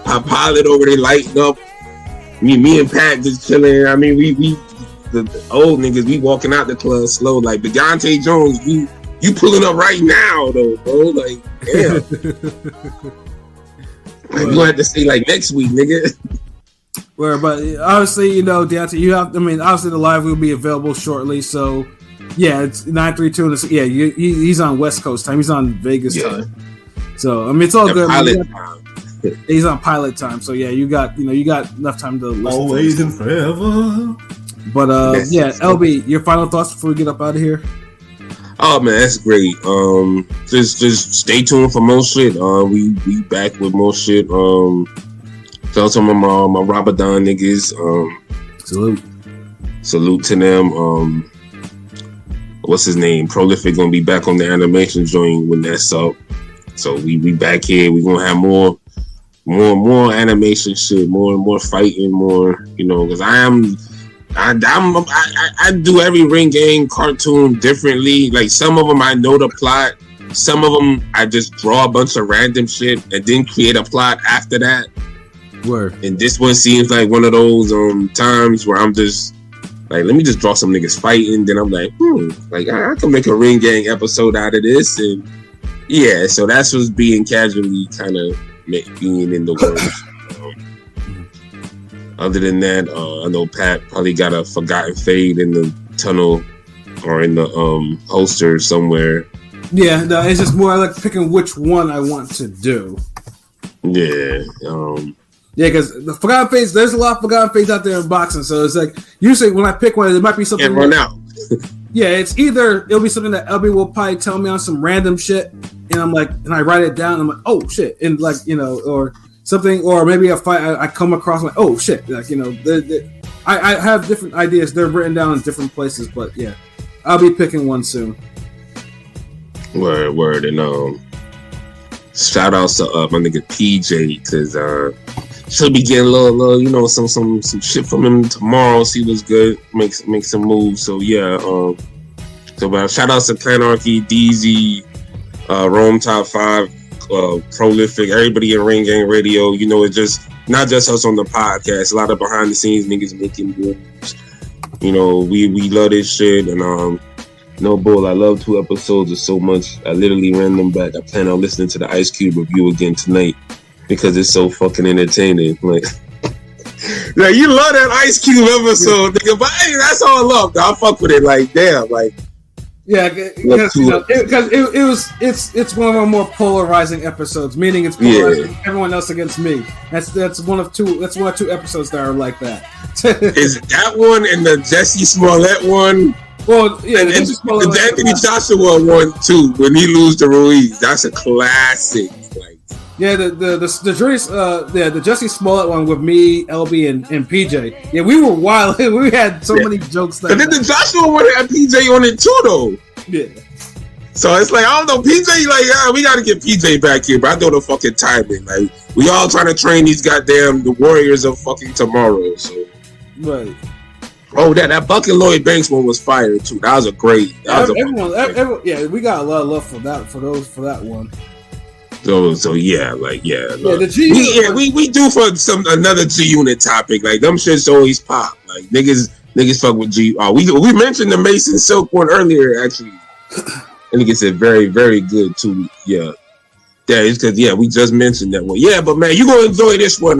Pilot over there lighting up. Me and Pat just chilling. I mean, we the old niggas, we walking out the club slow, like Deontay Jones. You pulling up right now though, bro. Like, damn. Like, you gonna have to say like next week, nigga. But obviously, you know, Deontay, obviously the live will be available shortly. So, yeah, it's 932. Yeah, he's on West Coast time. He's on Vegas time. So, I mean, it's all good. He's on pilot time. So, yeah, you got enough time to listen. Always and forever. But, yeah, LB, your final thoughts before we get up out of here? Oh man, that's great. Just stay tuned for more shit. We back with more shit. Shout out to my Ramadan niggas. Salute to them. What's his name? Prolific gonna be back on the animation joint when that's up. So we back here. We gonna have more animation shit, more fighting, more, you know, because I do every ring game cartoon differently. Like some of them I know the plot, some of them I just draw a bunch of random shit and then create a plot after that. Word. And this one seems like one of those times where I'm just like, let me just draw some niggas fighting. Then I'm like, like I can make a ring gang episode out of this, and yeah. So that's what's being casually kind of being in the works. Other than that, I know Pat probably got a forgotten fade in the tunnel or in the holster somewhere. Yeah, no, it's just more like picking which one I want to do. Yeah. Yeah, because the forgotten fades, there's a lot of forgotten fades out there in boxing. So it's like, usually when I pick one, it might be something. Can't run out. Yeah, it'll be something that LB will probably tell me on some random shit. And I'm like, and I write it down. And I'm like, oh shit. And like, you know, or something, or maybe a fight I come across, like, oh shit, like, you know, I have different ideas. They're written down in different places, but yeah, I'll be picking one soon. Word, and shout outs to my nigga PJ, because she'll be getting a little, you know, some shit from him tomorrow. See what's good, make some moves. So yeah, shout outs to Planarchy, DZ, Rome Top 5. Prolific, everybody in Ring Gang Radio. You know, it's just not just us on the podcast. A lot of behind the scenes niggas making moves. You know, we love this shit, and no bull. I love 2 episodes of so much. I literally ran them back. I plan on listening to the Ice Cube review again tonight because it's so fucking entertaining. Like, yeah, you love that Ice Cube episode, nigga. But hey, that's all I love. I fuck with it. Like, damn, like. Yeah, because it's one of our more polarizing episodes. meaning it's polarizing everyone else against me. That's one of 2 episodes that are like that. Is that one and the Jesse Smollett one? Well, yeah, and the Anthony Joshua one too. When he lose to Ruiz, that's a classic. Like, yeah, the Jesse Smollett one with me, LB, and PJ. Yeah, we were wild. We had so many jokes. But then the Joshua one had PJ on it too, though. Yeah. So it's like, I don't know, PJ, like, we got to get PJ back here, but I know the fucking timing. Like, we all trying to train these the Warriors of fucking tomorrow. So. Right. Oh, that Bucket Lloyd Banks one was fire too. That was a great. Everyone, we got a lot of love for that one. So yeah, like the G we do for another G Unit topic. Like, them shits always pop. Like, niggas fuck with G. We mentioned the Mason Silk one earlier, actually. I think it's a very, very good too. Yeah, it's because we just mentioned that one. Yeah, but man, you gonna enjoy this one.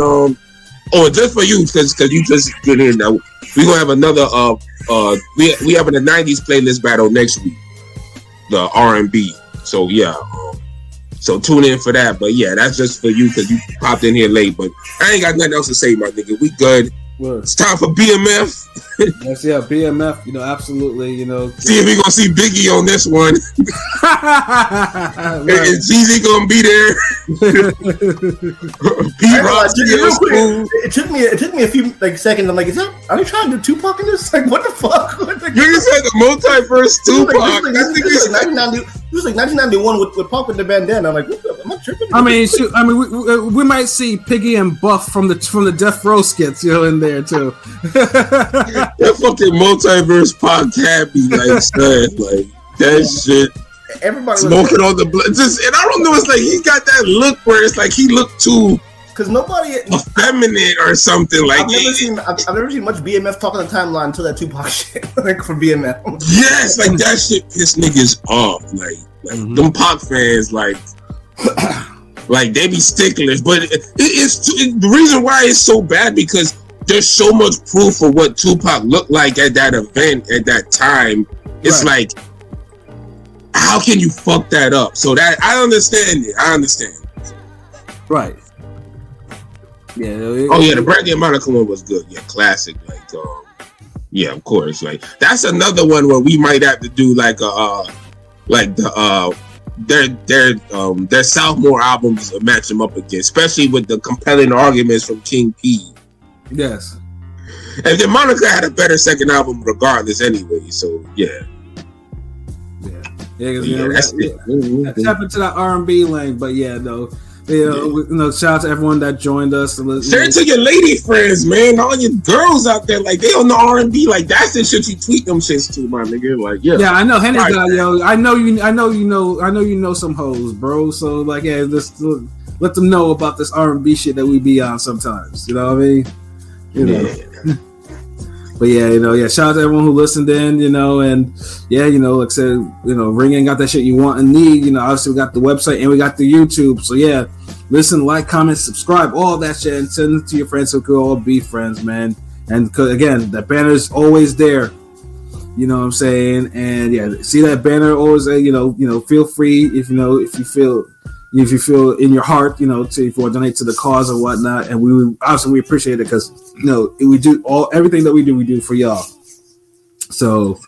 Just for you, because you just get in now. We gonna have another we having a 90s playlist battle next week, the R&B. So yeah, so tune in for that. But yeah, that's just for you because you popped in here late. But I ain't got nothing else to say, my nigga. We good. It's time for BMF. Yes, yeah, BMF. You know, absolutely. You know, see if we gonna see Biggie on this one. right. Is Jeezy gonna be there? It took me a few seconds. I'm like, are they trying to do Tupac in this? Like, what the fuck? Niggas said the multiverse Tupac. It was like 1991 with Pac with the bandana. I'm like, what the, am I tripping? I mean, shoot, I mean, we might see Piggy and Buff from the Death Row skits, you know, in there too. That fucking multiverse Pac be like, son, like that shit. Everybody smoking on the blood, and I don't know. It's like he got that look where it's like he looked too. Because nobody effeminate or something like. I've never seen much BMF talk on the timeline until that Tupac shit, like from BMF. Yes, like that shit piss niggas off. Like them Pac fans, like they be sticklers. But the reason why it's so bad because there's so much proof of what Tupac looked like at that event at that time. It's like, how can you fuck that up? So that I understand it. I understand. Right. Yeah. The Brandy and Monica one was good. Yeah, classic. Like, yeah, of course. Like, that's another one where we might have to do like their sophomore albums to match them up again, especially with the compelling arguments from King P. Yes. And then Monica had a better second album, regardless, anyway. So yeah. Yeah, tap into that R&B lane, but shout out to everyone that joined us. Share it to your lady friends, man. All your girls out there, like they on the R&B, like that's the shit you tweet them shits to, my nigga. Like, yeah, I know, Henny guy, yo. I know you know some hoes, bro. So like, yeah, just let them know about this R&B shit that we be on sometimes. You know what I mean? You know. But shout out to everyone who listened in, and like I said, Ring Ain't got that shit you want and need, obviously we got the website and we got the YouTube. So listen, like, comment, subscribe, all that shit, and send it to your friends so we could all be friends, man. And again, that banner is always there. You know what I'm saying? And see that banner always, feel free if you feel in your heart, to if you want to donate to the cause or whatnot, and we appreciate it because we do everything that we do for y'all. So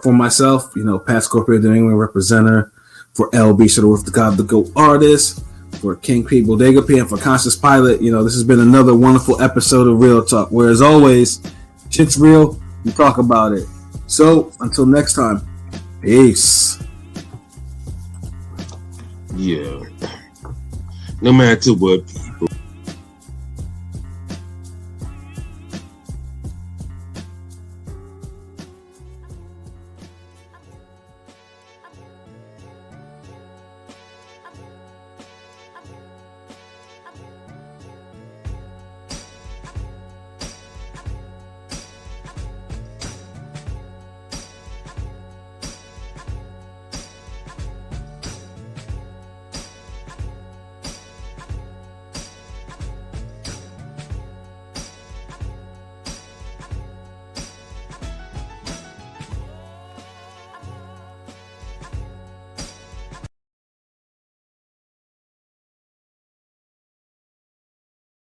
for myself, Pat Scorpio, the New England representative, for LB Shuttleworth, the God, the GOAT artist, for King P, Bodega P, and for Conscious Pilot, this has been another wonderful episode of Real Talk, where as always, shit's real, we talk about it. So until next time, peace. Yeah. No matter what.